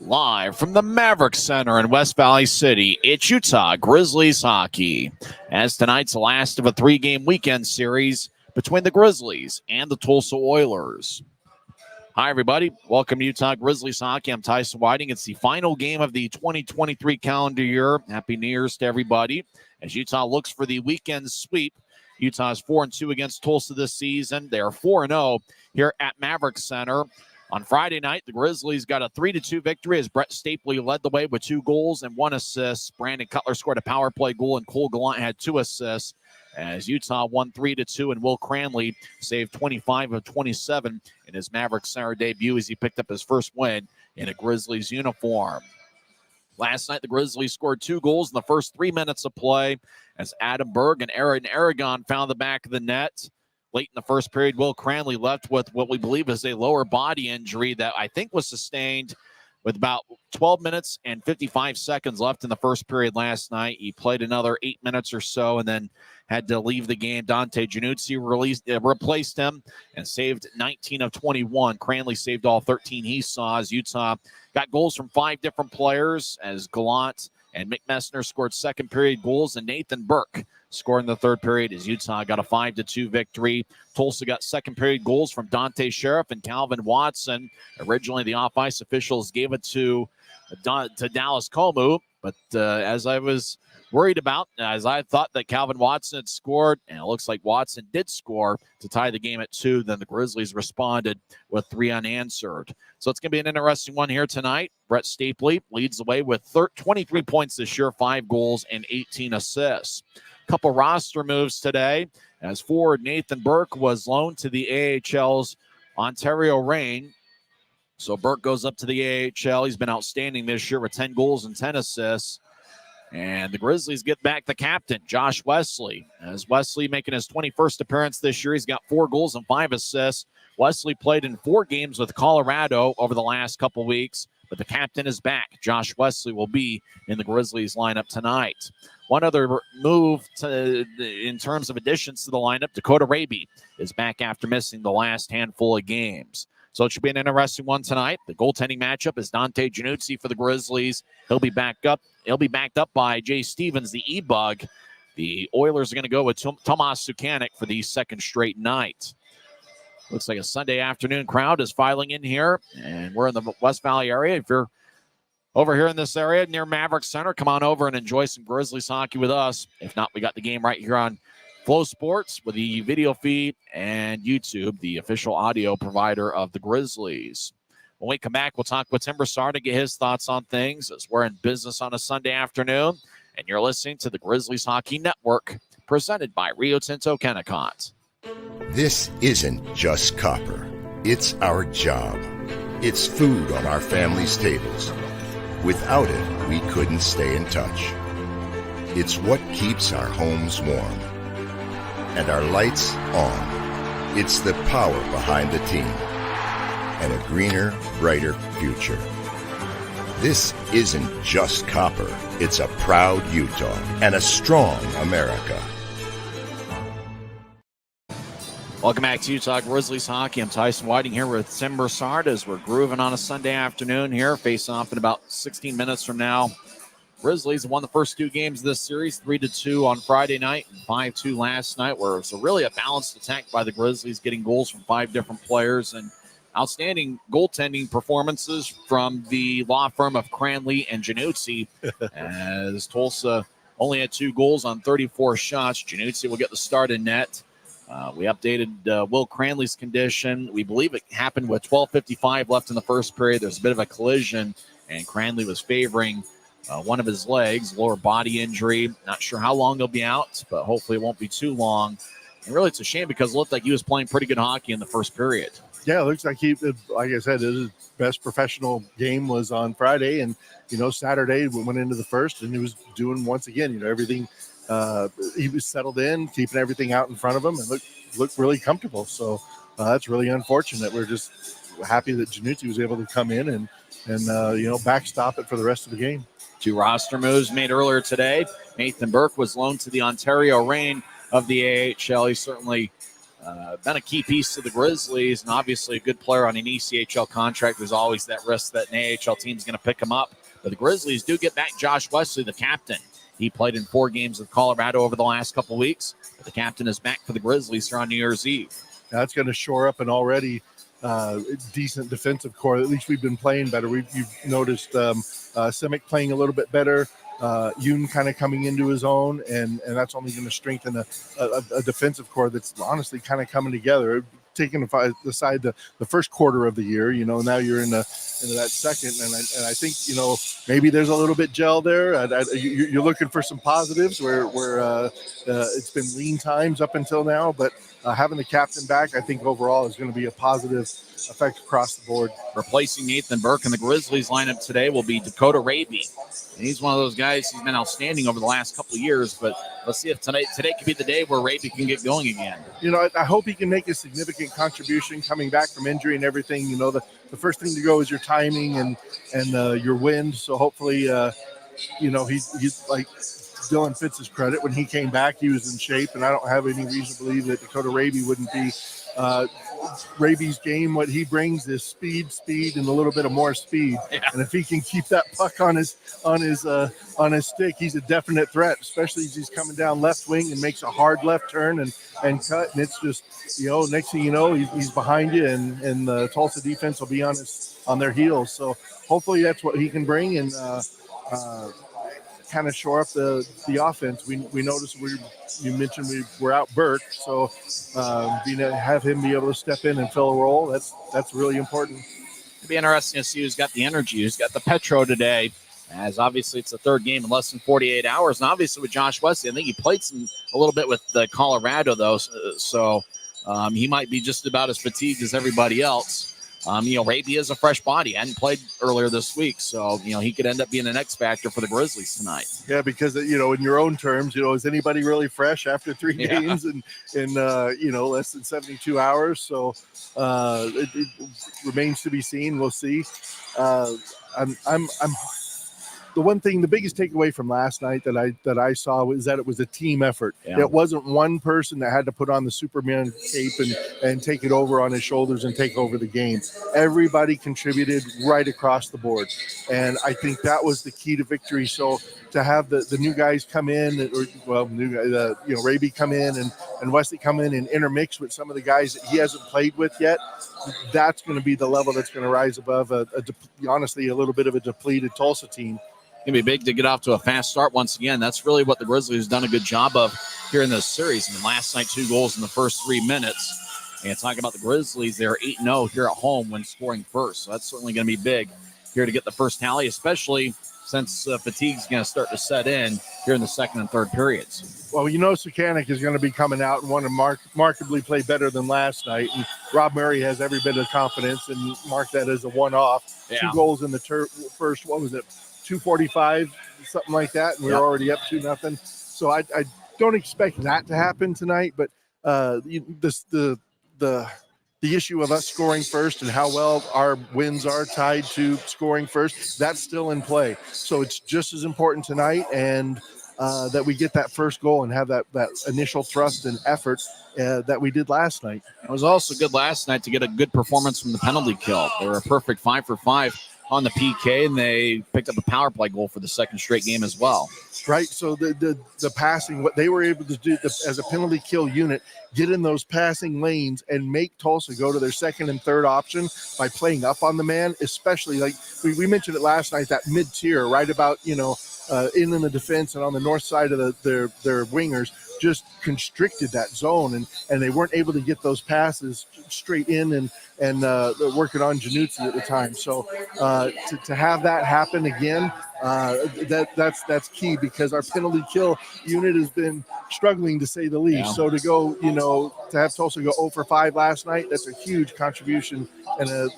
Live from the Maverik Center in West Valley City, it's Utah Grizzlies hockey. As tonight's the last of a three-game weekend series between the Grizzlies and the Tulsa Oilers. Hi, everybody. Welcome to Utah Grizzlies hockey. I'm Tyson Whiting. It's the final game of the 2023 calendar year. Happy New Year's to everybody. As Utah looks for the weekend sweep, Utah is 4-2 against Tulsa this season. They are 4-0 here at Maverik Center. On Friday night, the Grizzlies got a 3-2 victory as Brett Stapley led the way with 2 goals and 1 assist. Brandon Cutler scored a power play goal, and Cole Gallant had 2 assists as Utah won 3-2, and Will Cranley saved 25 of 27 in his Maverik Center debut as he picked up his first win in a Grizzlies uniform. Last night, the Grizzlies scored 2 goals in the first 3 minutes of play as Adam Berg and Aaron Aragon found the back of the net. Late in the first period, Will Cranley left with what we believe is a lower body injury that I think was sustained with about 12 minutes and 55 seconds left in the first period last night. He played another 8 minutes or so and then had to leave the game. Dante Januzzi replaced him and saved 19 of 21. Cranley saved all 13 he saw as Utah got goals from 5 different players as Gallant and Mick Messner scored second period goals, and Nathan Burke scored in the third period as Utah got a 5-2 victory. Tulsa got second period goals from Dante Sheriff and Calvin Watson. Originally, the off-ice officials gave it to Dallas Comu, but as I was worried about, as I thought that Calvin Watson had scored, and it looks like Watson did score to tie the game at 2, then the Grizzlies responded with 3 unanswered. So it's going to be an interesting one here tonight. Brett Stapley leads the way with 23 points this year, 5 goals, and 18 assists. Couple roster moves today as forward Nathan Burke was loaned to the AHL's Ontario Reign. So Burke goes up to the AHL. He's been outstanding this year with 10 goals and 10 assists. And the Grizzlies get back the captain, Josh Wesley. As Wesley making his 21st appearance this year, he's got 4 goals and 5 assists. Wesley played in 4 games with Colorado over the last couple weeks, but the captain is back. Josh Wesley will be in the Grizzlies lineup tonight. One other move in terms of additions to the lineup, Dakota Raby is back after missing the last handful of games. So it should be an interesting one tonight. The goaltending matchup is Dante Januzzi for the Grizzlies. He'll be backed up by Jay Stevens, the E-Bug. The Oilers are going to go with Tomas Sukanik for the second straight night. Looks like a Sunday afternoon crowd is filing in here, and we're in the West Valley area. If you're over here in this area near Maverik Center, come on over and enjoy some Grizzlies hockey with us. If not, we got the game right here on Flow Sports with the video feed and YouTube, the official audio provider of the Grizzlies. When we come back, we'll talk with Tim Broussard to get his thoughts on things as we're in business on a Sunday afternoon, and you're listening to the Grizzlies Hockey Network, presented by Rio Tinto Kennecott. This isn't just copper. It's our job. It's food on our families' tables. Without it, we couldn't stay in touch. It's what keeps our homes warm and our lights on. It's the power behind the team and a greener, brighter future. This isn't just copper. It's a proud Utah and a strong America. Welcome back to Utah Grizzlies hockey. I'm Tyson Whiting here with Tim Broussard as we're grooving on a Sunday afternoon here. Face off in about 16 minutes from now. Grizzlies won the first 2 games of this series, 3-2 on Friday night and 5-2 last night, where it was really a balanced attack by the Grizzlies, getting goals from 5 different players and outstanding goaltending performances from the law firm of Cranley and Januzzi. As Tulsa only had 2 goals on 34 shots, Januzzi will get the start in net. We updated Will Cranley's condition. We believe it happened with 12:55 left in the first period. There's a bit of a collision, and Cranley was favoring one of his legs, lower body injury. Not sure how long he'll be out, but hopefully it won't be too long. And really, it's a shame because it looked like he was playing pretty good hockey in the first period. Yeah, it looks like like I said, his best professional game was on Friday, and Saturday we went into the first, and he was doing once again, everything. He was settled in, keeping everything out in front of him, and looked really comfortable. So that's really unfortunate. We're just happy that Januzzi was able to come in and backstop it for the rest of the game. 2 roster moves made earlier today. Nathan Burke was loaned to the Ontario Reign of the AHL. He certainly been a key piece to the Grizzlies, and obviously a good player on an ECHL contract. There's always that risk that an AHL team's going to pick him up. But the Grizzlies do get back Josh Wesley, the captain. He played in 4 games with Colorado over the last couple of weeks. But the captain is back for the Grizzlies here on New Year's Eve. That's going to shore up an already decent defensive core. At least we've been playing better. You've noticed Simic playing a little bit better. Yoon kind of coming into his own, and that's only going to strengthen a defensive core that's honestly kind of coming together. Taking aside the first quarter of the year, now you're into that second, and I think maybe there's a little bit gel there. You're looking for some positives where it's been lean times up until now, but having the captain back, I think overall is going to be a positive effect across the board. Replacing Nathan Burke in the Grizzlies lineup today will be Dakota Raby. And he's one of those guys who's been outstanding over the last couple of years, but let's see if today could be the day where Raby can get going again. I hope he can make a significant contribution coming back from injury and everything. The first thing to go is your timing and your wind. So hopefully, he's like Dylan Fitz's credit. When he came back, he was in shape, and I don't have any reason to believe that Dakota Raby wouldn't be. Raby's game, what he brings is speed, and a little bit of more speed. Yeah. And if he can keep that puck on his stick, he's a definite threat. Especially as he's coming down left wing and makes a hard left turn and cut. And it's just next thing you know, he's behind you, and the Tulsa defense will be on their heels. So hopefully that's what he can bring and kind of shore up the offense. We noticed you mentioned we're out Burke, so have him be able to step in and fill a role. That's really important. It'll be interesting to see who's got the energy, who's got the Petro today, as obviously it's the third game in less than 48 hours. And obviously with Josh Wesley, I think he played a little bit with Colorado, though, so he might be just about as fatigued as everybody else. Raby is a fresh body. Hadn't played earlier this week, so he could end up being an X factor for the Grizzlies tonight. Yeah, because in your own terms, is anybody really fresh after 3 games in less than 72 hours? So it remains to be seen. We'll see. The biggest takeaway from last night that I saw was that it was a team effort. Yeah. It wasn't one person that had to put on the Superman cape and take it over on his shoulders and take over the game. Everybody contributed right across the board, and I think that was the key to victory. So to have the new guys come in, Raby come in and Wesley come in and intermix with some of the guys that he hasn't played with yet, that's going to be the level that's going to rise above honestly a little bit of a depleted Tulsa team. Going to be big to get off to a fast start once again. That's really what the Grizzlies have done a good job of here in this series. And last night, 2 goals in the first 3 minutes. And talking about the Grizzlies, they're 8-0 here at home when scoring first. So that's certainly going to be big here to get the first tally, especially since fatigue's going to start to set in here in the second and third periods. Well, Sukanik is going to be coming out and want to markedly play better than last night. And Rob Murray has every bit of confidence and mark that as a one-off. Yeah. 2 goals in the first, what was it, 2:45, something like that, and we're already up 2-0. So I don't expect that to happen tonight, but the issue of us scoring first and how well our wins are tied to scoring first, that's still in play. So it's just as important tonight, and that we get that first goal and have that initial thrust and effort that we did last night. It was also good last night to get a good performance from the penalty kill. They were a perfect 5 for 5 on the PK, and they picked up a power play goal for the second straight game as well. Right, so the passing, what they were able to do as a penalty kill unit, get in those passing lanes and make Tulsa go to their second and third option by playing up on the man, especially like we mentioned it last night, that mid-tier right about, in the defense and on the north side of their wingers just constricted that zone, and they weren't able to get those passes straight in and working on Januzzi at the time. So to have that happen again, that's key, because our penalty kill unit has been struggling to say the least. Yeah. So to go, to have Tulsa go 0 for 5 last night, that's a huge contribution and a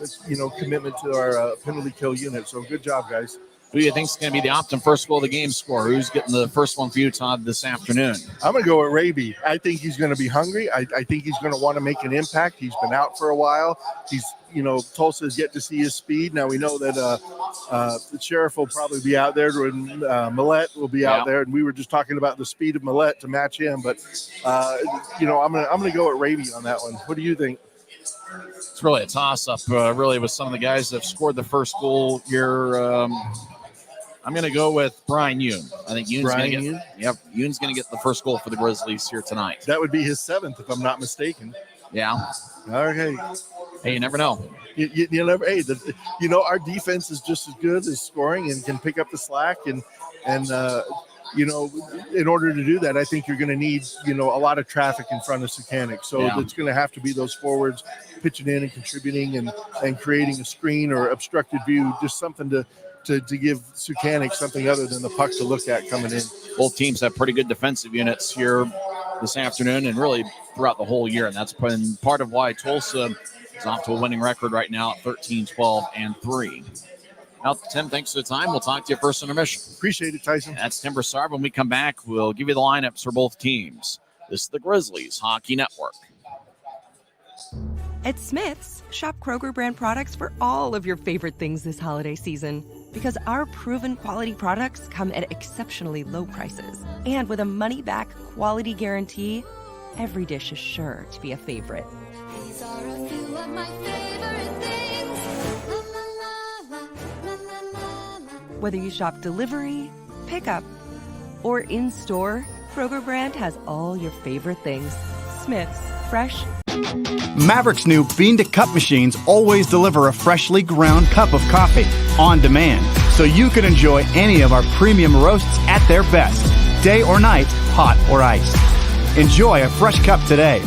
commitment to our penalty kill unit. So good job, guys. Who do you think is going to be the optimum first goal of the game scorer? Who's getting the first one for Utah this afternoon? I'm going to go with Raby. I think he's going to be hungry. I think he's going to want to make an impact. He's been out for a while. Tulsa's yet to see his speed. Now we know that the Sheriff will probably be out there, and Millette will be out there. And we were just talking about the speed of Millette to match him. But I'm gonna go with Raby on that one. What do you think? It's really a toss-up, really, with some of the guys that have scored the first goal here. I'm going to go with Brian Yoon. I think Yoon's going to get the first goal for the Grizzlies here tonight. That would be his 7th, if I'm not mistaken. Yeah. Okay. Hey, you never know. You never. Hey, our defense is just as good as scoring and can pick up the slack and in order to do that, I think you're going to need, a lot of traffic in front of Sukanik. So it's going to have to be those forwards pitching in and contributing and creating a screen or obstructed view, just something to give Sukanik something other than the puck to look at coming in. Both teams have pretty good defensive units here this afternoon and really throughout the whole year. And that's been part of why Tulsa is off to a winning record right now at 13-12-3. Now, Tim, thanks for the time. We'll talk to you first intermission. Appreciate it, Tyson. That's Tim Broussard. When we come back, we'll give you the lineups for both teams. This is the Grizzlies Hockey Network. At Smith's, shop Kroger brand products for all of your favorite things this holiday season. Because our proven quality products come at exceptionally low prices. And with a money-back quality guarantee, every dish is sure to be a favorite. These are a few of my favorite things. La, la, la, la, la, la. Whether you shop delivery, pickup, or in-store, Kroger brand has all your favorite things. Smith's, fresh. Maverik's new bean-to-cup machines always deliver a freshly ground cup of coffee on demand, so you can enjoy any of our premium roasts at their best, day or night, hot or iced. Enjoy a fresh cup today.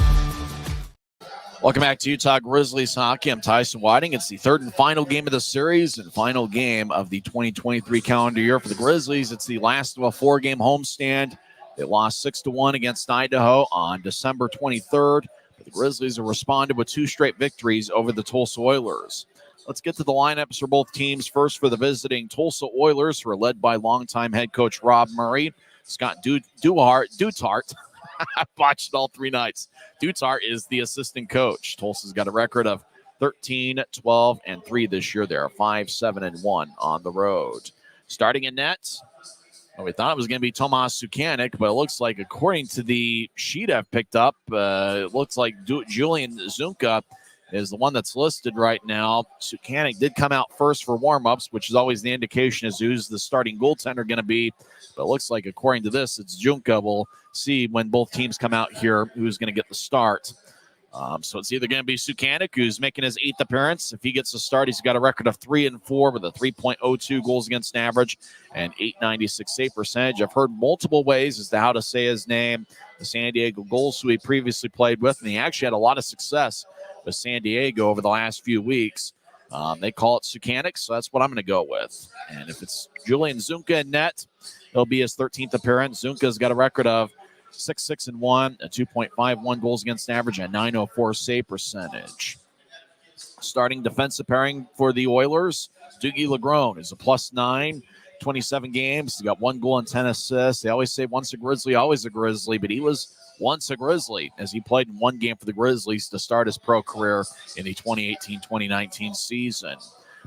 Welcome back to Utah Grizzlies Hockey. I'm Tyson Whiting. It's the third and final game of the series and final game of the 2023 calendar year for the Grizzlies. It's the last of a 4-game homestand. They lost 6-1 against Idaho on December 23rd. The Grizzlies have responded with 2 straight victories over the Tulsa Oilers. Let's get to the lineups for both teams. First, for the visiting Tulsa Oilers, who are led by longtime head coach Rob Murray. Scott Dutart. I botched it all 3 nights. Dutart is the assistant coach. Tulsa's got a record of 13-12-3 this year. They're 5-7-1 on the road. Starting in net, we thought it was going to be Tomas Sukanik, but it looks like, according to the sheet I've picked up, it looks like Julian Zunka is the one that's listed right now. Sukanik did come out first for warm-ups, which is always the indication as who's the starting goaltender going to be. But it looks like, according to this, it's Zunka. We'll see when both teams come out here who's going to get the start. So it's either going to be Sukanik, who's making his 8th appearance. If he gets a start, he's got a record of 3-4 with a 3.02 goals against average and .896 save percentage. I've heard multiple ways as to how to say his name. The San Diego Gulls, who he previously played with, and he actually had a lot of success with San Diego over the last few weeks. They call it Sukanik, so that's what I'm going to go with. And if it's Julian Zunka in net, it'll be his 13th appearance. Zunka's got a record of 6-6-1, a 2.51 goals against average, and 904 save percentage. Starting defensive pairing for the Oilers, Dougie Legrone is a +9, 27 games. He's got 1 goal and 10 assists. They always say once a Grizzly, always a Grizzly, but he was once a Grizzly as he played in 1 game for the Grizzlies to start his pro career in the 2018-2019 season.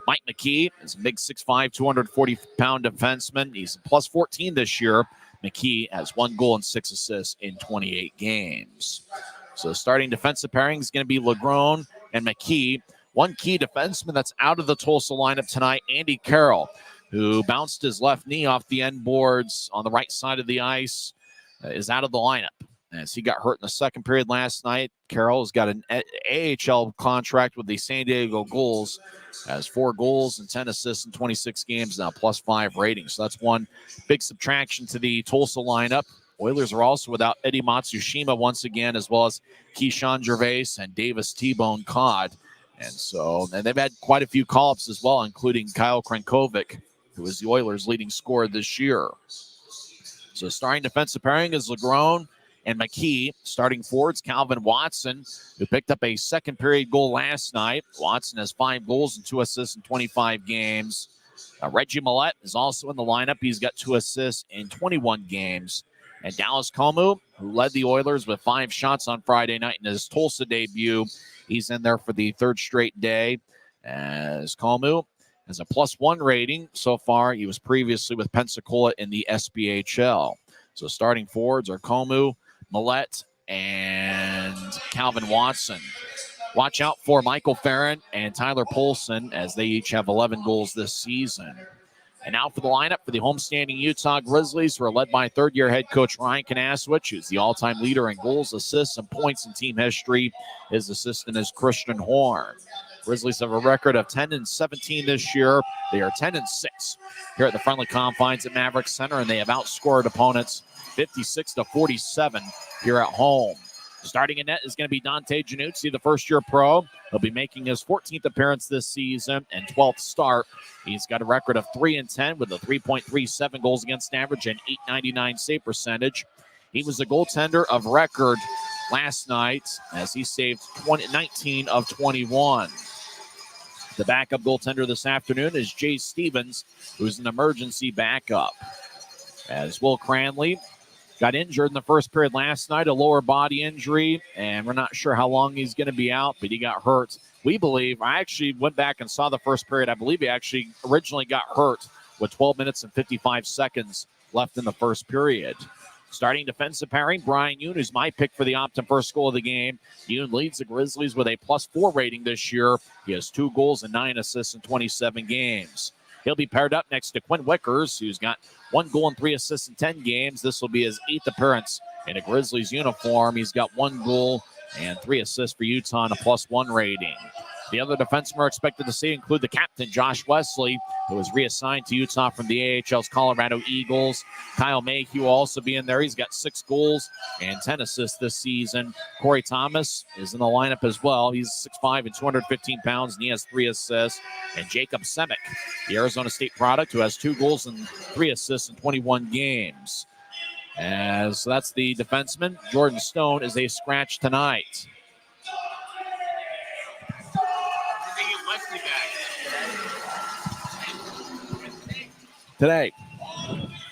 Mike McKee is a big 6'5", 240-pound defenseman. He's a +14 this year. McKee has 1 goal and 6 assists in 28 games. So starting defensive pairing is going to be Legrone and McKee. One key defenseman that's out of the Tulsa lineup tonight, Andy Carroll, who bounced his left knee off the end boards on the right side of the ice, is out of the lineup as he got hurt in the second period last night. Carroll has got an AHL contract with the San Diego Gulls, has 4 goals and 10 assists in 26 games now, +5 rating. So that's one big subtraction to the Tulsa lineup. Oilers are also without Eddie Matsushima once again, as well as Keyshawn Gervais and Davis T-Bone Codd. And they've had quite a few call-ups as well, including Kyle Krenkovic, who is the Oilers' leading scorer this year. So starting defensive pairing is Legrone and McKee. Starting forwards, Calvin Watson, who picked up a second period goal last night. Watson has 5 goals and 2 assists in 25 games. Reggie Millette is also in the lineup. He's got 2 assists in 21 games. And Dallas Comu, who led the Oilers with 5 shots on Friday night in his Tulsa debut, he's in there for the 3rd straight day. As Comu has a +1 rating so far. He was previously with Pensacola in the SBHL. So starting forwards are Comu, Millette, and Calvin Watson. Watch out for Michael Farron and Tyler Polson as they each have 11 goals this season. And now for the lineup for the homestanding Utah Grizzlies, who are led by 3rd-year head coach Ryan Kanaswich, who's the all-time leader in goals, assists, and points in team history. His assistant is Christian Horn. Grizzlies have a record of 10-17 this year. They are 10-6 here at the friendly confines at Maverik Center, and they have outscored opponents 56-47 here at home. Starting in net is going to be Dante Januzzi, the 1st-year pro. He'll be making his 14th appearance this season and 12th start. He's got a record of 3-10 with a 3.37 goals against average and .899 save percentage. He was a goaltender of record last night as he saved 19 of 21. The backup goaltender this afternoon is Jay Stevens, who's an emergency backup. As Will Cranley got injured in the first period last night, a lower body injury, and we're not sure how long he's going to be out, but he got hurt. We believe, I actually went back and saw the first period. I believe he actually originally got hurt with 12 minutes and 55 seconds left in the first period. Starting defensive pairing, Brian Yoon, who's my pick for the Optum first goal of the game. Yoon leads the Grizzlies with a +4 rating this year. He has 2 goals and 9 assists in 27 games. He'll be paired up next to Quinn Wickers, who's got 1 goal and 3 assists in 10 games. This will be his 8th appearance in a Grizzlies uniform. He's got 1 goal and 3 assists for Utah and a +1 rating. The other defensemen we're expected to see include the captain, Josh Wesley, who was reassigned to Utah from the AHL's Colorado Eagles. Kyle Mayhew will also be in there. He's got 6 goals and 10 assists this season. Corey Thomas is in the lineup as well. He's 6'5" and 215 pounds, and he has 3 assists. And Jacob Semick, the Arizona State product, who has 2 goals and 3 assists in 21 games. So that's the defenseman. Jordan Stone is a scratch tonight. Today,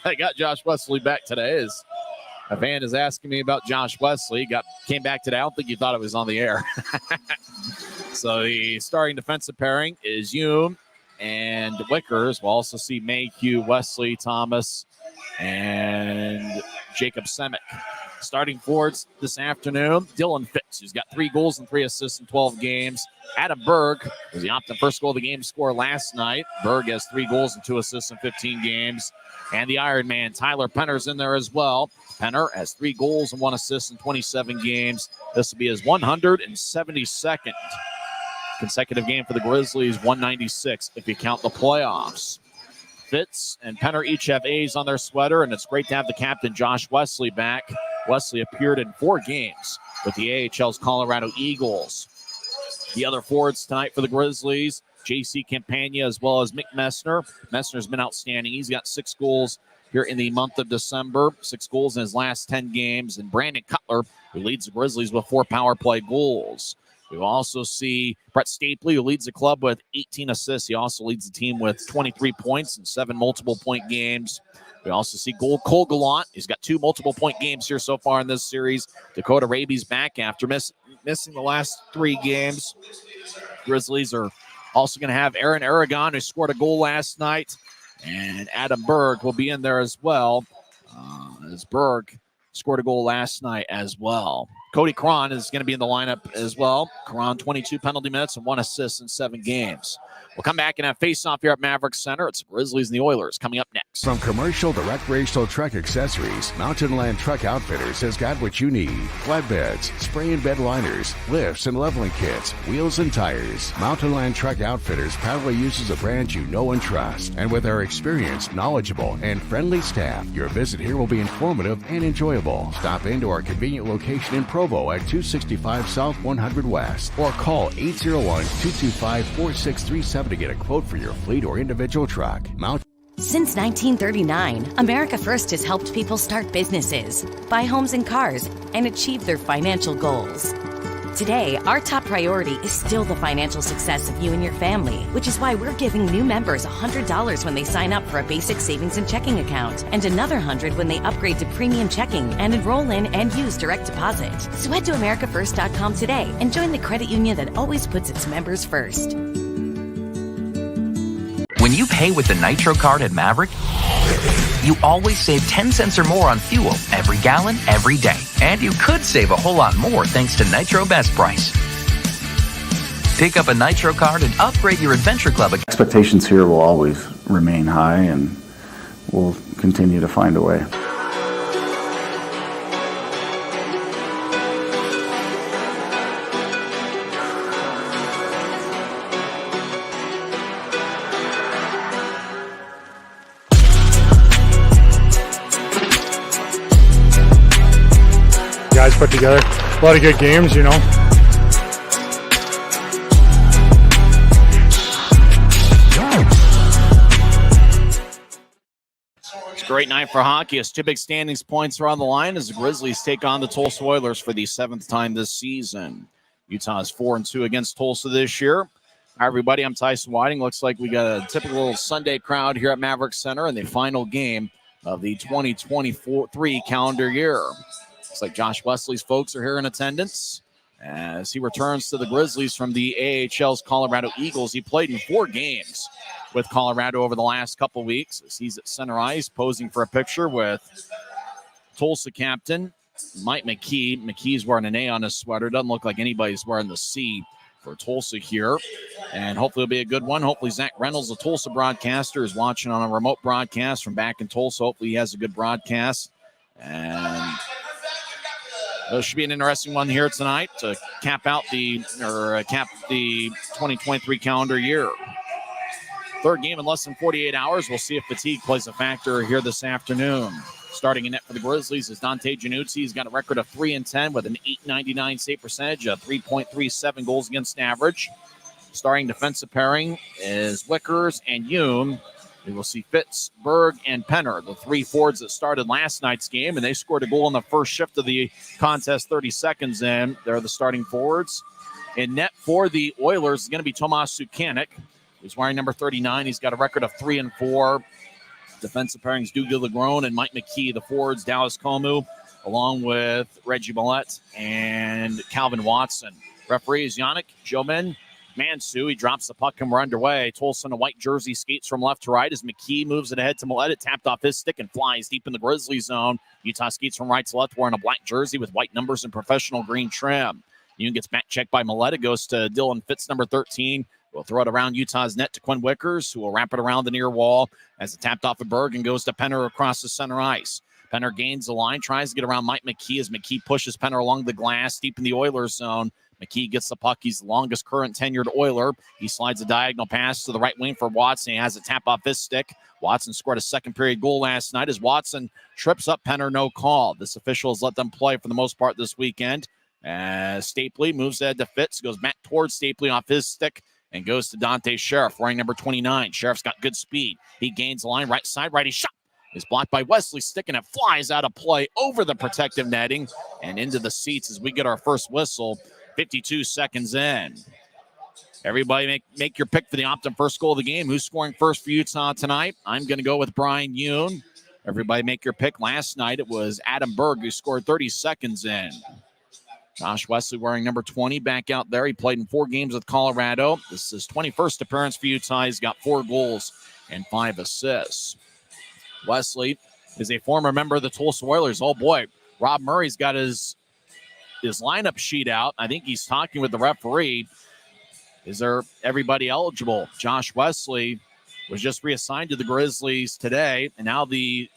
I got Josh Wesley back today. As a fan is asking me about Josh Wesley. Came back today. I don't think you thought it was on the air. So the starting defensive pairing is Yoon and Wickers. We'll also see Mayhew, Wesley, Thomas, and Jacob Semick. Starting forwards this afternoon, Dylan Fitz, who's got 3 goals and 3 assists in 12 games. Adam Berg was the Optum first goal of the game scorer last night. Berg has 3 goals and 2 assists in 15 games. And the Iron Man, Tyler Penner's in there as well. Penner has 3 goals and 1 assist in 27 games. This will be his 172nd consecutive game for the Grizzlies, 196 if you count the playoffs. Fitz and Penner each have A's on their sweater, and it's great to have the captain, Josh Wesley, back. Wesley appeared in 4 games with the AHL's Colorado Eagles. The other forwards tonight for the Grizzlies, J.C. Campagna as well as Mick Messner. Messner's been outstanding. He's got 6 goals here in the month of December, 6 goals in his last 10 games. And Brandon Cutler, who leads the Grizzlies with 4 power play goals. We also see Brett Stapley, who leads the club with 18 assists. He also leads the team with 23 points and 7 multiple-point games. We also see Cole Gallant. He's got 2 multiple-point games here so far in this series. Dakota Raby's back after missing the last 3 games. Grizzlies are also going to have Aaron Aragon, who scored a goal last night. And Adam Berg will be in there as well, as Berg scored a goal last night as well. Cody Cron is going to be in the lineup as well. Cron, 22 penalty minutes and 1 assist in 7 games. We'll come back and have face-off here at Maverik Center. It's the Grizzlies and the Oilers coming up next. From commercial to recreational truck accessories, Mountain Land Truck Outfitters has got what you need. Flatbeds, spray and bed liners, lifts and leveling kits, wheels and tires. Mountain Land Truck Outfitters proudly uses a brand you know and trust. And with our experienced, knowledgeable, and friendly staff, your visit here will be informative and enjoyable. Stop into our convenient location in Provo at 265 South 100 West or call 801-225-4637 to get a quote for your fleet or individual truck. Since 1939, America First has helped people start businesses, buy homes and cars, and achieve their financial goals. Today, our top priority is still the financial success of you and your family, which is why we're giving new members $100 when they sign up for a basic savings and checking account, and another $100 when they upgrade to premium checking and enroll in and use direct deposit. So head to americafirst.com today and join the credit union that always puts its members first. When you pay with the Nitro card at Maverik, you always save 10 cents or more on fuel every gallon, every day. And you could save a whole lot more thanks to Nitro Best Price. Pick up a Nitro card and upgrade your Adventure Club account. Expectations here will always remain high, and we'll continue to find a way. Guys put together a lot of good games, you know. It's a great night for hockey as two big standings points are on the line as the Grizzlies take on the Tulsa Oilers for the 7th time this season. Utah is 4-2 against Tulsa this year. Hi, everybody. I'm Tyson Whiting. Looks like we got a typical Sunday crowd here at Maverik Center in the final game of the 2023 calendar year. Looks like Josh Wesley's folks are here in attendance as he returns to the Grizzlies from the AHL's Colorado Eagles. He played in 4 games with Colorado over the last couple weeks as he's at center ice posing for a picture with Tulsa captain Mike McKee. McKee's wearing an A on his sweater. Doesn't look like anybody's wearing the C for Tulsa here. And hopefully it'll be a good one. Hopefully Zach Reynolds, the Tulsa broadcaster, is watching on a remote broadcast from back in Tulsa. Hopefully he has a good broadcast. And it should be an interesting one here tonight to cap the 2023 calendar year. Third game in less than 48 hours. We'll see if fatigue plays a factor here this afternoon. Starting in net for the Grizzlies is Dante Januzzi. He's got a record of 3-10 with an .899 save percentage, a 3.37 goals against average. Starting defensive pairing is Wickers and Yoon. We will see Fitz, Berg, and Penner, the 3 forwards that started last night's game, and they scored a goal in the first shift of the contest 30 seconds in. They're the starting forwards. In net for the Oilers is going to be Tomas Sukanik. He's wearing number 39. He's got a record of 3-4. Defensive pairings, Dougie Legrone and Mike McKee. The forwards, Dallas Comu, along with Reggie Millette and Calvin Watson. Referee is Yannick Jobin. Mansu, he drops the puck and we're underway. Tulsa in a white jersey skates from left to right as McKee moves it ahead to Millette. It tapped off his stick and flies deep in the Grizzly zone. Utah skates from right to left wearing a black jersey with white numbers and professional green trim. Yoon gets back checked by Millette. It goes to Dylan Fitz, number 13. We'll throw it around Utah's net to Quinn Wickers, who will wrap it around the near wall as it tapped off of Berg and goes to Penner across the center ice. Penner gains the line, tries to get around Mike McKee as McKee pushes Penner along the glass deep in the Oilers zone. McKee gets the puck. He's the longest current tenured Oiler. He slides a diagonal pass to the right wing for Watson. He has a tap off his stick. Watson scored a second period goal last night as Watson trips up Penner, no call. This official has let them play for the most part this weekend. As Stapley moves ahead to Fitz, goes back towards Stapley off his stick and goes to Dante Sheriff, wearing number 29. Sheriff's got good speed. He gains the line, right side, righty shot is blocked by Wesley Stick, and it flies out of play over the protective netting and into the seats as we get our first whistle. 52 seconds in. Everybody make your pick for the Optum first goal of the game. Who's scoring first for Utah tonight? I'm going to go with Brian Yoon. Everybody make your pick. Last night it was Adam Berg who scored 30 seconds in. Josh Wesley wearing number 20 back out there. He played in 4 games with Colorado. This is his 21st appearance for Utah. He's got 4 goals and 5 assists. Wesley is a former member of the Tulsa Oilers. Oh boy, Rob Murray's got his lineup sheet out. I think he's talking with the referee. Is there everybody eligible? Josh Wesley was just reassigned to the Grizzlies today, and now the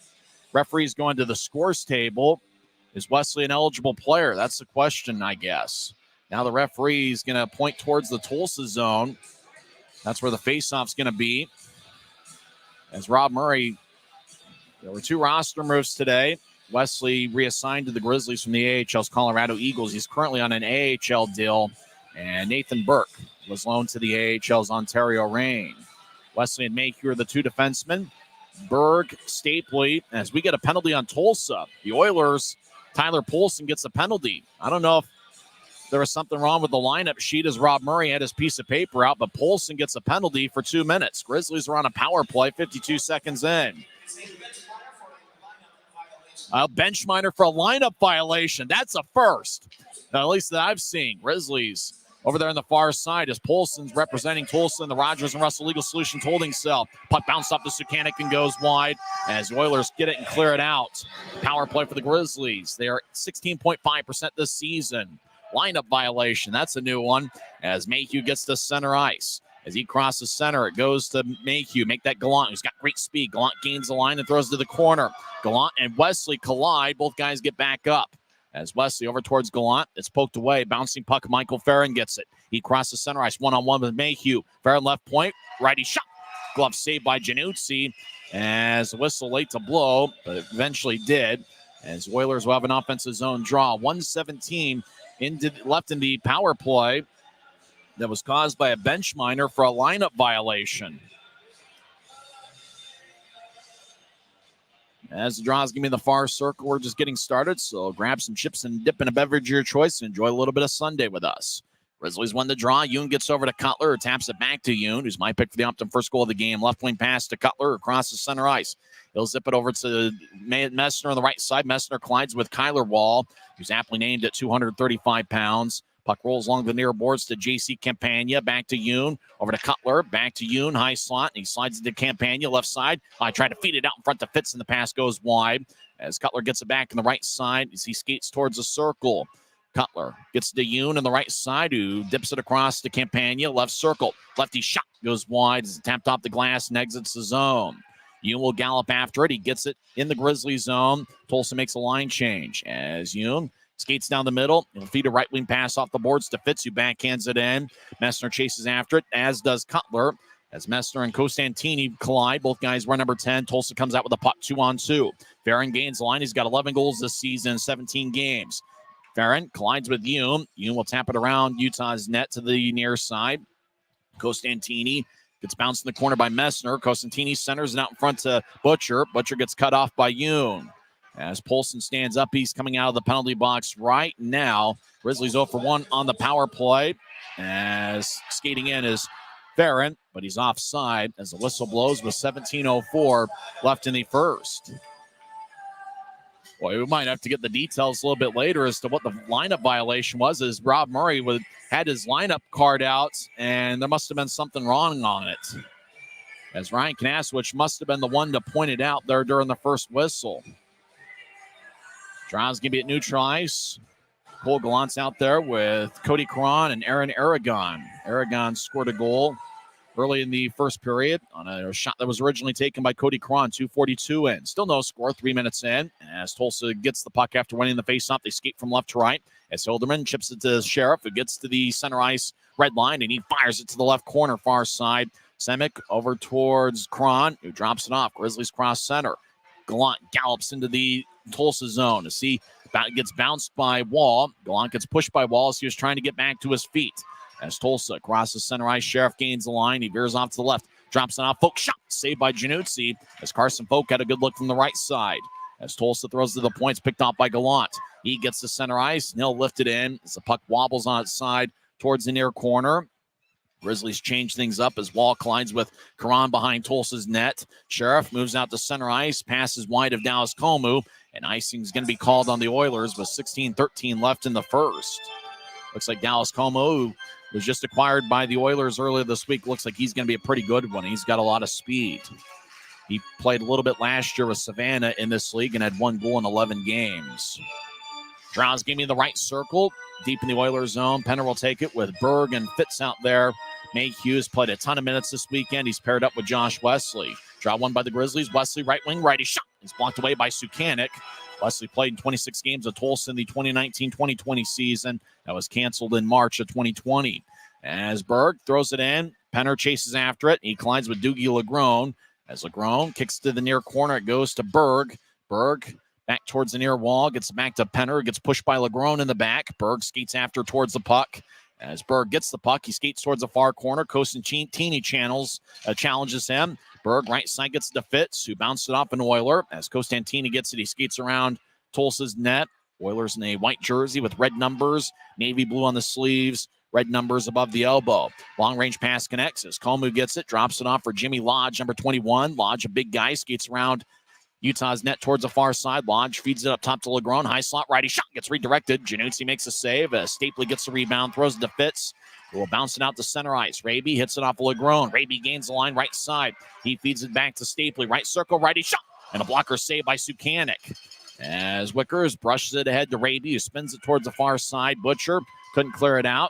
referee's going to the scores table. Is Wesley an eligible player? That's the question, I guess. Now the referee's going to point towards the Tulsa zone. That's where the faceoff's going to be. As Rob Murray, there were 2 roster moves today. Wesley reassigned to the Grizzlies from the AHL's Colorado Eagles. He's currently on an AHL deal. And Nathan Burke was loaned to the AHL's Ontario Reign. Wesley and Mayhew are the 2 defensemen. Berg, Stapley, as we get a penalty on Tulsa. The Oilers, Tyler Poulsen gets a penalty. I don't know if there was something wrong with the lineup sheet as Rob Murray had his piece of paper out, but Polson gets a penalty for 2 minutes. Grizzlies are on a power play, 52 seconds in. A bench minor for a lineup violation. That's a first, at least that I've seen. Grizzlies over there on the far side as Polson's representing Tulsa in the Rogers and Russell Legal Solutions holding cell. Puck bounced up to Sukanik and goes wide as the Oilers get it and clear it out. Power play for the Grizzlies. They are 16.5% this season. Lineup violation. That's a new one as Mayhew gets to center ice. As he crosses center, it goes to Mayhew. Make that Gallant, who's got great speed. Gallant gains the line and throws to the corner. Gallant and Wesley collide. Both guys get back up. As Wesley over towards Gallant, it's poked away. Bouncing puck, Michael Farron gets it. He crosses center ice, one-on-one with Mayhew. Farron left point, righty shot. Glove saved by Januzzi as the whistle late to blow, but it eventually did. As Oilers will have an offensive zone draw. 1:17 left in the power play. That was caused by a bench minor for a lineup violation. As the draws give me the far circle, we're just getting started, so grab some chips and dip in a beverage of your choice and enjoy a little bit of Sunday with us. Grizzlies won the draw. Yoon gets over to Cutler, who taps it back to Yoon, who's my pick for the Upton first goal of the game. Left wing pass to Cutler across the center ice. He'll zip it over to Messner on the right side. Messner collides with Kyler Wall, who's aptly named at 235 pounds. Puck rolls along the near boards to J.C. Campagna. Back to Yoon. Over to Cutler. Back to Yoon. High slot. And he slides into Campagna. Left side. I try to feed it out in front to Fitz, and the pass goes wide. As Cutler gets it back on the right side as he skates towards the circle. Cutler gets to Yoon on the right side, who dips it across to Campagna. Left circle. Lefty shot goes wide as it tapped off the glass and exits the zone. Yoon will gallop after it. He gets it in the Grizzly zone. Tulsa makes a line change as Yoon skates down the middle. He'll feed a right wing pass off the boards to Fitz, who backhands it in. Messner chases after it, as does Cutler. As Messner and Costantini collide, both guys run number 10. Tulsa comes out with a puck 2-on-2. Farron gains the line. He's got 11 goals this season, 17 games. Farron collides with Yoon. Yoon will tap it around Utah's net to the near side. Costantini gets bounced in the corner by Messner. Costantini centers it out in front to Butcher. Butcher gets cut off by Yoon. As Polson stands up, he's coming out of the penalty box right now. Grizzlies 0 for 1 on the power play. As skating in is Farron, but he's offside as the whistle blows with 17:04 left in the first. Boy, we might have to get the details a little bit later as to what the lineup violation was, as Rob Murray had his lineup card out, and there must have been something wrong on it. As Ryan Knaswich must have been the one to point it out there during the first whistle. Draws going to be at neutral ice. Cole Gallant's out there with Cody Cron and Aaron Aragon. Aragon scored a goal early in the first period on a shot that was originally taken by Cody Cron, 2:42 in. Still no score, 3 minutes in. As Tulsa gets the puck after winning the faceoff, they skate from left to right. As Hilderman chips it to Sheriff, who gets to the center ice red line, and he fires it to the left corner, far side. Semick over towards Cron, who drops it off. Grizzlies cross center. Gallant gallops into the Tulsa zone to see gets bounced by Wall. Gallant gets pushed by Wall as he was trying to get back to his feet. As Tulsa crosses center ice, Sheriff gains the line. He veers off to the left, drops it off. Folk shot saved by Januzzi as Carson Folk had a good look from the right side. As Tulsa throws to the points, picked off by Gallant. He gets to center ice, and he'll lift it in as the puck wobbles on its side towards the near corner. Grizzlies change things up as Wall collides with Karan behind Tulsa's net. Sheriff moves out to center ice, passes wide of Dallas Comu, and icing is going to be called on the Oilers with 16:13 left in the first. Looks like Dallas Comu, who was just acquired by the Oilers earlier this week, looks like he's going to be a pretty good one. He's got a lot of speed. He played a little bit last year with Savannah in this league and had 1 goal in 11 games. Draws gave me the right circle, deep in the Oilers zone. Penner will take it with Berg and Fitz out there. Mayhew has played a ton of minutes this weekend. He's paired up with Josh Wesley. Draw one by the Grizzlies. Wesley, right wing, righty shot. He's blocked away by Sukanik. Wesley played in 26 games with Tulsa in the 2019-2020 season. That was canceled in March of 2020. As Berg throws it in, Penner chases after it. He collides with Doogie Legrone. As Legrone kicks to the near corner, it goes to Berg. Berg back towards the near wall, gets back to Penner, gets pushed by Legrone in the back. Berg skates after towards the puck. As Berg gets the puck, he skates towards the far corner. Costantini challenges him. Berg right side gets it to Fitz, who bounced it off an Oiler. As Costantini gets it, he skates around Tulsa's net. Oilers in a white jersey with red numbers, navy blue on the sleeves, red numbers above the elbow. Long-range pass connects as Komu gets it, drops it off for Jimmy Lodge, number 21. Lodge, a big guy, skates around Utah's net towards the far side. Lodge feeds it up top to Legron. High slot, righty shot, gets redirected. Januzzi makes a save. Stapley gets the rebound, throws it to Fitz, who will bounce it out to center ice. Raby hits it off Legron. Raby gains the line right side. He feeds it back to Stapley. Right circle, righty shot. And a blocker save by Sukanik. As Wickers brushes it ahead to Raby, who spins it towards the far side. Butcher couldn't clear it out.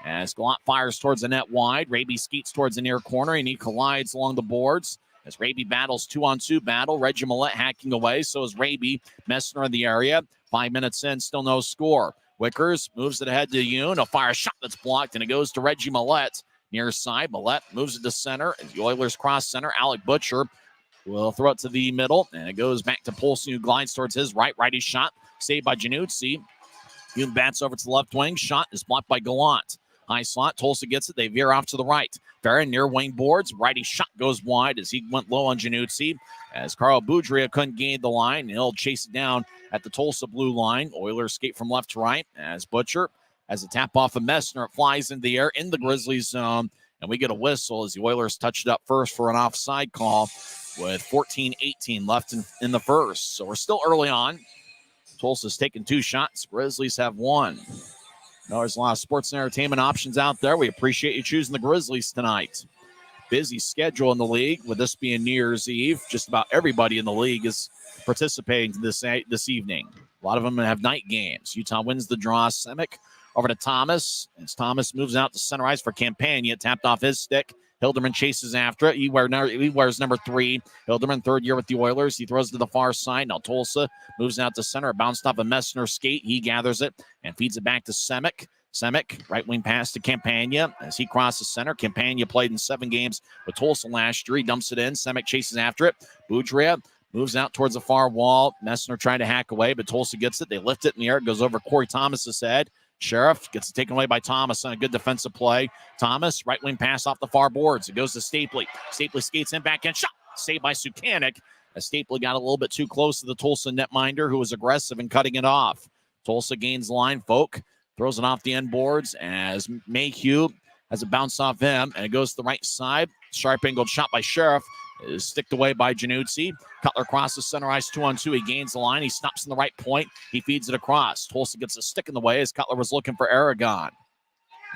As Gallant fires towards the net wide. Raby skates towards the near corner, and he collides along the boards. As Raby battles 2-on-2 battle, Reggie Millette hacking away. So is Raby. Messner in the area. 5 minutes in, still no score. Wickers moves it ahead to Yoon. A fire shot that's blocked, and it goes to Reggie Millette. Near side, Millette moves it to center. As the Oilers cross center, Alec Butcher will throw it to the middle, and it goes back to Polson, who glides towards his right. Righty shot, saved by Januzzi. Yoon bats over to the left wing. Shot is blocked by Gallant. High slot, Tulsa gets it. They veer off to the right. Farron near wing boards. Righty shot goes wide as he went low on Januzzi. As Carl Boudria couldn't gain the line, he'll chase it down at the Tulsa blue line. Oilers skate from left to right as Butcher has a tap off of Messner. It flies into the air in the Grizzlies zone, and we get a whistle as the Oilers touch it up first for an offside call with 14:18 left in the first. So we're still early on. Tulsa's taken 2 shots. Grizzlies have 1. There's a lot of sports and entertainment options out there. We appreciate you choosing the Grizzlies tonight. Busy schedule in the league with this being New Year's Eve. Just about everybody in the league is participating this evening. A lot of them have night games. Utah wins the draw. Semick over to Thomas. As Thomas moves out to center ice for Campagna. Tapped off his stick. Hilderman chases after it. He wears number 3. Hilderman, third year with the Oilers. He throws to the far side. Now Tulsa moves out to center. Bounced off a Messner skate. He gathers it and feeds it back to Semick. Semick, right wing pass to Campagna as he crosses center. Campagna played in 7 games with Tulsa last year. He dumps it in. Semick chases after it. Boudria moves out towards the far wall. Messner trying to hack away, but Tulsa gets it. They lift it in the air. It goes over Corey Thomas's head. Sheriff gets it taken away by Thomas on a good defensive play. Thomas, right wing pass off the far boards. It goes to Stapley. Stapley skates in, back end shot. Saved by Sukanik. As Stapley got a little bit too close to the Tulsa netminder, who was aggressive in cutting it off. Tulsa gains the line. Folk throws it off the end boards as Mayhew has a bounce off him, and it goes to the right side. Sharp angled shot by Sheriff is sticked away by Januzzi. Cutler crosses center ice 2-on-2. He gains the line. He stops in the right point. He feeds it across. Tulsa gets a stick in the way as Cutler was looking for Aragon.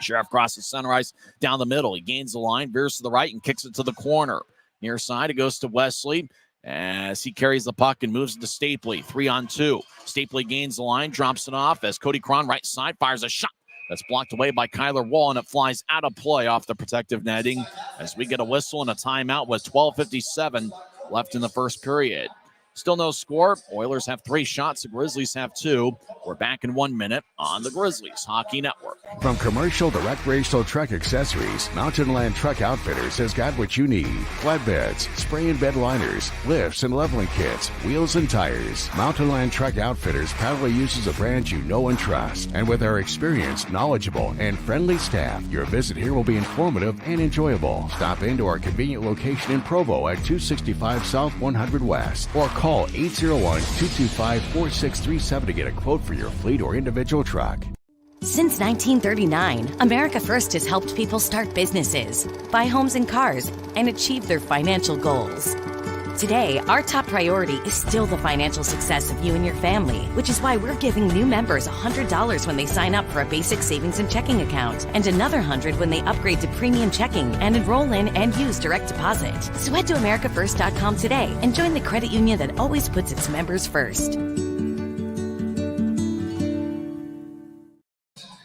Sheriff crosses center ice down the middle. He gains the line, veers to the right, and kicks it to the corner. Near side, it goes to Wesley as he carries the puck and moves it to Stapley. 3-on-2. Stapley gains the line, drops it off as Cody Cron, right side, fires a shot. That's blocked away by Kyler Wall, and it flies out of play off the protective netting as we get a whistle and a timeout with 12:57 left in the first period. Still no score. Oilers have 3 shots. The Grizzlies have 2. We're back in 1 minute on the Grizzlies Hockey Network. From commercial to recreational truck accessories, Mountain Land Truck Outfitters has got what you need. Flatbeds, spray and bed liners, lifts and leveling kits, wheels and tires. Mountain Land Truck Outfitters proudly uses a brand you know and trust. And with our experienced, knowledgeable, and friendly staff, your visit here will be informative and enjoyable. Stop into our convenient location in Provo at 265 South 100 West or call 801-225-4637 to get a quote for your fleet or individual truck. Since 1939, America First has helped people start businesses, buy homes and cars, and achieve their financial goals. Today, our top priority is still the financial success of you and your family, which is why we're giving new members $100 when they sign up for a basic savings and checking account, and another $100 when they upgrade to premium checking and enroll in and use direct deposit. So head to americafirst.com today and join the credit union that always puts its members first.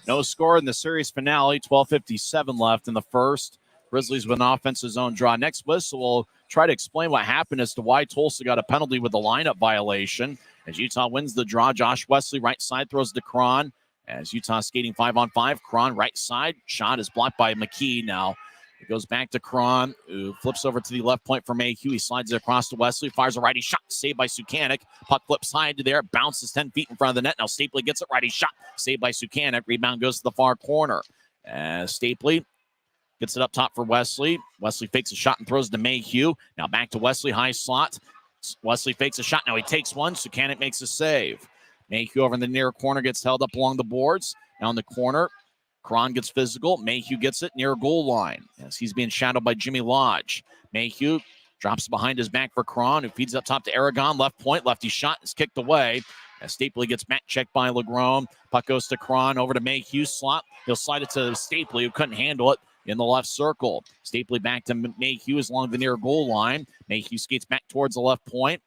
No score in the series finale. 12:57 left in the first. Grizzlies with an offensive zone draw. Next whistle will try to explain what happened as to why Tulsa got a penalty with the lineup violation. As Utah wins the draw, Josh Wesley right side throws to Cron. As Utah skating 5-on-5, Cron right side. Shot is blocked by McKee. Now it goes back to Cron, who flips over to the left point for Mayhew. He slides it across to Wesley, fires a righty shot, saved by Sukanik. Puck flips high into there, bounces 10 feet in front of the net. Now Stapley gets it, righty shot, saved by Sukanik. Rebound goes to the far corner. As Stapley gets it up top for Wesley. Wesley fakes a shot and throws to Mayhew. Now back to Wesley, high slot. Wesley fakes a shot. Now he takes one. Sukanik makes a save. Mayhew over in the near corner gets held up along the boards. Now in the corner, Cron gets physical. Mayhew gets it near goal line as he's being shadowed by Jimmy Lodge. Mayhew drops behind his back for Cron, who feeds up top to Aragon. Left point, lefty shot is kicked away. As Stapley gets back checked by Legrone. Puck goes to Cron over to Mayhew. Slot. He'll slide it to Stapley, who couldn't handle it in the left circle. Stapley back to Mayhew is along the near goal line. Mayhew skates back towards the left point.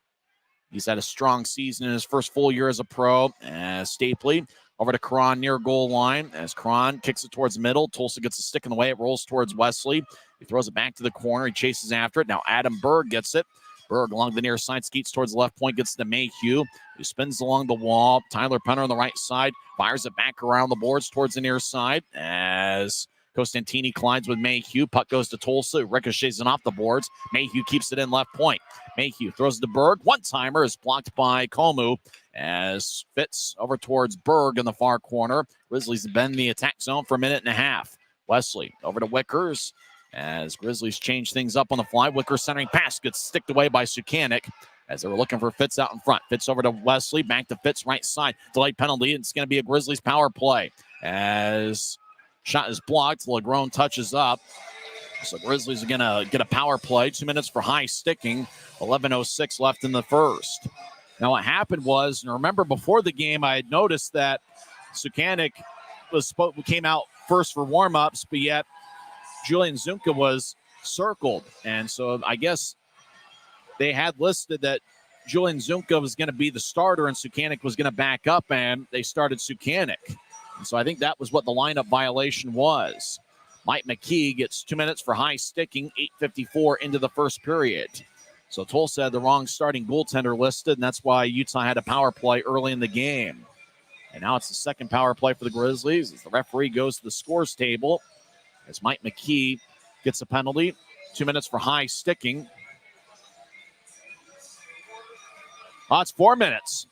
He's had a strong season in his first full year as a pro. As Stapley over to Cron near goal line. As Cron kicks it towards the middle. Tulsa gets a stick in the way. It rolls towards Wesley. He throws it back to the corner. He chases after it. Now Adam Berg gets it. Berg along the near side, skates towards the left point, gets to Mayhew, who spins along the wall. Tyler Penner on the right side, fires it back around the boards towards the near side as Costantini collides with Mayhew. Puck goes to Tulsa, who ricochets it off the boards. Mayhew keeps it in left point. Mayhew throws it to Berg. One-timer is blocked by Komu as Fitz over towards Berg in the far corner. Grizzlies have been in the attack zone for a minute and a half. Wesley over to Wickers. As Grizzlies change things up on the fly, Wicker centering pass gets sticked away by Sukanik as they were looking for Fitz out in front. Fitz over to Wesley, back to Fitz right side. Delayed penalty, it's going to be a Grizzlies power play. As shot is blocked, Legrone touches up. So Grizzlies are going to get a power play. 2 minutes for high sticking. 11:06 left in the first. Now what happened was, and remember before the game, I had noticed that Sukanik came out first for warm-ups, but yet Julian Zunka was circled. And so I guess they had listed that Julian Zunka was going to be the starter and Sukanik was going to back up, and they started Sukanik. And so I think that was what the lineup violation was. Mike McKee gets 2 minutes for high sticking, 8:54 into the first period. So Tulsa had the wrong starting goaltender listed, and that's why Utah had a power play early in the game. And now it's the second power play for the Grizzlies as the referee goes to the scores table. As Mike McKee gets a penalty. 2 minutes for high sticking. Oh, it's 4 minutes.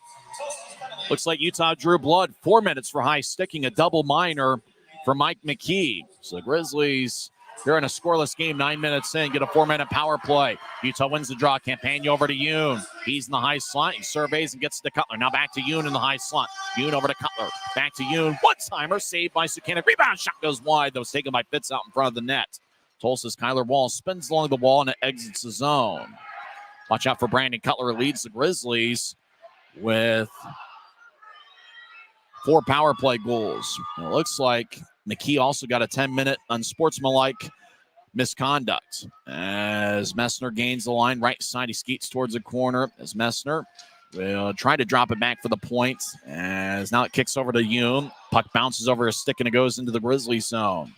Looks like Utah drew blood. 4 minutes for high sticking. A double minor for Mike McKee. So the Grizzlies, they're in a scoreless game 9 minutes in. Get a 4-minute power play. Utah wins the draw. Campagna over to Yoon. He's in the high slot. He surveys and gets to Cutler. Now back to Yoon in the high slot. Yoon over to Cutler. Back to Yoon. One-timer saved by Sukanik. Rebound shot goes wide. That was taken by Fitz out in front of the net. Tulsa's Kyler Wall spins along the wall and it exits the zone. Watch out for Brandon Cutler, who leads the Grizzlies with 4 power play goals. And it looks like McKee also got a 10-minute unsportsmanlike misconduct. As Messner gains the line right side, he skates towards the corner as Messner will try to drop it back for the point. As now it kicks over to Yoon. Puck bounces over his stick and it goes into the Grizzlies zone.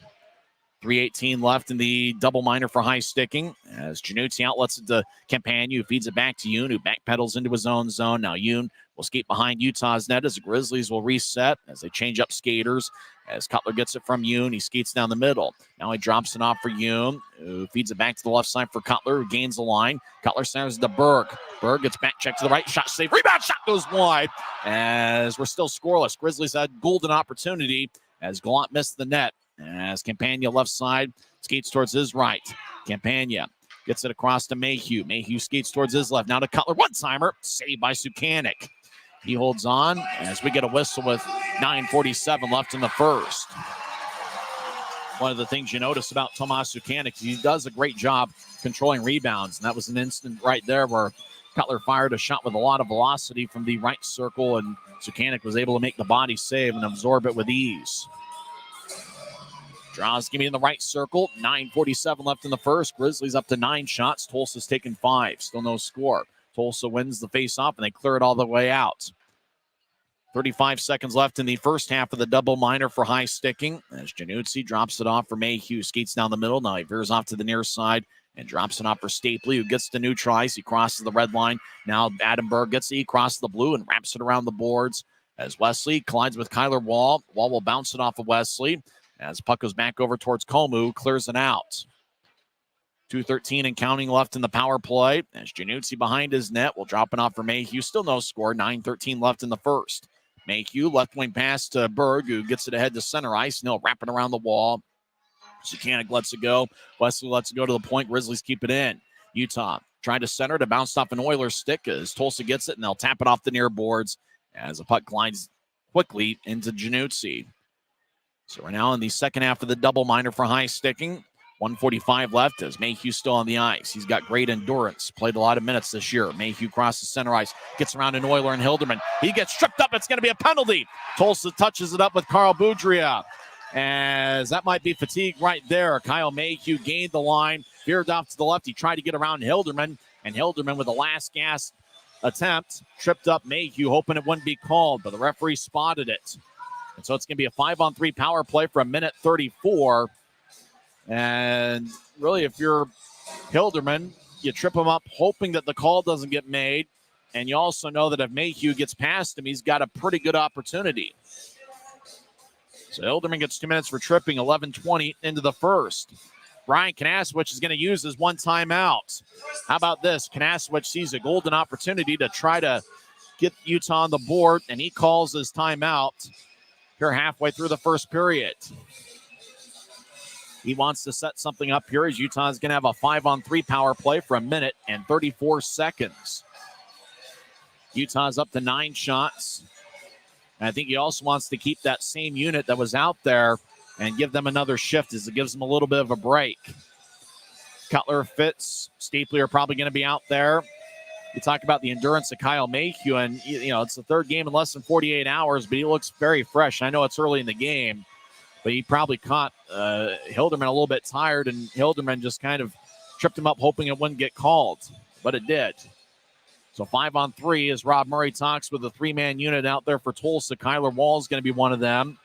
3:18 left in the double minor for high sticking. As Januzzi outlets it to Campagna, who feeds it back to Yoon, who backpedals into his own zone. Now Yoon will skate behind Utah's net as the Grizzlies will reset as they change up skaters. As Cutler gets it from Yoon, he skates down the middle. Now he drops it off for Yoon, who feeds it back to the left side for Cutler, who gains the line. Cutler centers to Berg. Berg gets back checked to the right. Shot save. Rebound shot goes wide as we're still scoreless. Grizzlies had golden opportunity as Gallant missed the net. As Campagna left side skates towards his right. Campagna gets it across to Mayhew. Mayhew skates towards his left. Now to Cutler. One-timer. Saved by Sukanik. He holds on as we get a whistle with 9:47 left in the first. One of the things you notice about Tomas Sukanik, he does a great job controlling rebounds. And that was an instant right there where Cutler fired a shot with a lot of velocity from the right circle, and Sukanik was able to make the body save and absorb it with ease. Draws give me in the right circle. 9:47 left in the first. Grizzlies up to 9 shots. Tulsa's taken 5. Still no score. Tulsa wins the face-off, and they clear it all the way out. 35 seconds left in the first half of the double minor for high sticking. As Januzzi drops it off for Mayhew. Skates down the middle. Now he veers off to the near side and drops it off for Stapley, who gets to neutralize. He crosses the red line. Now Adam Berg gets it. He crosses the blue and wraps it around the boards. As Wesley collides with Kyler Wall. Wall will bounce it off of Wesley. As puck goes back over towards Komu, clears it out. 2:13 and counting left in the power play. As Januzzi behind his net will drop it off for Mayhew. Still no score. 9:13 left in the first. Mayhew, left wing pass to Berg, who gets it ahead to center ice. And he'll wrap it around the wall. Sukanik lets it go. Wesley lets it go to the point. Grizzlies keep it in. Utah trying to center to bounce off an Oilers stick as Tulsa gets it, and they'll tap it off the near boards. as the puck glides quickly into Januzzi. So we're now in the second half of the double minor for high sticking. 1:45 left as Mayhew still on the ice. He's got great endurance. Played a lot of minutes this year. Mayhew crosses center ice. Gets around an Oiler and Hilderman. He gets tripped up. It's going to be a penalty. Tulsa touches it up with Carl Boudria. As that might be fatigue right there. Kyle Mayhew gained the line. Veered off to the left. He tried to get around Hilderman. And Hilderman with the last gasp attempt tripped up Mayhew, hoping it wouldn't be called. But the referee spotted it. And so it's going to be a 5-on-3 power play for 1:34. And really, if you're Hilderman, you trip him up hoping that the call doesn't get made. And you also know that if Mayhew gets past him, he's got a pretty good opportunity. So Hilderman gets 2 minutes for tripping, 11:20 into the first. Brian Kanaswich is going to use his one timeout. How about this? Kanaswich sees a golden opportunity to try to get Utah on the board, and he calls his timeout here halfway through the first period. He wants to set something up here as Utah's going to have a 5-on-3 power play for 1:34. Utah's up to 9 shots. And I think he also wants to keep that same unit that was out there and give them another shift as it gives them a little bit of a break. Cutler, Fitz, Stapley are probably going to be out there. You talk about the endurance of Kyle Mayhew, and it's the third game in less than 48 hours, but he looks very fresh. I know it's early in the game, but he probably caught Hilderman a little bit tired, and Hilderman just kind of tripped him up hoping it wouldn't get called, but it did. So 5-on-3 as Rob Murray talks with a 3-man unit out there for Tulsa. Kyler Wall's going to be one of them.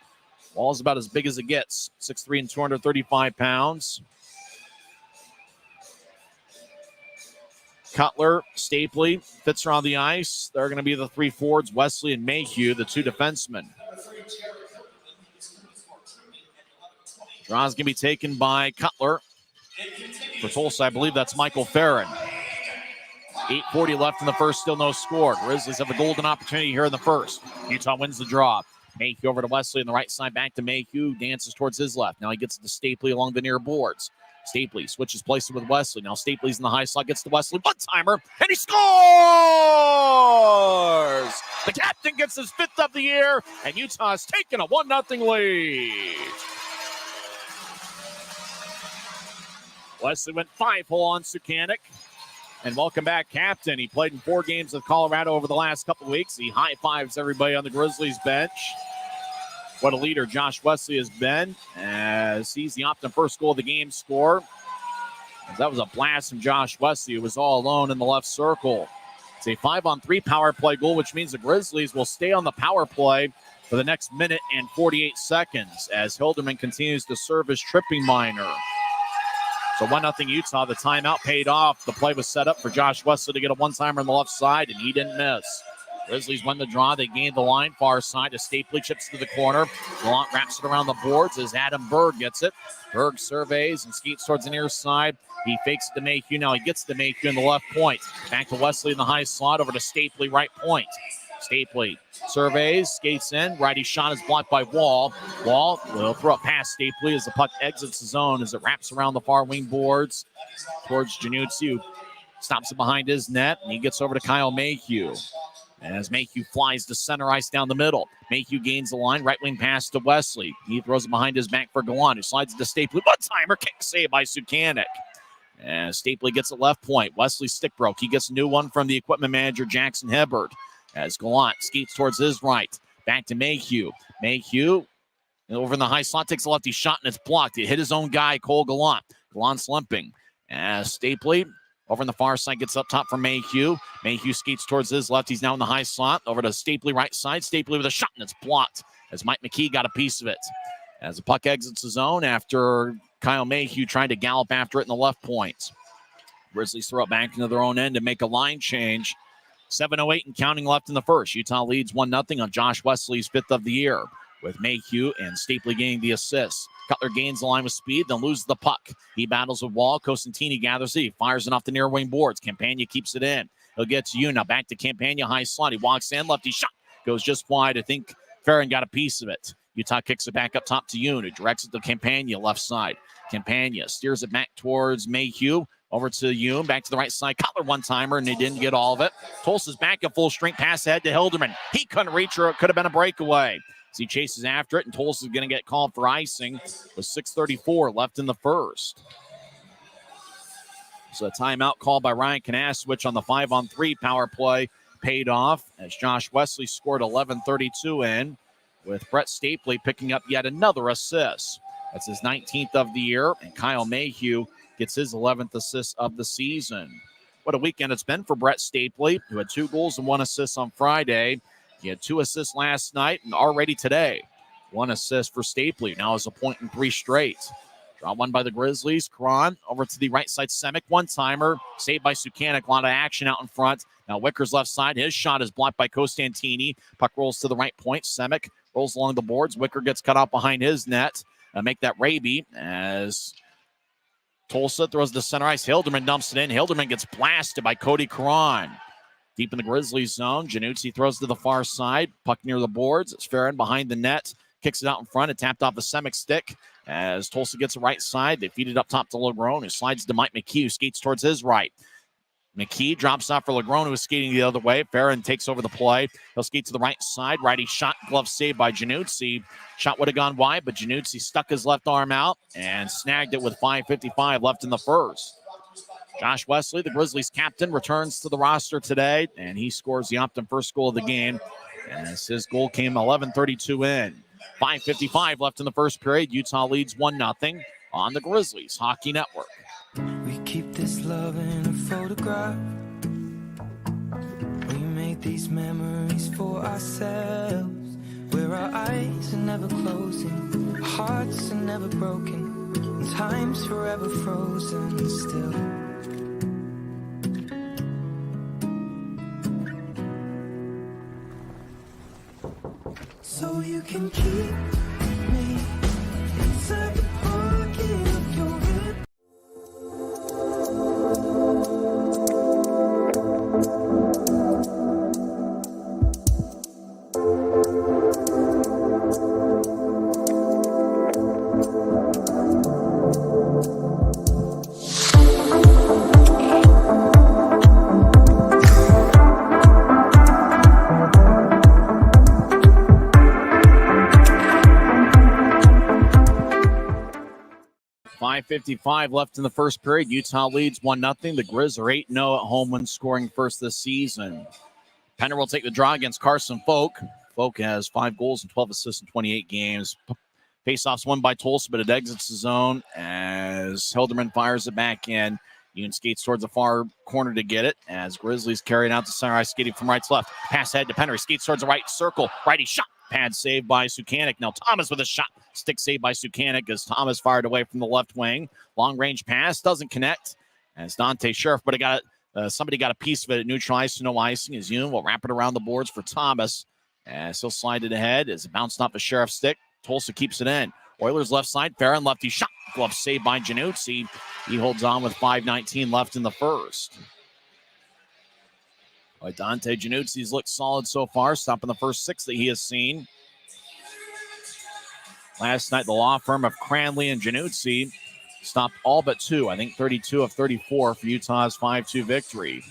Wall's about as big as it gets, 6'3" and 235 pounds. Cutler, Stapley, Fitz are on the ice. They're going to be the 3 forwards, Wesley and Mayhew, the 2 defensemen. Draw's going to be taken by Cutler. For Tulsa, I believe that's Michael Farron. 8:40 left in the first, still no score. Grizzlies have a golden opportunity here in the first. Utah wins the draw. Mayhew over to Wesley on the right side, back to Mayhew, dances towards his left. Now he gets to Stapley along the near boards. Stapley switches places with Wesley. Now Stapley's in the high slot, gets to Wesley, one-timer, and he scores! The captain gets his 5th of the year, and Utah's taken a 1-0 lead. Wesley went 5-hole on Sukanik. And welcome back, captain. He played in 4 games with Colorado over the last couple of weeks. He high-fives everybody on the Grizzlies bench. What a leader Josh Wesley has been, as he's the Optum first goal of the game scorer. That was a blast from Josh Wesley, who was all alone in the left circle. It's a 5-on-3 power play goal, which means the Grizzlies will stay on the power play for the next 1:48 as Hilderman continues to serve his tripping minor. So 1-0 Utah. The timeout paid off. The play was set up for Josh Wesley to get a one-timer on the left side, and he didn't miss. Grizzlies win the draw. They gained the line far side as Stapley chips to the corner. Gallant wraps it around the boards as Adam Berg gets it. Berg surveys and skates towards the near side. He fakes it to Mayhew. Now he gets to Mayhew in the left point. Back to Wesley in the high slot. Over to Stapley, right point. Stapley surveys, skates in. Righty shot is blocked by Wall. Wall will throw it past Stapley as the puck exits the zone as it wraps around the far wing boards towards Januzzi, who stops it behind his net, and he gets over to Kyle Mayhew. As Mayhew flies to center ice down the middle. Mayhew gains the line, right wing pass to Wesley. He throws it behind his back for Gallant, who slides it to Stapley. One-timer, kick save by Sukanik. And Stapley gets a left point. Wesley stick broke. He gets a new one from the equipment manager, Jackson Hibbert. As Gallant skates towards his right. Back to Mayhew. Mayhew over in the high slot takes a lefty shot, and it's blocked. He hit his own guy, Cole Gallant. Gallant's limping. As Stapley over in the far side gets up top for Mayhew. Mayhew skates towards his left. He's now in the high slot. Over to Stapley right side. Stapley with a shot, and it's blocked as Mike McKee got a piece of it. As the puck exits the zone after Kyle Mayhew trying to gallop after it in the left point. Grizzlies throw it back into their own end and make a line change. 7:08 and counting left in the first. Utah leads 1-0 on Josh Wesley's 5th of the year, with Mayhew and Stapley getting the assists. Cutler gains the line with speed, then loses the puck. He battles with Wall. Cosentini gathers it. He fires it off the near wing boards. Campagna keeps it in. He'll get to you. Now back to Campagna, high slot. He walks in, lefty shot. Goes just wide. I think Farron got a piece of it. Utah kicks it back up top to Yoon, who directs it to Campagna, left side. Campagna steers it back towards Mayhew. Over to Yoon, back to the right side. Cutler one-timer, and he didn't get all of it. Tulsa's back at full strength, pass ahead to Hilderman. He couldn't reach her. It could have been a breakaway. As he chases after it, and Tulsa's going to get called for icing with 6:34 left in the first. So a timeout called by Ryan Kanasowicz on the 5-on-3 power play paid off as Josh Wesley scored 11:32 in, with Brett Stapley picking up yet another assist. That's his 19th of the year, and Kyle Mayhew gets his 11th assist of the season. What a weekend it's been for Brett Stapley, who had 2 goals and 1 assist on Friday. He had 2 assists last night, and already today, 1 assist for Stapley. Now is a point in 3 straight. Draw one by the Grizzlies. Cron over to the right side. Semick, one-timer. Saved by Sukanik. A lot of action out in front. Now Wicker's left side. His shot is blocked by Costantini. Puck rolls to the right point. Semick rolls along the boards. Wicker gets cut off behind his net. Make that Raby as Tulsa throws the center ice. Hilderman dumps it in. Hilderman gets blasted by Cody Cron. Deep in the Grizzlies zone. Januzzi throws to the far side. Puck near the boards. It's Farron behind the net. Kicks it out in front. It tapped off the Semick stick as Tulsa gets the right side. They feed it up top to Legrone, who slides to Mike McKee, who skates towards his right. McKee drops off for Legrone, who is skating the other way. Farron takes over the play. He'll skate to the right side. Righty shot, glove saved by Januzzi. Shot would have gone wide, but Januzzi stuck his left arm out and snagged it with 5:55 left in the first. Josh Wesley, the Grizzlies captain, returns to the roster today, and he scores the Optum first goal of the game as his goal came 11:32 in. 5:55 left in the first period. Utah leads 1-0 on the Grizzlies Hockey Network. We keep this love in a photograph. We make these memories for ourselves, where our eyes are never closing, our hearts are never broken, and time's forever frozen still. So you can keep me inside the pocket of your head. .55 left in the first period. Utah leads 1-0. The Grizz are 8-0 at home when scoring first this season. Penner will take the draw against Carson Folk. Folk has 5 goals and 12 assists in 28 games. Faceoffs won by Tulsa, but it exits the zone as Hilderman fires it back in. Yoon skates towards the far corner to get it as Grizzlies carry it out to center ice, skating from right to left. Pass ahead to Penner. He skates towards the right circle. Righty shot. Pad saved by Sukanik. Now Thomas with a shot. Stick saved by Sukanik as Thomas fired away from the left wing. Long range pass doesn't connect as Dante Sheriff, but somebody got a piece of it at neutral ice, no icing. As Yoon will wrap it around the boards for Thomas as he'll slide it ahead as it bounced off the Sheriff's stick. Tulsa keeps it in. Oilers left side. Farron lefty shot. Glove saved by Januzzi. He holds on with 5:19 left in the first. Dante Januzzi's looked solid so far, stopping the first 6 that he has seen. Last night, the law firm of Cranley and Januzzi stopped all but 2. I think 32 of 34 for Utah's 5-2 victory.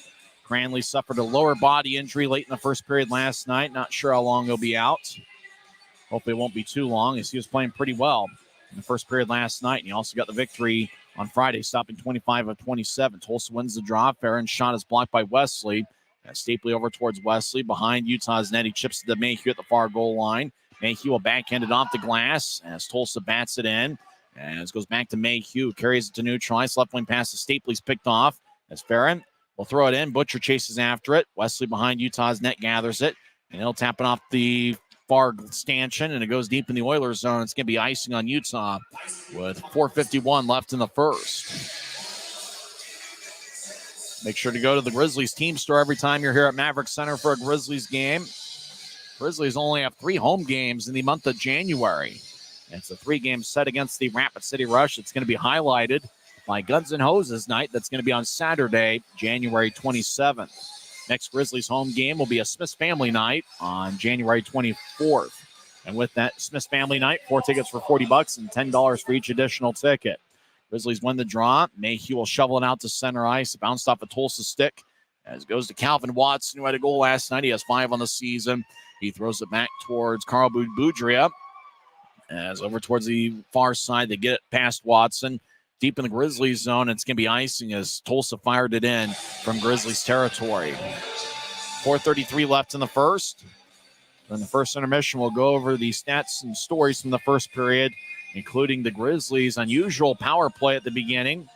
Cranley suffered a lower body injury late in the first period last night. Not sure how long he'll be out. Hopefully it won't be too long as he was playing pretty well in the first period last night. And he also got the victory on Friday, stopping 25 of 27. Tulsa wins the draw. Farron's shot is blocked by Wesley. Stapley over towards Wesley. Behind Utah's net, he chips to Mayhew at the far goal line. Mayhew will backhand it off the glass as Tulsa bats it in. As it goes back to Mayhew, carries it to neutral ice. Left wing pass to Stapley's picked off. As Farron will throw it in. Butcher chases after it. Wesley behind Utah's net gathers it. And he'll tap it off the far stanchion, and it goes deep in the Oilers zone. It's going to be icing on Utah with 4:51 left in the first. Make sure to go to the Grizzlies team store every time you're here at Maverik Center for a Grizzlies game. Grizzlies only have 3 home games in the month of January. It's a 3-game set against the Rapid City Rush. It's going to be highlighted by Guns N' Hoses night. That's going to be on Saturday, January 27th. Next Grizzlies home game will be a Smith's Family Night on January 24th. And with that Smith's Family Night, 4 tickets for $40 and $10 for each additional ticket. Grizzlies win the draw. Mayhew will shovel it out to center ice. It bounced off a Tulsa stick as it goes to Calvin Watson, who had a goal last night. He has 5 on the season. He throws it back towards Carl Boudria. As over towards the far side, they get it past Watson. Deep in the Grizzlies zone, it's going to be icing as Tulsa fired it in from Grizzlies territory. 4:33 left in the first. In the first intermission, we'll go over the stats and stories from the first period, including the Grizzlies' unusual power play at the beginning,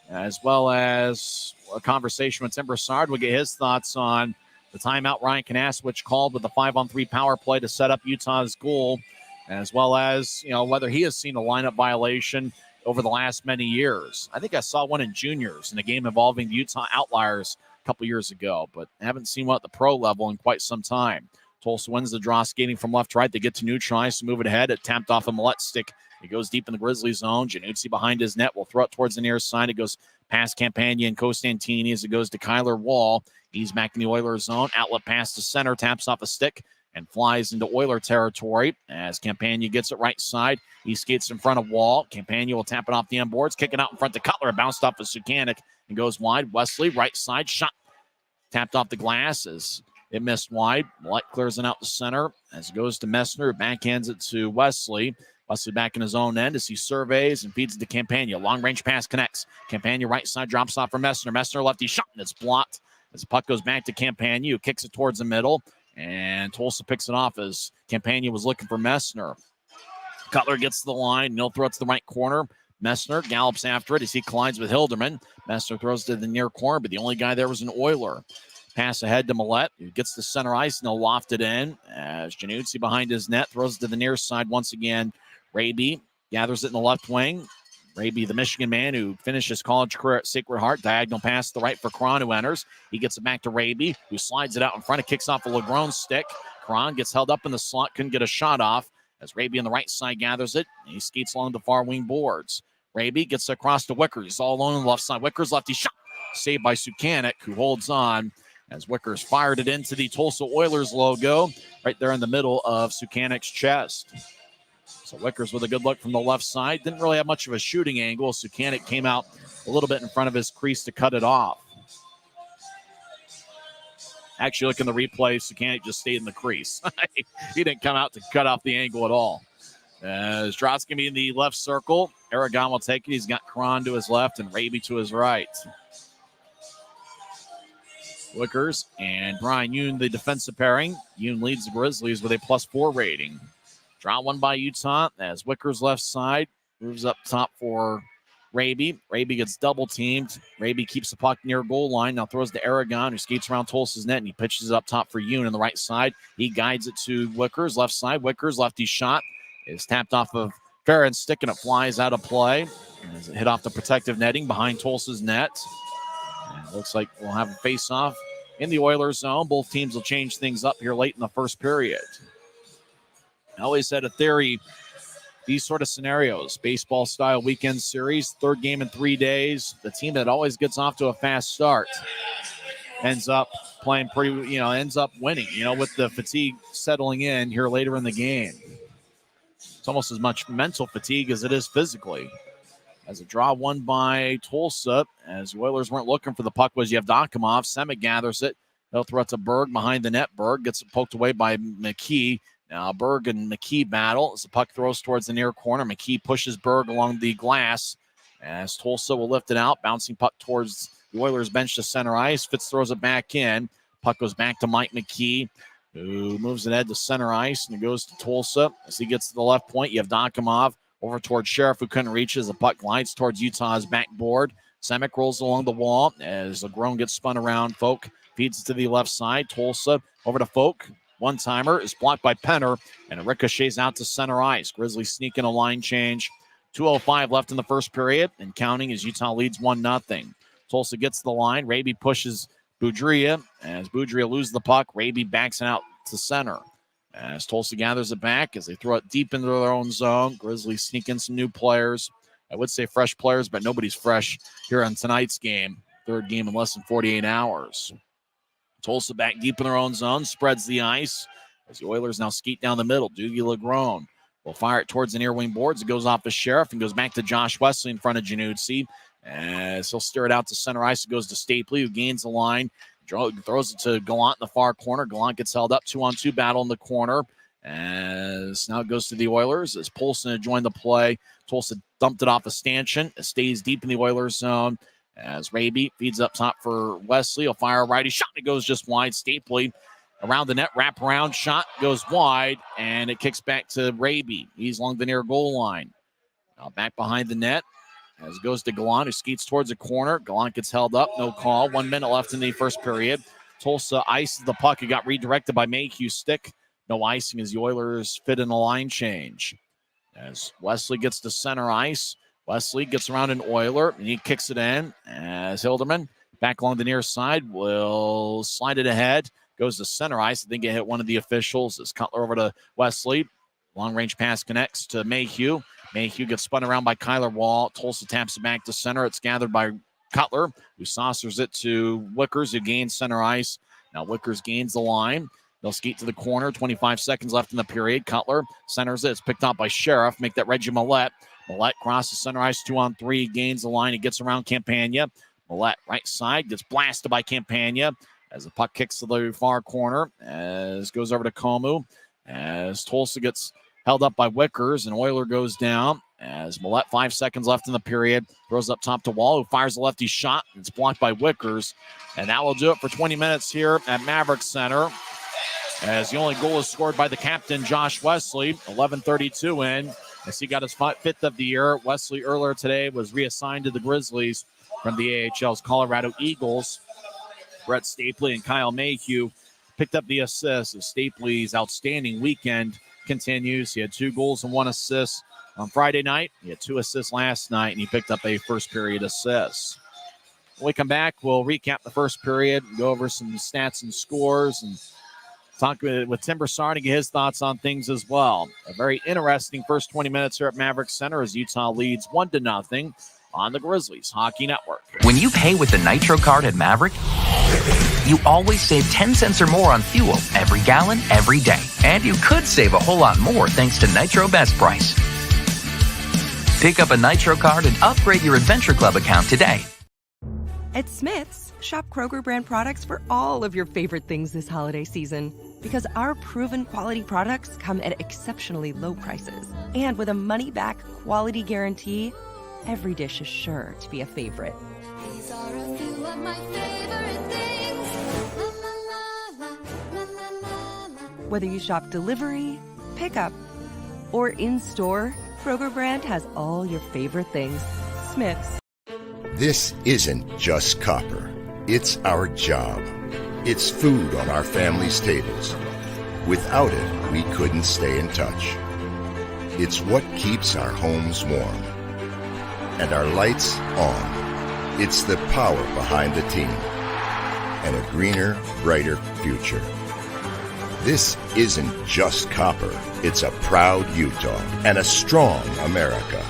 as well as a conversation with Tim Broussard. We'll get his thoughts on the timeout Ryan Kanaswich called with the 5-on-3 power play to set up Utah's goal, as well as, whether he has seen a lineup violation over the last many years. I think I saw one in juniors in a game involving the Utah Outliers a couple years ago, but I haven't seen one at the pro level in quite some time. Tulsa wins the draw, skating from left to right. They get to neutralize to move it ahead. It tapped off a Millette stick. It goes deep in the Grizzlies zone. Januzzi behind his net will throw it towards the near side. It goes past Campagna and Costantini as it goes to Kyler Wall. He's back in the Oilers zone. Outlet pass to center, taps off a stick and flies into Oiler territory as Campagna gets it right side. He skates in front of Wall. Campagna will tap it off the end boards, kick it out in front to Cutler. It bounced off of Sukanik and goes wide. Wesley, right side, shot. Tapped off the glass as it missed wide. Millette clears it out to center as it goes to Messner. Backhands it to Wesley. Wesley back in his own end as he surveys and feeds it to Campagna. Long-range pass connects. Campagna right side drops off for Messner. Messner lefty shot, and it's blocked as the puck goes back to Campagna, who kicks it towards the middle. And Tulsa picks it off as Campagna was looking for Messner. Cutler gets to the line. He'll throw it to the right corner. Messner gallops after it as he collides with Hilderman. Messner throws to the near corner, but the only guy there was an Oiler. Pass ahead to Millette, who gets to center ice, and they'll loft it in as Januzzi behind his net throws it to the near side once again. Raby gathers it in the left wing. Raby, the Michigan man who finished his college career at Sacred Heart. Diagonal pass to the right for Cron, who enters. He gets it back to Raby, who slides it out in front. It kicks off a Legron stick. Cron gets held up in the slot, couldn't get a shot off as Raby on the right side gathers it. And he skates along the far wing boards. Raby gets across to Wickers. He's all alone on the left side. Wickers lefty shot. Saved by Sukanik, who holds on as Wickers fired it into the Tulsa Oilers logo right there in the middle of Sukanik's chest. So Wickers with a good look from the left side. Didn't really have much of a shooting angle. Sukanik came out a little bit in front of his crease to cut it off. Actually, look in the replay, Sukanik just stayed in the crease. He didn't come out to cut off the angle at all. As Drott's going to be in the left circle. Aragon will take it. He's got Cron to his left and Raby to his right. Wickers and Brian Yoon, the defensive pairing. Yoon leads the Grizzlies with a +4 rating. Draw one by Utah as Wickers left side moves up top for Raby. Raby gets double teamed. Raby keeps the puck near goal line. Now throws to Aragon, who skates around Tulsa's net, and he pitches it up top for Yoon on the right side. He guides it to Wickers left side. Wickers lefty shot is tapped off of Farron's stick, and it flies out of play. As it hit off the protective netting behind Tulsa's net. And it looks like we'll have a face-off in the Oilers zone. Both teams will change things up here late in the first period. I always had a theory, these sort of scenarios, baseball-style weekend series, third game in 3 days, the team that always gets off to a fast start ends up playing pretty, ends up winning, with the fatigue settling in here later in the game. It's almost as much mental fatigue as it is physically. As a draw won by Tulsa, as the Oilers weren't looking for the puck, was Yevdokimov. Semic gathers it. They'll throw it to Berg behind the net. Berg gets it poked away by McKee. Now Berg and McKee battle as the puck throws towards the near corner. McKee pushes Berg along the glass as Tulsa will lift it out. Bouncing puck towards the Oilers bench to center ice. Fitz throws it back in. Puck goes back to Mike McKee, who moves it ahead to center ice, and it goes to Tulsa. As he gets to the left point, Yevdokimov over towards Sheriff, who couldn't reach as the puck glides towards Utah's backboard. Semic rolls along the wall as Legron gets spun around. Folk feeds it to the left side. Tulsa over to Folk. One-timer is blocked by Penner, and it ricochets out to center ice. Grizzlies sneak in a line change. 2:05 left in the first period, and counting as Utah leads 1-0. Tulsa gets the line. Raby pushes Boudria. As Boudria loses the puck, Raby backs it out to center. As Tulsa gathers it back, as they throw it deep into their own zone, Grizzlies sneak in some new players. I would say fresh players, but nobody's fresh here on tonight's game. Third game in less than 48 hours. Tulsa back deep in their own zone, spreads the ice as the Oilers now skate down the middle. Dougie Legron will fire it towards the near wing boards. It goes off the Sheriff and goes back to Josh Wesley in front of Januzzi. As he'll steer it out to center ice. It goes to Stapley, who gains the line. Throws it to Gallant in the far corner. Gallant gets held up. 2-on-2 battle in the corner. As now it goes to the Oilers as Polson had joined the play. Tulsa dumped it off a stanchion. It stays deep in the Oilers zone. As Raby feeds up top for Wesley. He'll fire a righty shot. It goes just wide. Stapley around the net. Wraparound shot goes wide. And it kicks back to Raby. He's along the near goal line. Now back behind the net. As it goes to Gallant, who skates towards the corner. Gallant gets held up. No call. 1 minute left in the first period. Tulsa ices the puck. It got redirected by Mayhew's stick. No icing as the Oilers fit in a line change. As Wesley gets to center ice. Wesley gets around an Oiler, and he kicks it in. As Hilderman, back along the near side, will slide it ahead. Goes to center ice. I think it hit one of the officials. As Cutler over to Wesley. Long-range pass connects to Mayhew. Mayhew gets spun around by Kyler Wall. Tulsa taps it back to center. It's gathered by Cutler, who saucers it to Wickers, who gains center ice. Now Wickers gains the line. They'll skate to the corner. 25 seconds left in the period. Cutler centers it. It's picked up by Sheriff. Make that Reggie Millette. Millette crosses center ice. 2-on-3. Gains the line. He gets around Campagna. Millette right side. Gets blasted by Campagna as the puck kicks to the far corner. As goes over to Comu. As Tulsa gets held up by Wickers, and Oiler goes down. As Millette, 5 seconds left in the period, throws up top to Wall, who fires the lefty shot. It's blocked by Wickers. And that will do it for 20 minutes here at Maverik Center. As the only goal is scored by the captain, Josh Wesley, 11:32 in. As he got his 5th of the year. Wesley earlier today was reassigned to the Grizzlies from the AHL's Colorado Eagles. Brett Stapley and Kyle Mayhew picked up the assist as Stapley's outstanding weekend continues. He had 2 goals and 1 assist on Friday night. He had 2 assists last night, and he picked up a first period assist. When we come back, we'll recap the first period, go over some stats and scores, and talk with Tim Broussard to get his thoughts on things as well. A very interesting first 20 minutes here at Maverik Center as Utah leads 1-0 on the Grizzlies Hockey Network. When you pay with the Nitro card at Maverik, you always save 10 cents or more on fuel every gallon, every day. And you could save a whole lot more thanks to Nitro Best Price. Pick up a Nitro card and upgrade your Adventure Club account today. At Smith's, shop Kroger brand products for all of your favorite things this holiday season. Because our proven quality products come at exceptionally low prices. And with a money-back quality guarantee, every dish is sure to be a favorite. These are a few of my favorite things. La la la la, la la la la. Whether you shop delivery, pickup, or in-store, Kroger brand has all your favorite things. Smith's. This isn't just copper. It's our job. It's food on our family's tables. Without it, we couldn't stay in touch. It's what keeps our homes warm. And our lights on. It's the power behind the team. And a greener, brighter future. This isn't just copper. It's a proud Utah and a strong America.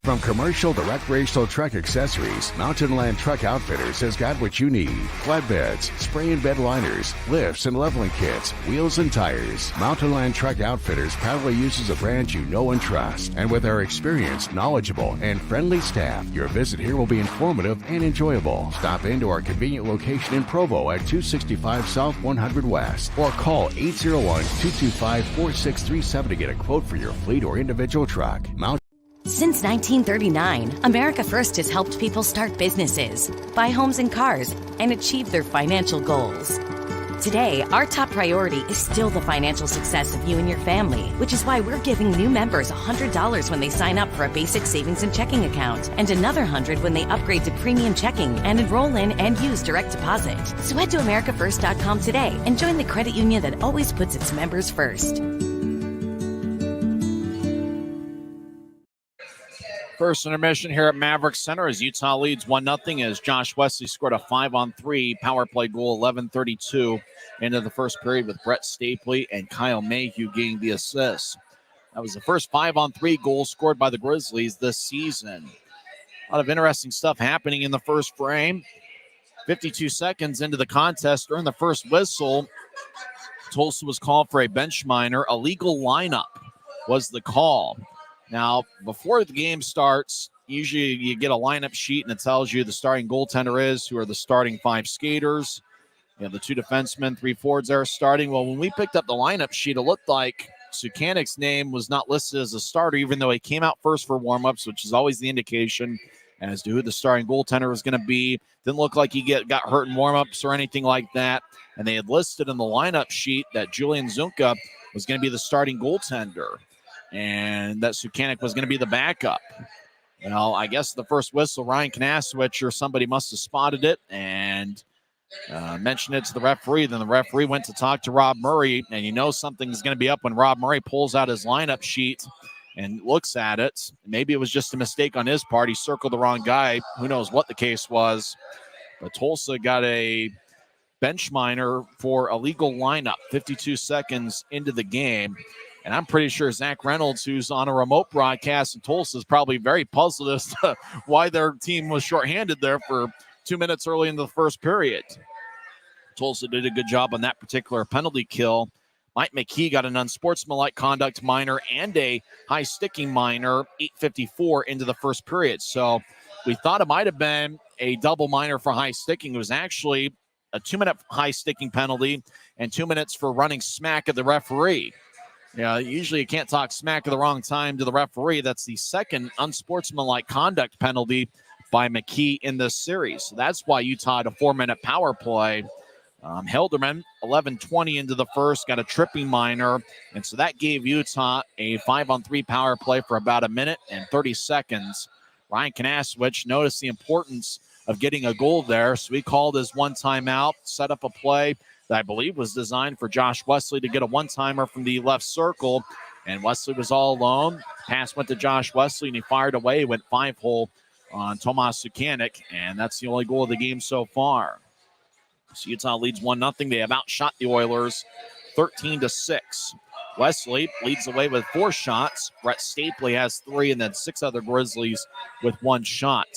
From commercial to recreational truck accessories, Mountain Land Truck Outfitters has got what you need. Flatbeds, spray and bed liners, lifts and leveling kits, wheels and tires. Mountain Land Truck Outfitters proudly uses a brand you know and trust. And with our experienced, knowledgeable, and friendly staff, your visit here will be informative and enjoyable. Stop into our convenient location in Provo at 265 South 100 West or call 801-225-4637 to get a quote for your fleet or individual truck. Since 1939, America First has helped people start businesses, buy homes and cars, and achieve their financial goals. Today, our top priority is still the financial success of you and your family, which is why we're giving new members $100 when they sign up for a basic savings and checking account, and another $100 when they upgrade to premium checking and enroll in and use direct deposit. So head to AmericaFirst.com today and join the credit union that always puts its members first. First intermission here at Maverik Center as Utah leads 1-0 as Josh Wesley scored a 5-on-3 power play goal, 11:32 into the first period with Brett Stapley and Kyle Mayhew getting the assists. That was the first 5-on-3 goal scored by the Grizzlies this season. A lot of interesting stuff happening in the first frame. 52 seconds into the contest during the first whistle, Tulsa was called for a bench minor, a legal lineup. was the call. Now, before the game starts, usually you get a lineup sheet and it tells you the starting goaltender is, who are the starting 5 skaters. You have the 2 defensemen, 3 forwards there starting. Well, when we picked up the lineup sheet, it looked like Suchanic's name was not listed as a starter, even though he came out first for warmups, which is always the indication as to who the starting goaltender was going to be. Didn't look like he got hurt in warmups or anything like that. And they had listed in the lineup sheet that Julian Zunka was going to be the starting goaltender and that Suchanik was going to be the backup. Well, I guess the first whistle, Ryan Kanasowicz or somebody must have spotted it and mentioned it to the referee. Then the referee went to talk to Rob Murray, and you know something's going to be up when Rob Murray pulls out his lineup sheet and looks at it. Maybe it was just a mistake on his part. He circled the wrong guy. Who knows what the case was. But Tulsa got a bench minor for a legal lineup 52 seconds into the game. And I'm pretty sure Zach Reynolds, who's on a remote broadcast in Tulsa, is probably very puzzled as to why their team was shorthanded there for 2 minutes early in the first period. Tulsa did a good job on that particular penalty kill. Mike McKee got an unsportsmanlike conduct minor and a high sticking minor, 8:54 into the first period. So we thought it might have been a double minor for high sticking. It was actually a 2-minute high sticking penalty and 2 minutes for running smack at the referee. Yeah, usually you can't talk smack at the wrong time to the referee. That's the second unsportsmanlike conduct penalty by McKee in this series. So that's why Utah had a 4-minute power play. Helderman, 11:20 into the first, got a tripping minor. And so that gave Utah a 5-on-3 power play for about 1 minute and 30 seconds. Ryan Kanasowicz noticed the importance of getting a goal there. So he called his one timeout, set up a play that I believe was designed for Josh Wesley to get a one-timer from the left circle. And Wesley was all alone. Pass went to Josh Wesley, and he fired away, went 5-hole on Tomas Suchanik. And that's the only goal of the game so far. So Utah leads 1-0. They have outshot the Oilers 13-6. Wesley leads the way with 4 shots. Brett Stapley has 3, and then 6 other Grizzlies with 1 shot.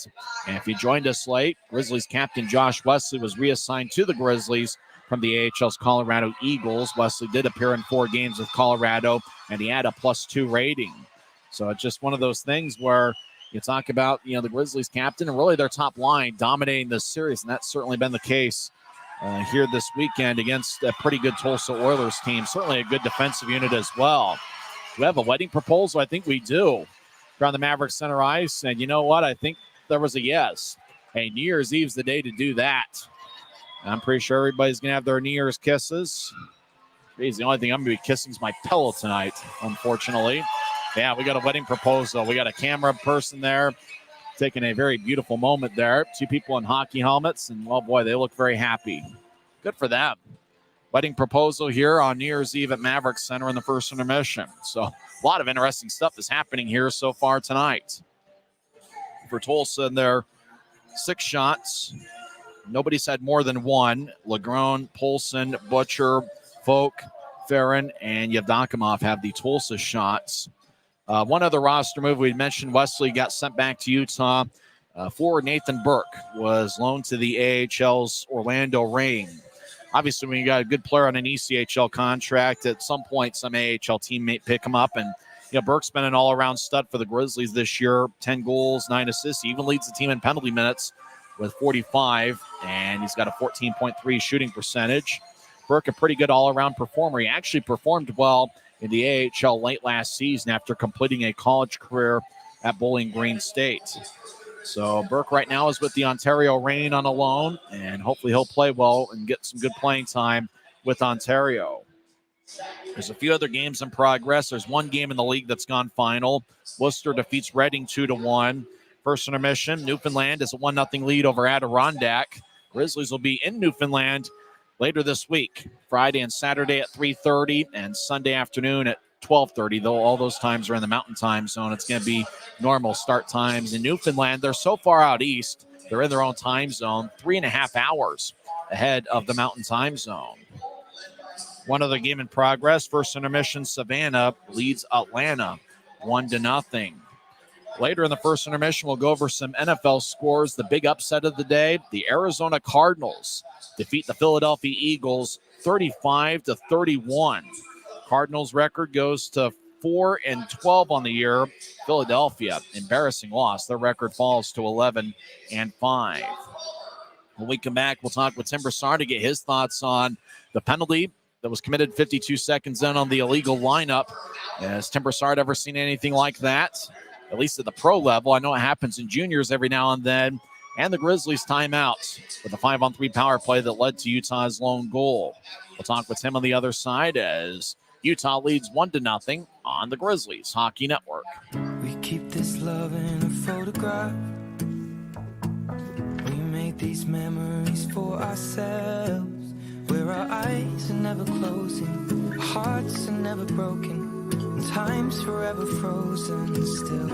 And if you joined us late, Grizzlies captain Josh Wesley was reassigned to the Grizzlies from the AHL's Colorado Eagles. Wesley did appear in 4 games with Colorado, and he had a +2 rating. So it's just one of those things where you talk about, the Grizzlies captain and really their top line dominating this series, and that's certainly been the case here this weekend against a pretty good Tulsa Oilers team. Certainly a good defensive unit as well. Do we have a wedding proposal? I think we do. We're on the Maverik Center ice, and you know what? I think there was a yes. Hey, New Year's Eve's the day to do that. I'm pretty sure everybody's going to have their New Year's kisses. Geez, the only thing I'm going to be kissing is my pillow tonight, unfortunately. Yeah, we got a wedding proposal. We got a camera person there taking a very beautiful moment there. 2 people in hockey helmets, and, well, boy, they look very happy. Good for them. Wedding proposal here on New Year's Eve at Maverik Center in the first intermission. So a lot of interesting stuff is happening here so far tonight. For Tulsa and their 6 shots, nobody's had more than 1. Legrone, Polson, Butcher, Folk, Farron, and Yevdokimov have the Tulsa shots. One other roster move we mentioned, Wesley got sent back to Utah. Forward Nathan Burke was loaned to the AHL's Orlando Reign. Obviously, when you got a good player on an ECHL contract, at some point some AHL team may pick him up. And Burke's been an all-around stud for the Grizzlies this year. 10 goals, 9 assists. He even leads the team in penalty minutes with 45, and he's got a 14.3 shooting percentage. Burke, a pretty good all-around performer. He actually performed well in the AHL late last season after completing a college career at Bowling Green State. So Burke right now is with the Ontario Reign on a loan, and hopefully he'll play well and get some good playing time with Ontario. There's a few other games in progress. There's one game in the league that's gone final. Worcester defeats Reading 2-1. First intermission, Newfoundland is a 1-0 lead over Adirondack. Grizzlies will be in Newfoundland later this week, Friday and Saturday at 3:30 and Sunday afternoon at 12:30, though all those times are in the Mountain Time Zone. It's going to be normal start times. In Newfoundland, they're so far out east, they're in their own time zone, 3.5 hours ahead of the Mountain Time Zone. One other game in progress, first intermission, Savannah leads Atlanta 1-0. Later in the first intermission, we'll go over some NFL scores. The big upset of the day, the Arizona Cardinals defeat the Philadelphia Eagles 35-31. Cardinals record goes to 4-12 on the year. Philadelphia, embarrassing loss. Their record falls to 11-5. When we come back, we'll talk with Tim Broussard to get his thoughts on the penalty that was committed 52 seconds in on the illegal lineup. Has Tim Broussard ever seen anything like that? At least at the pro level. I know it happens in juniors every now and then. And the Grizzlies timeout with a 5-on-3 power play that led to Utah's lone goal. We'll talk with him on the other side as Utah leads 1-0 on the Grizzlies Hockey Network. We keep this love in a photograph. We make these memories for ourselves, where our eyes are never closing, our hearts are never broken, and time's forever frozen still.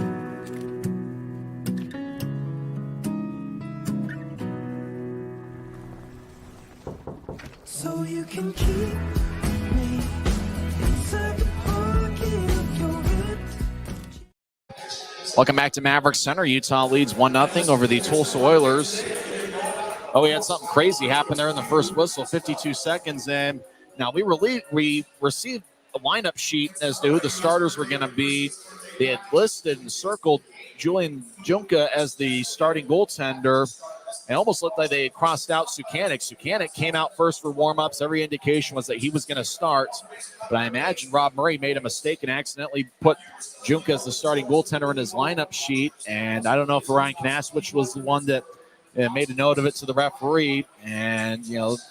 So you can keep me inside the pocket of your head. Welcome back to Maverik Center. Utah leads 1-0 over the Tulsa Oilers. Oh, we had something crazy happen there in the first whistle, 52 seconds. And now we received a lineup sheet as to who the starters were going to be. They had listed and circled Julian Junka as the starting goaltender. It almost looked like they had crossed out Sukanik. Sukanik came out first for warm-ups. Every indication was that he was going to start. But I imagine Rob Murray made a mistake and accidentally put Junka as the starting goaltender in his lineup sheet. And I don't know if Ryan Knaswich was the one that made a note of it to the referee. And,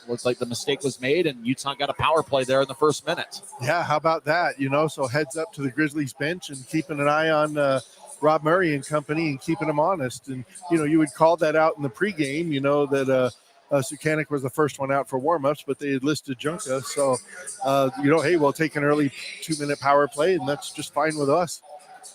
looked like the mistake was made, and Utah got a power play there in the first minute. Yeah, how about that? So heads up to the Grizzlies bench and keeping an eye on Rob Murray and company and keeping them honest. And, you would call that out in the pregame, that Sukanik was the first one out for warmups, but they had listed Junka. So, hey, we'll take an early 2-minute power play, and that's just fine with us.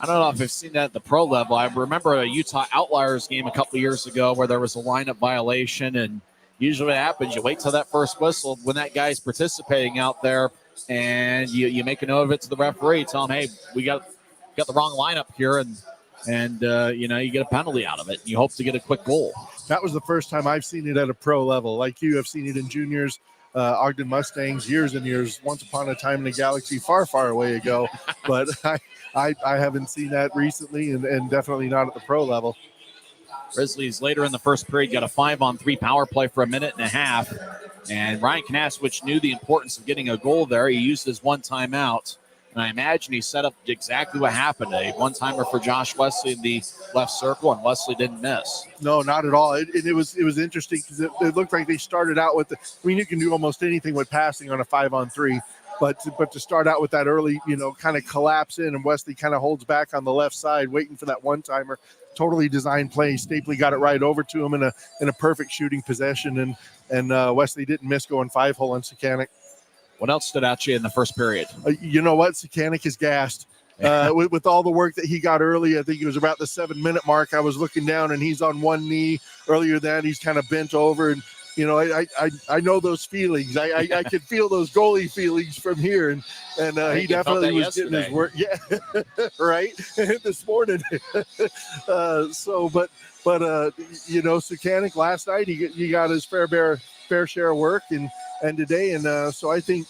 I don't know if I've seen that at the pro level. I remember a Utah Outliers game a couple years ago where there was a lineup violation, and usually what happens, you wait till that first whistle when that guy's participating out there, and you make a note of it to the referee, tell him, hey, we got the wrong lineup here, and you get a penalty out of it. And you hope to get a quick goal. That was the first time I've seen it at a pro level. Like you have seen it in juniors, Ogden Mustangs, years and years, once upon a time in a galaxy far, far away ago. But I haven't seen that recently, and definitely not at the pro level. Grizzlies later in the first period got a 5-on-3 power play for a minute and a half. And Ryan Knaswich knew the importance of getting a goal there. He used his one timeout. And I imagine he set up exactly what happened. A one-timer for Josh Wesley in the left circle, and Wesley didn't miss. No, not at all. It was interesting because it looked like they started out with you can do almost anything with passing on a 5-on-3. But to start out with that early, kind of collapse in, and Wesley kind of holds back on the left side, waiting for that one-timer. Totally designed play. Stapley got it right over to him in a perfect shooting possession, and Wesley didn't miss going 5-hole on Sukanik. What else stood out to you in the first period? You know what? Sukanik is gassed. With all the work that he got early, I think it was about the 7-minute mark. I was looking down, and he's on one knee. Earlier than that, he's kind of bent over, and I know those feelings. I can feel those goalie feelings from here, and he definitely was getting his work. Yeah, right. This morning. Sukanik last night he got his fair share of work, and today, and so I think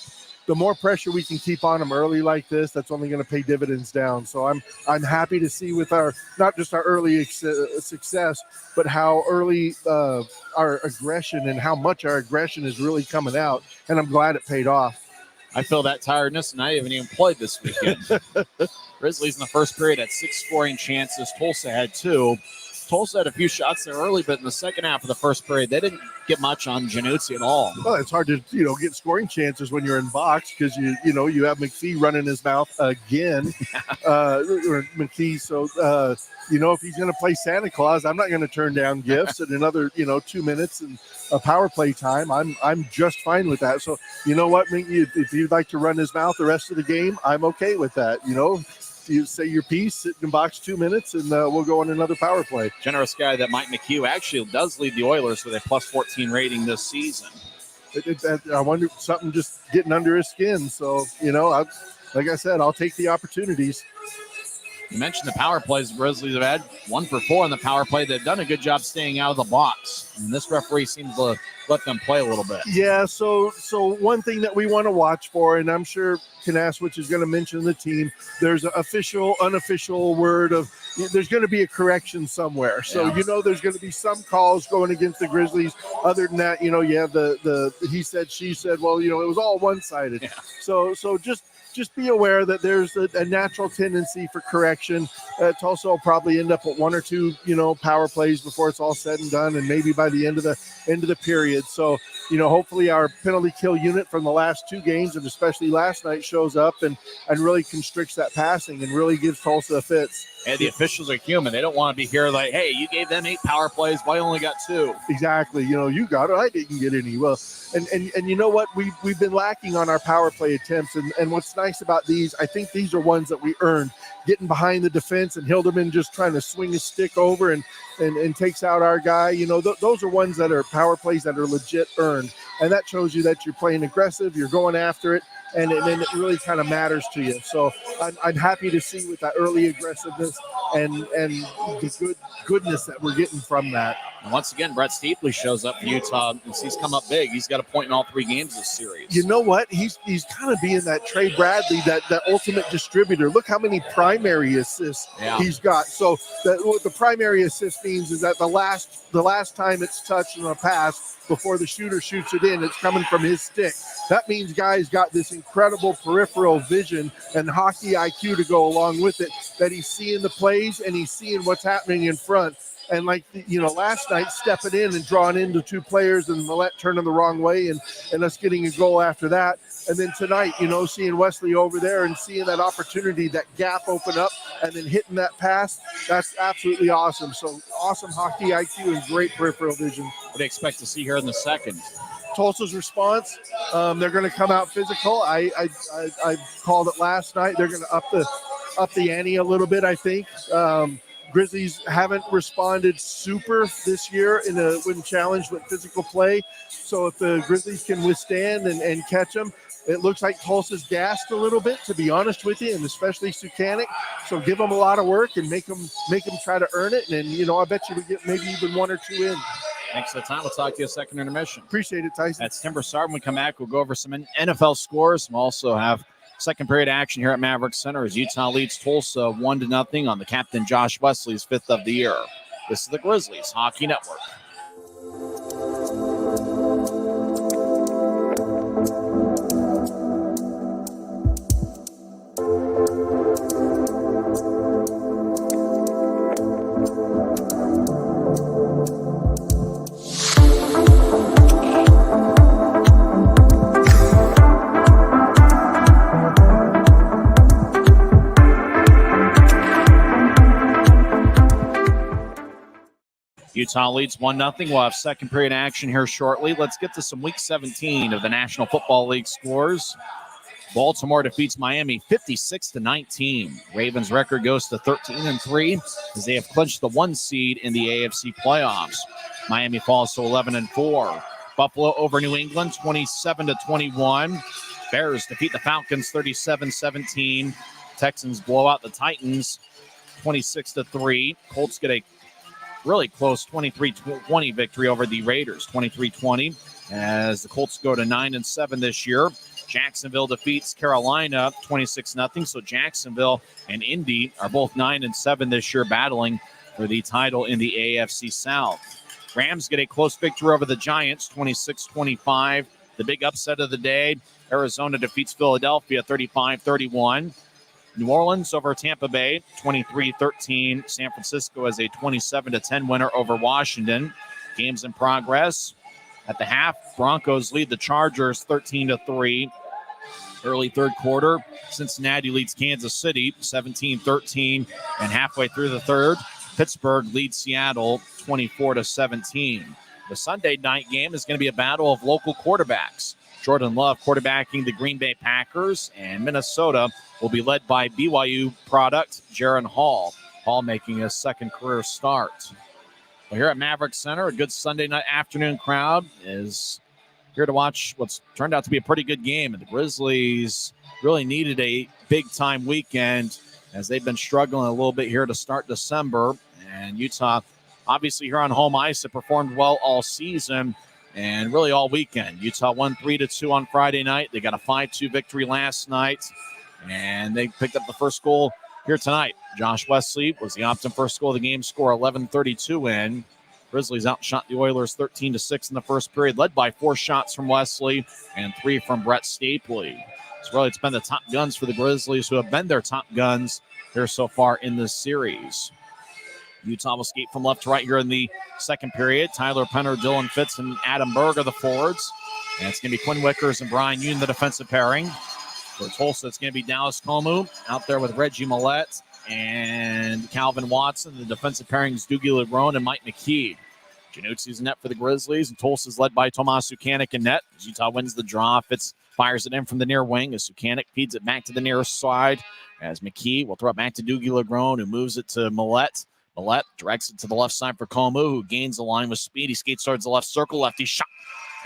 the more pressure we can keep on them early like this, that's only going to pay dividends down. So I'm happy to see with our not just our early success, but how early our aggression and how much our aggression is really coming out, and I'm glad it paid off. I feel that tiredness, and I haven't even played this weekend. Grizzlies in the first period had 6 scoring chances. Tulsa had 2. Tulsa had a few shots there early, but in the second half of the first period, they didn't get much on Januzzi at all. Well, it's hard to get scoring chances when you're in box because you have McPhee running his mouth again, or McKee. So if he's going to play Santa Claus, I'm not going to turn down gifts and another 2 minutes and a power play time. I'm just fine with that. So you know what, if you'd like to run his mouth the rest of the game, I'm okay with that. You say your piece, sit in the box 2 minutes, and we'll go on another power play. Generous guy that Mike McHugh actually does lead the Oilers with a +14 rating this season. I wonder if something just getting under his skin. So, like I said, I'll take the opportunities. You mentioned the power plays the Grizzlies have had 1 for 4 on the power play. They've done a good job staying out of the box. And this referee seems a let them play a little bit. Yeah, so one thing that we want to watch for, and I'm sure Kanaswich is going to mention the team, there's an official, unofficial word of there's going to be a correction somewhere. So, there's going to be some calls going against the Grizzlies. Other than that, you have the he said, she said, well, it was all one-sided. Yeah. So just be aware that there's a natural tendency for correction. Tulsa will probably end up with one or two, power plays before it's all said and done, and maybe by the end of the period. So, hopefully our penalty kill unit from the last two games, and especially last night, shows up and really constricts that passing and really gives Tulsa a fits. And the officials are human. They don't want to be here like, hey, you gave them 8 power plays, but I only got 2. Exactly. You got it. I didn't get any. Well, and you know what? We've been lacking on our power play attempts. And what's nice about these, I think these are ones that we earned. Getting behind the defense and Hildeman just trying to swing his stick over and takes out our guy. Those are ones that are power plays that are legit earned. And that shows you that you're playing aggressive, you're going after it, and then it really kind of matters to you. So I'm happy to see with that early aggressiveness and the goodness that we're getting from that. And once again, Brett Steepley shows up for Utah. He's come up big. He's got a point in all 3 games this series. You know what? He's kind of being that Trey Bradley, that ultimate distributor. Look how many primary assists he's got. So what the primary assist means is that the last time it's touched on a pass before the shooter shoots it in, it's coming from his stick. That means guys got this incredible peripheral vision and hockey IQ to go along with it, that he's seeing the plays and he's seeing what's happening in front. And last night, stepping in and drawing into 2 players and Millette turning the wrong way and us getting a goal after that. And then tonight, seeing Wesley over there and seeing that opportunity, that gap open up and then hitting that pass, that's absolutely awesome. So awesome hockey IQ and great peripheral vision. What do you expect to see here in the second? Tulsa's response, they're going to come out physical. I called it last night. They're going to up the ante a little bit, I think. Grizzlies haven't responded super this year when challenged with physical play. So if the Grizzlies can withstand and catch them, it looks like Tulsa's gassed a little bit, to be honest with you, and especially Sukanik. So give them a lot of work and make them try to earn it. And, I bet you we get maybe even 1 or 2 in. Thanks for the time. We'll talk to you a second intermission. Appreciate it, Tyson. That's Tim Broussard. When we come back, we'll go over some NFL scores. We'll also have second period action here at Maverik Center as Utah leads Tulsa 1-0 on the captain Josh Wesley's 5th of the year. This is the Grizzlies Hockey Network. Utah leads 1-0. We'll have second period action here shortly. Let's get to some Week 17 of the National Football League scores. Baltimore defeats Miami 56-19. Ravens' record goes to 13-3 as they have clinched the 1 seed in the AFC playoffs. Miami falls to 11-4. Buffalo over New England 27-21. Bears defeat the Falcons 37-17. Texans blow out the Titans 26-3. Colts get a really close 23-20 victory over the Raiders, 23-20, as the Colts go to 9-7 this year. Jacksonville defeats Carolina 26-0. So Jacksonville and Indy are both 9-7 this year, battling for the title in the AFC South. Rams get a close victory over the Giants, 26-25. The big upset of the day, Arizona defeats Philadelphia 35-31. New Orleans over Tampa Bay, 23-13. San Francisco has a 27-10 winner over Washington. Games in progress. At the half, Broncos lead the Chargers 13-3. Early third quarter, Cincinnati leads Kansas City 17-13. And halfway through the third, Pittsburgh leads Seattle 24-17. The Sunday night game is going to be a battle of local quarterbacks. Jordan Love quarterbacking the Green Bay Packers, and Minnesota will be led by BYU product Jaron Hall. Hall making his second career start. Well, here at Maverik Center, a good Sunday night afternoon crowd is here to watch what's turned out to be a pretty good game. And the Grizzlies really needed a big-time weekend as they've been struggling a little bit here to start December. And Utah, obviously here on home ice, have performed well all season. and really all weekend. Utah won 3-2 on Friday night. They got a 5-2 victory last night, and they picked up the first goal here tonight. Josh Wesley was the Optum first goal of the game, score 11:32 in. Grizzlies outshot the Oilers 13-6 in the first period, led by 4 shots from Wesley and 3 from Brett Stapley. So really, it's been the top guns for the Grizzlies, who have been their top guns here so far in this series. Utah will skate from left to right here in the second period. Tyler Penner, Dylan Fitz, and Adam Berg are the forwards. And it's going to be Quinn Wickers and Brian Yoon, the defensive pairing. For Tulsa, it's going to be Dallas Comu out there with Reggie Millette and Calvin Watson. The defensive pairings, Doogie Legrone and Mike McKee. Januzzi's net for the Grizzlies, and Tulsa's led by Tomas Sukanik in net. As Utah wins the draw, Fitz fires it in from the near wing as Sukanik feeds it back to the near side. As McKee will throw it back to Doogie Legrone, who moves it to Millette. Millette directs it to the left side for Comu, who gains the line with speed. He skates towards the left circle. Lefty shot.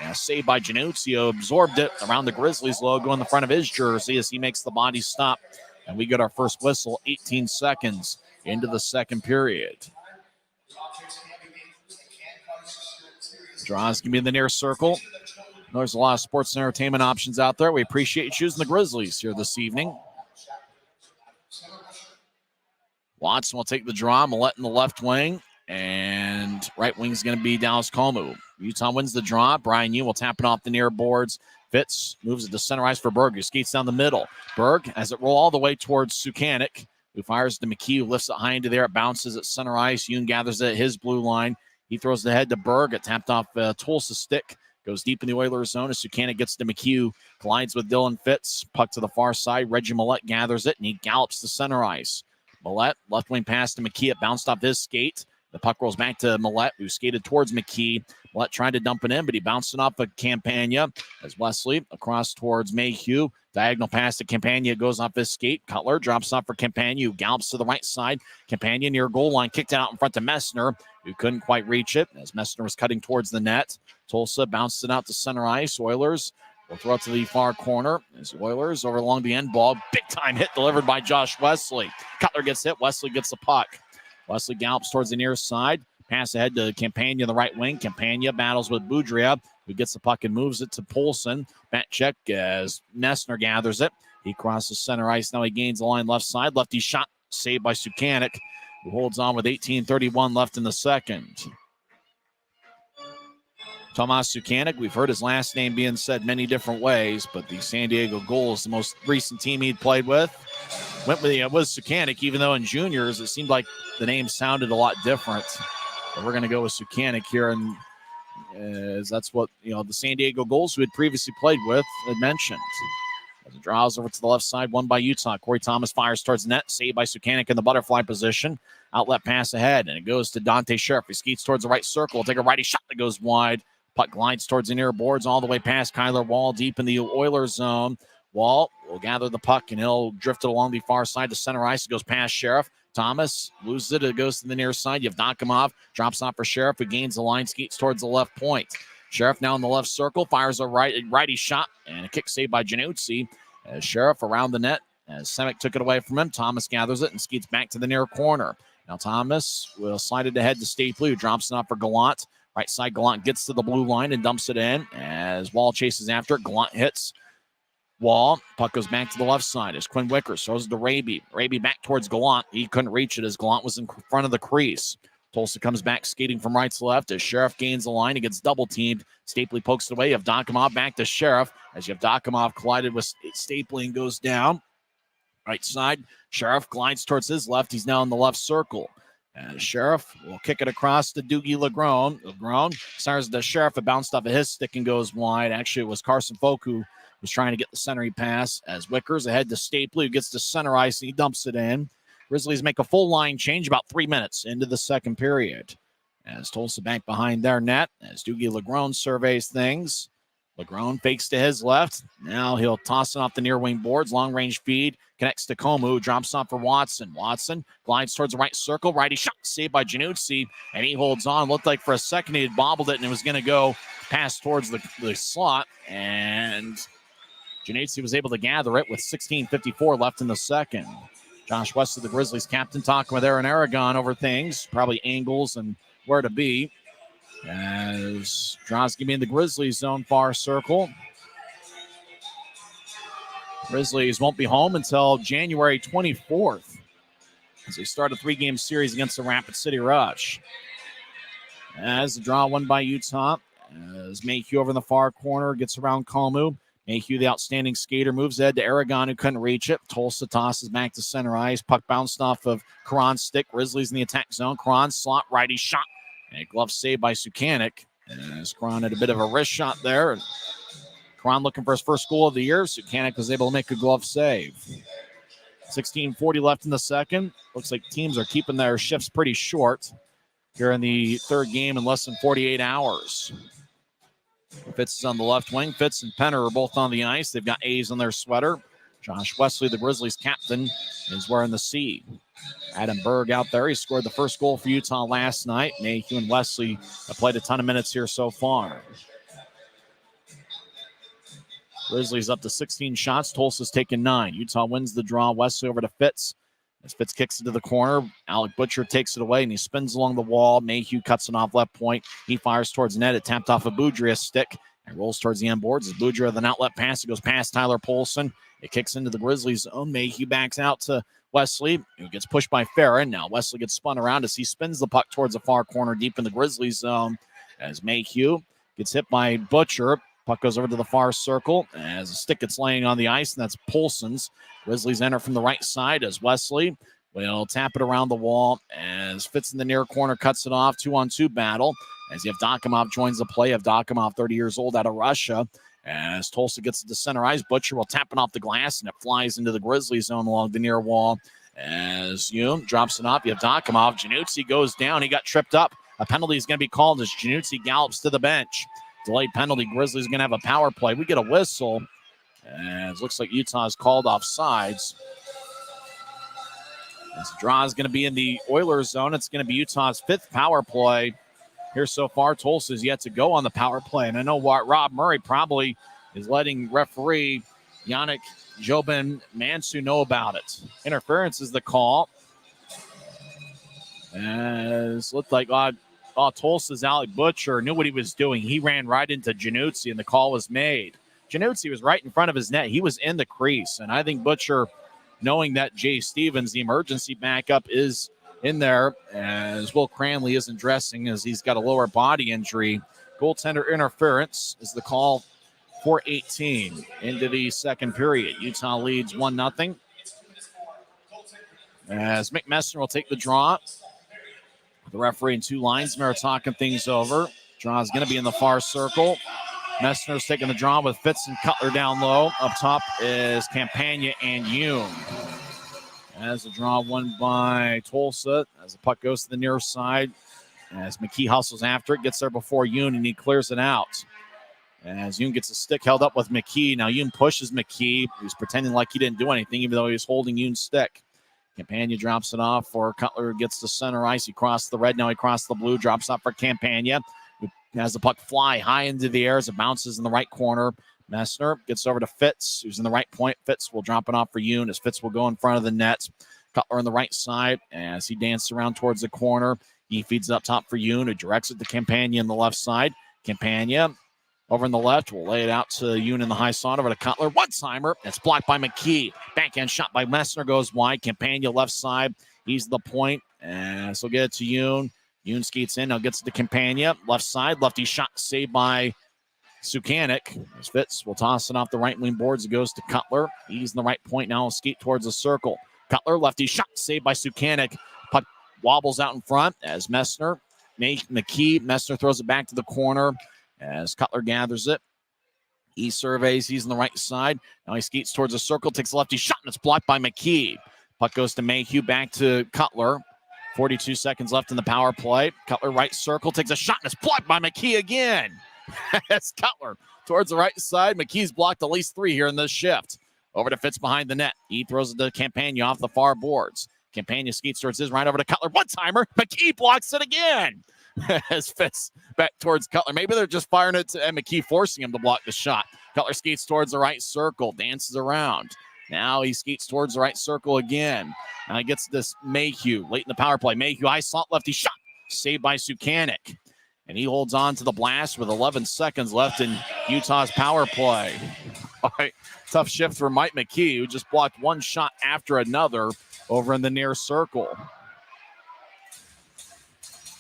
And a save by Januzzi, who absorbed it around the Grizzlies logo in the front of his jersey as he makes the body stop. And we get our first whistle 18 seconds into the second period. Draws going to be in the near circle. There's a lot of sports and entertainment options out there. We appreciate you choosing the Grizzlies here this evening. Watson will take the draw. Millette in the left wing. And right wing is going to be Dallas Comu. Utah wins the draw. Brian Yu will tap it off the near boards. Fitz moves it to center ice for Berg, who skates down the middle. Berg has it roll all the way towards Sukanik, who fires to McKee, who lifts it high into there. It bounces at center ice. Yoon gathers it at his blue line. He throws the head to Berg. It tapped off Tulsa stick. Goes deep in the Oilers zone as Sukanik gets to McHugh. Collides with Dylan Fitz. Puck to the far side. Reggie Millette gathers it, and he gallops to center ice. Millette, left wing pass to McKee. It bounced off his skate. The puck rolls back to Millette, who skated towards McKee. Millette tried to dump it in, but he bounced it off of Campagna. As Wesley across towards Mayhew. Diagonal pass to Campagna, goes off his skate. Cutler drops off for Campagna, who gallops to the right side. Campagna near goal line, kicked it out in front to Messner, who couldn't quite reach it as Messner was cutting towards the net. Tulsa bounced it out to center ice. Oilers will throw it to the far corner. As the Oilers over along the end ball. Big time hit delivered by Josh Wesley. Cutler gets hit. Wesley gets the puck. Wesley gallops towards the near side. Pass ahead to Campagna in the right wing. Campagna battles with Boudria, who gets the puck and moves it to Poulsen. Back check as Messner gathers it. He crosses center ice. Now he gains the line left side. Lefty shot saved by Sukanik, who holds on with 18:31 left in the second. Tomas Sukanik, we've heard his last name being said many different ways, but the San Diego Gulls, the most recent team he'd played with, went with it was Sukanik, even though in juniors it seemed like the name sounded a lot different. But we're going to go with Sukanik here, and that's what the San Diego Gulls, who had previously played with, had mentioned. As it draws over to the left side, won by Utah. Corey Thomas fires towards net, saved by Sukanik in the butterfly position. Outlet pass ahead, and it goes to Dante Sheriff. He skates towards the right circle. Will take a righty shot that goes wide. Puck glides towards the near boards all the way past Kyler Wall deep in the Oilers zone. Wall will gather the puck, and he'll drift it along the far side to center ice. It goes past Sheriff. Thomas loses it. It goes to the near side. Yevdokimov drops off for Sheriff, who gains the line, skates towards the left point. Sheriff now in the left circle, fires a righty shot, and a kick saved by Januzzi. As Sheriff around the net, as Semick took it away from him, Thomas gathers it and skates back to the near corner. Now Thomas will slide it ahead to Stapley, who drops it off for Gallant. Right side, Gallant gets to the blue line and dumps it in. As Wall chases after it, Gallant hits Wall. Puck goes back to the left side as Quinn Wickers throws it to Raby. Raby back towards Gallant. He couldn't reach it as Gallant was in front of the crease. Tulsa comes back skating from right to left as Sheriff gains the line. He gets double-teamed. Stapley pokes it away. Yevdokimov back to Sheriff as Yevdokimov collided with Stapley and goes down. Right side, Sheriff glides towards his left. He's now in the left circle. And Sheriff will kick it across to Doogie Legrone. Legrone stars the Sheriff. It bounced off of his stick and goes wide. Actually, it was Carson Folk who was trying to get the centering pass as Wickers ahead to Stapley, who gets to center ice and he dumps it in. Grizzlies make a full line change about 3 minutes into the second period. As Tulsa back behind their net, as Doogie Legrone surveys things. Legrone fakes to his left. Now he'll toss it off the near wing boards. Long range feed. Connects to Comu, who drops off for Watson. Watson glides towards the right circle. Righty shot saved by Januzzi, and he holds on. Looked like for a second he had bobbled it and it was going to go pass towards the slot. And Januzzi was able to gather it with 16:54 left in the second. Josh West of the Grizzlies captain talking with Aaron Aragon over things, probably angles and where to be. As draws going to be in the Grizzlies zone far circle. Grizzlies won't be home until January 24th as they start a 3-game series against the Rapid City Rush. As the draw won by Utah, as Mayhew over in the far corner gets around Kalmu. Mayhew, the outstanding skater, moves ahead to Aragon, who couldn't reach it. Tulsa tosses back to center ice. Puck bounced off of Karan's stick. Grizzlies in the attack zone. Karan slot, righty shot. And a glove saved by Sukanik. As Karan had a bit of a wrist shot there. And Karan looking for his first goal of the year. Sukanik was able to make a glove save. 16:40 left in the second. Looks like teams are keeping their shifts pretty short here in the third game in less than 48 hours. Fitz is on the left wing. Fitz and Penner are both on the ice. They've got A's on their sweater. Josh Wesley, the Grizzlies captain, is wearing the C. Adam Berg out there. He scored the first goal for Utah last night. Mayhew and Wesley have played a ton of minutes here so far. Grizzlies up to 16 shots. Tulsa's taken 9. Utah wins the draw. Wesley over to Fitz. As Fitz kicks it to the corner, Alec Butcher takes it away, and he spins along the wall. Mayhew cuts it off left point. He fires towards net. It tapped off a Boudreau's stick and rolls towards the end boards. As Boudreau with an outlet pass, it goes past Tyler Polson. It kicks into the Grizzlies' zone. Mayhew backs out to Wesley, who gets pushed by Farron. Now Wesley gets spun around as he spins the puck towards the far corner deep in the Grizzlies' zone. As Mayhew gets hit by Butcher. Puck goes over to the far circle as the stick gets laying on the ice, and that's Polson's. Grizzlies enter from the right side as Wesley will tap it around the wall as Fitz in the near corner cuts it off. 2-on-2 battle as Yevdokimov joins the play. Yevdokimov, 30 years old, out of Russia. As Tulsa gets it to center ice, Butcher will tap it off the glass, and it flies into the Grizzlies zone along the near wall. As Yoon drops it off, Yevdokimov. Januzzi goes down. He got tripped up. A penalty is going to be called as Januzzi gallops to the bench. Delayed penalty. Grizzlies going to have a power play. We get a whistle. And it looks like Utah's called off sides. This draw is going to be in the Oilers zone. It's going to be Utah's 5th power play here so far. Tulsa's yet to go on the power play. And I know what Rob Murray probably is letting referee Yannick Jobin Mansu know about it. Interference is the call. As looked like Tulsa's Alec Butcher knew what he was doing. He ran right into Januzzi, and the call was made. Januzzi was right in front of his net. He was in the crease, and I think Butcher, knowing that Jay Stevens, the emergency backup, is in there, as Will Cranley isn't dressing as he's got a lower body injury. Goaltender interference is the call for 18 into the second period. Utah leads 1-0. As Mick Messner will take the draw. The referee and 2 linesmen are talking things over. Draw is going to be in the far circle. Messner's taking the draw with Fitz and Cutler down low. Up top is Campagna and Yoon. As the draw won by Tulsa, as the puck goes to the near side, as McKee hustles after it, gets there before Yoon, and he clears it out. As Yoon gets a stick held up with McKee. Now Yoon pushes McKee. He's pretending like he didn't do anything, even though he was holding Yoon's stick. Campagna drops it off for Cutler, gets to center ice. He crossed the red, now he crossed the blue, drops off for Campagna. Has the puck fly high into the air as it bounces in the right corner. Messner gets over to Fitz, who's in the right point. Fitz will drop it off for Yoon as Fitz will go in front of the net. Cutler on the right side as he dances around towards the corner. He feeds it up top for Yoon, who directs it to Campagna on the left side. Campagna over on the left will lay it out to Yoon in the high slot over to Cutler. One-timer. It's blocked by McKee. Backhand shot by Messner goes wide. Campagna left side. He's the point. And so get it to Yoon. Yoon skates in, now gets it to Campagna. Left side, lefty shot saved by Sukanik. As Fitz will toss it off the right wing boards. It goes to Cutler. He's in the right point now. He'll skate towards the circle. Cutler, lefty shot saved by Sukanik. Puck wobbles out in front as Messner. McKee. Messner throws it back to the corner as Cutler gathers it. He surveys. He's on the right side. Now he skates towards the circle, takes a lefty shot, and it's blocked by McKee. Puck goes to Mayhew, back to Cutler. 42 seconds left in the power play. Cutler right circle, takes a shot, and it's blocked by McKee again. That's Cutler towards the right side. McKee's blocked at least 3 here in this shift. Over to Fitz behind the net. He throws it to Campagna off the far boards. Campagna skates towards his right over to Cutler. One-timer. McKee blocks it again. As Fitz back towards Cutler. Maybe they're just firing it to McKee, forcing him to block the shot. Cutler skates towards the right circle, dances around. Now he skates towards the right circle again. Now he gets this Mayhew late in the power play. Mayhew, high slot, lefty shot. Saved by Sukanik. And he holds on to the blast with 11 seconds left in Utah's power play. All right, tough shift for Mike McKee, who just blocked one shot after another over in the near circle.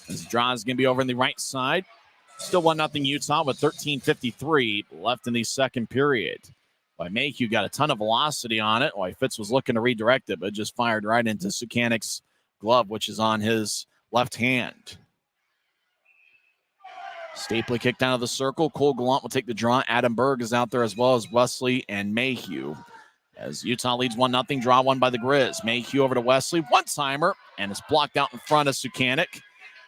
This draw is going to be over in the right side. Still 1-0 Utah with 13:53 left in the second period. By Mayhew got a ton of velocity on it. While Fitz was looking to redirect it, but just fired right into Sukanik's glove, which is on his left hand. Stapley kicked out of the circle. Cole Gallant will take the draw. Adam Berg is out there as well as Wesley and Mayhew. As Utah leads 1-0, draw one by the Grizz. Mayhew over to Wesley. One-timer, and it's blocked out in front of Sukanik.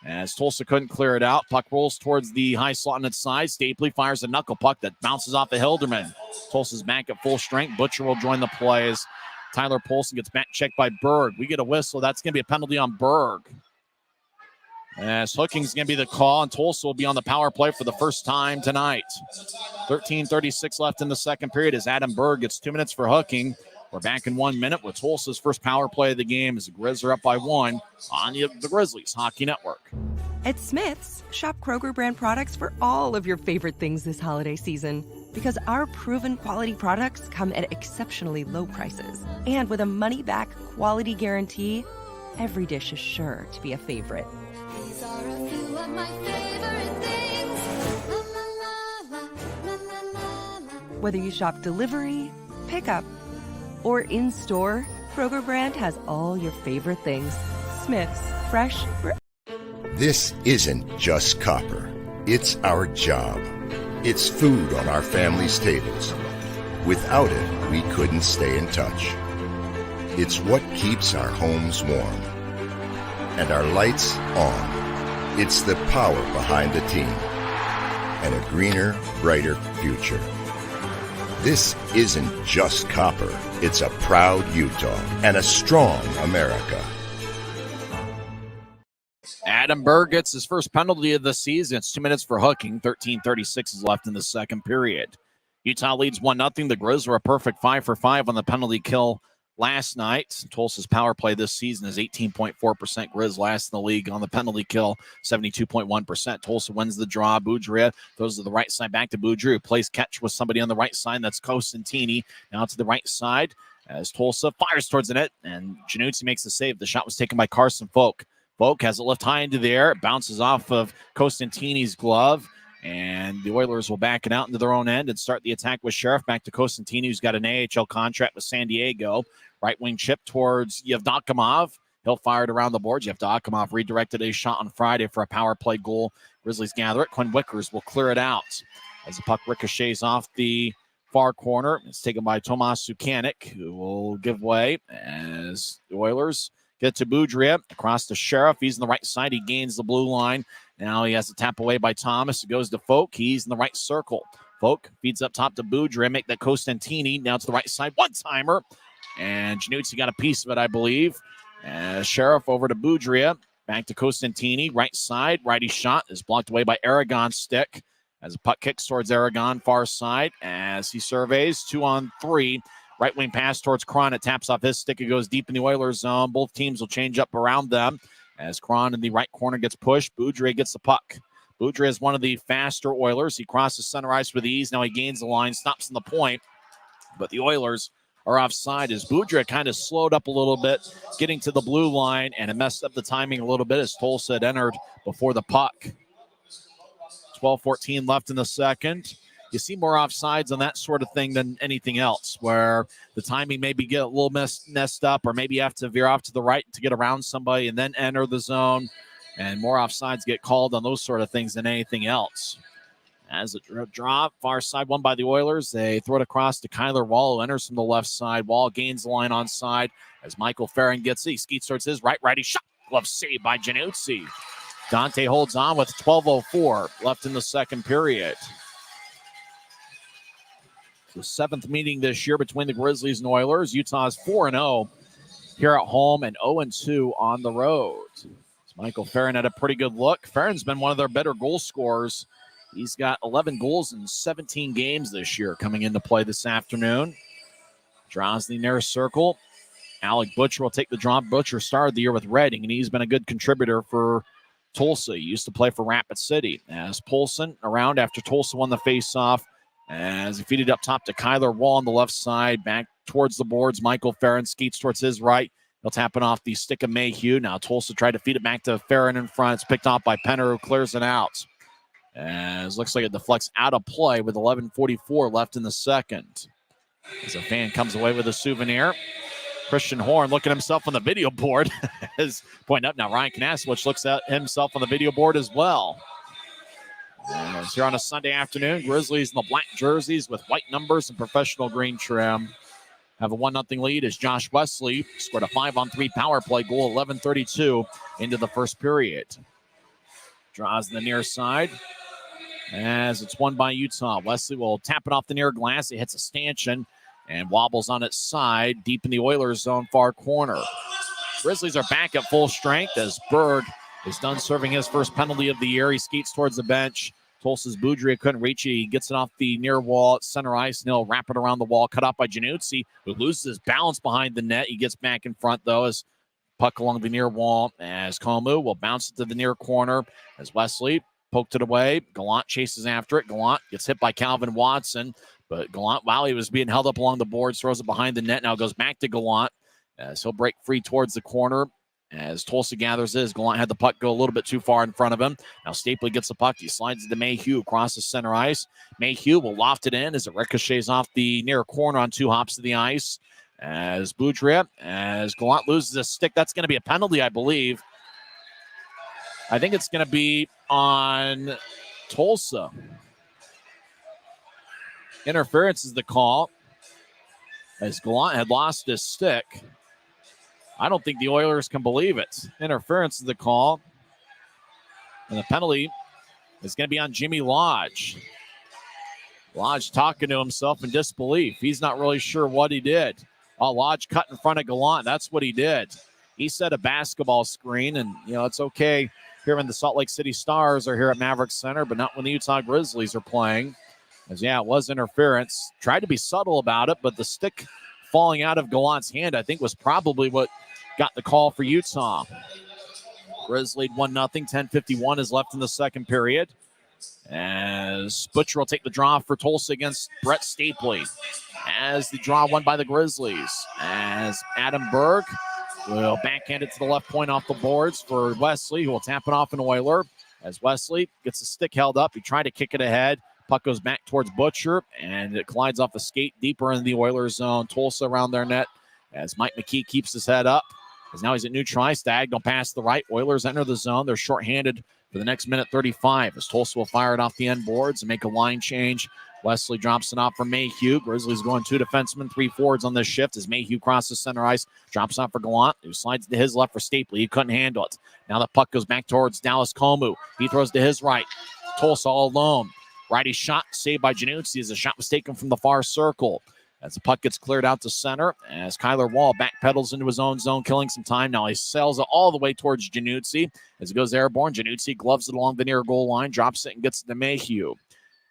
As Tulsa couldn't clear it out. Puck rolls towards the high slot on its side. Stapley fires a knuckle puck that bounces off of Hilderman. Tulsa's back at full strength. Butcher will join the play as Tyler Polson gets back checked by Berg. We get a whistle. That's going to be a penalty on Berg. As hooking's going to be the call, and Tulsa will be on the power play for the first time tonight. 13:36 left in the second period as Adam Berg gets 2 minutes for hooking. We're back in 1 minute with Tulsa's first power play of the game as the Grizz are up by 1 on the Grizzlies Hockey Network. At Smith's, shop Kroger brand products for all of your favorite things this holiday season. Because our proven quality products come at exceptionally low prices. And with a money-back quality guarantee, every dish is sure to be a favorite. These are a few of my favorite things. La la la la, la la la. Whether you shop delivery, pickup, or in-store, Kroger brand has all your favorite things. Smith's, fresh for... This isn't just copper. It's our job. It's food on our family's tables. Without it, we couldn't stay in touch. It's what keeps our homes warm. And our lights on. It's the power behind the team. And a greener, brighter future. This isn't just copper. It's a proud Utah and a strong America. Adam Berg gets his first penalty of the season. It's 2 minutes for hooking. 13:36 is left in the second period. Utah leads 1-0. The Grizz were a perfect 5 for 5 on the penalty kill last night. Tulsa's power play this season is 18.4%. Grizz last in the league on the penalty kill, 72.1%. Tulsa wins the draw. Boudria throws to the right side back to Boudria, who plays catch with somebody on the right side. That's Costantini. Now to the right side as Tulsa fires towards the net, and Januzzi makes the save. The shot was taken by Carson Folk. Folk has it lift high into the air. It bounces off of Costantini's glove, and the Oilers will back it out into their own end and start the attack with Sheriff. Back to Costantini, who's got an AHL contract with San Diego. Right wing chip towards Yevdokimov. He'll fire it around the boards. Yevdokimov redirected a shot on Friday for a power play goal. Grizzlies gather it. Quinn Wickers will clear it out as the puck ricochets off the far corner. It's taken by Tomas Sukanik, who will give way as the Oilers get to Boudria across to Sheriff. He's on the right side. He gains the blue line. Now he has to tap away by Thomas. It goes to Folk. He's in the right circle. Folk feeds up top to Boudria. Make that Costantini. Now to the right side. One-timer. And Januzzi got a piece of it, I believe. Sheriff over to Boudria. Back to Costantini. Right side. Righty shot is blocked away by Aragon's stick. As the puck kicks towards Aragon, far side. As he surveys. 2-on-3. Right wing pass towards Cron. It taps off his stick. It goes deep in the Oilers zone. Both teams will change up around them. As Cron in the right corner gets pushed, Boudria gets the puck. Boudria is one of the faster Oilers. He crosses center ice with ease. Now he gains the line, stops in the point. But the Oilers are offside as Boudria kind of slowed up a little bit, getting to the blue line, and it messed up the timing a little bit as Tulsa had entered before the puck. 12:14 left in the second. You see more offsides on that sort of thing than anything else, where the timing maybe get a little messed up, or maybe you have to veer off to the right to get around somebody and then enter the zone, and more offsides get called on those sort of things than anything else. As a draw, far side won by the Oilers. They throw it across to Kyler Wall, who enters from the left side. Wall gains the line on side as Michael Farron gets it. He skeets towards his righty shot. Glove saved by Januzzi. Dante holds on with 12:04 left in the second period. The seventh meeting this year between the Grizzlies and Oilers. Utah's 4-0 here at home and 0-2 on the road. So Michael Farron had a pretty good look. Farron's been one of their better goal scorers. He's got 11 goals in 17 games this year coming into play this afternoon. Draws the near circle. Alec Butcher will take the draw. Butcher started the year with Reading, and he's been a good contributor for Tulsa. He used to play for Rapid City. As Polson around after Tulsa won the faceoff. As he feeded up top to Kyler Wall on the left side. Back towards the boards. Michael Farron skates towards his right. He'll tap it off the stick of Mayhew. Now Tulsa tried to feed it back to Farron in front. It's picked off by Penner, who clears it out. As looks like it deflects out of play with 11:44 left in the second. As a fan comes away with a souvenir. Christian Horn looking at himself on the video board. Is pointing up now. Ryan Knaswich looks at himself on the video board as well. As here on a Sunday afternoon, Grizzlies in the black jerseys with white numbers and professional green trim have a 1-0 lead as Josh Wesley scored a 5-on-3 power play goal, 11:32 into the first period. Draws the near side as it's won by Utah. Wesley will tap it off the near glass. It hits a stanchion and wobbles on its side deep in the Oilers zone far corner. Grizzlies are back at full strength as Berg is done serving his first penalty of the year. He skates towards the bench. Tulsa's Boudria couldn't reach it. He gets it off the near wall at center ice, and he'll wrap it around the wall, cut off by Januzzi, who loses his balance behind the net. He gets back in front, though, as puck along the near wall, as Komu will bounce it to the near corner as Wesley poked it away. Gallant chases after it. Gallant gets hit by Calvin Watson, but Gallant, while he was being held up along the boards, throws it behind the net. Now goes back to Gallant as he'll break free towards the corner. As Tulsa gathers his, Gallant had the puck go a little bit too far in front of him. Now Stapley gets the puck. He slides it to Mayhew across the center ice. Mayhew will loft it in as it ricochets off the near corner on 2 hops to the ice. As Boudria, as Gallant loses a stick, that's going to be a penalty, I believe. I think it's going to be on Tulsa. Interference is the call as Gallant had lost his stick. I don't think the Oilers can believe it. Interference is the call. And the penalty is going to be on Jimmy Lodge. Lodge talking to himself in disbelief. He's not really sure what he did. Oh, Lodge cut in front of Gallant. That's what he did. He set a basketball screen, and, it's okay here when the Salt Lake City Stars are here at Maverik Center, but not when the Utah Grizzlies are playing. As, it was interference. Tried to be subtle about it, but the stick falling out of Gallant's hand, I think, was probably what got the call for Utah. Grizzlies 1-0. 10:51 is left in the second period. As Butcher will take the draw for Tulsa against Brett Stapley. As the draw won by the Grizzlies. As Adam Berg will backhand it to the left point off the boards for Wesley, who will tap it off an Oiler. As Wesley gets the stick held up, he tried to kick it ahead. Puck goes back towards Butcher, and it collides off the skate deeper in the Oilers zone. Tulsa around their net as Mike McKee keeps his head up. As now he's at neutral ice, diagonal pass to the right. Oilers enter the zone. They're shorthanded for the next minute 35 as Tulsa will fire it off the end boards and make a line change. Wesley drops it off for Mayhew. Grizzlies going 2 defensemen, 3 forwards on this shift as Mayhew crosses center ice, drops off for Gallant, who slides to his left for Stapley. He couldn't handle it. Now the puck goes back towards Dallas Komu. He throws to his right. Tulsa all alone. Righty shot saved by Januzzi as the shot was taken from the far circle. As the puck gets cleared out to center, as Kyler Wall backpedals into his own zone, killing some time. Now he sails it all the way towards Januzzi. As it goes airborne, Januzzi gloves it along the near goal line, drops it and gets it to Mayhew.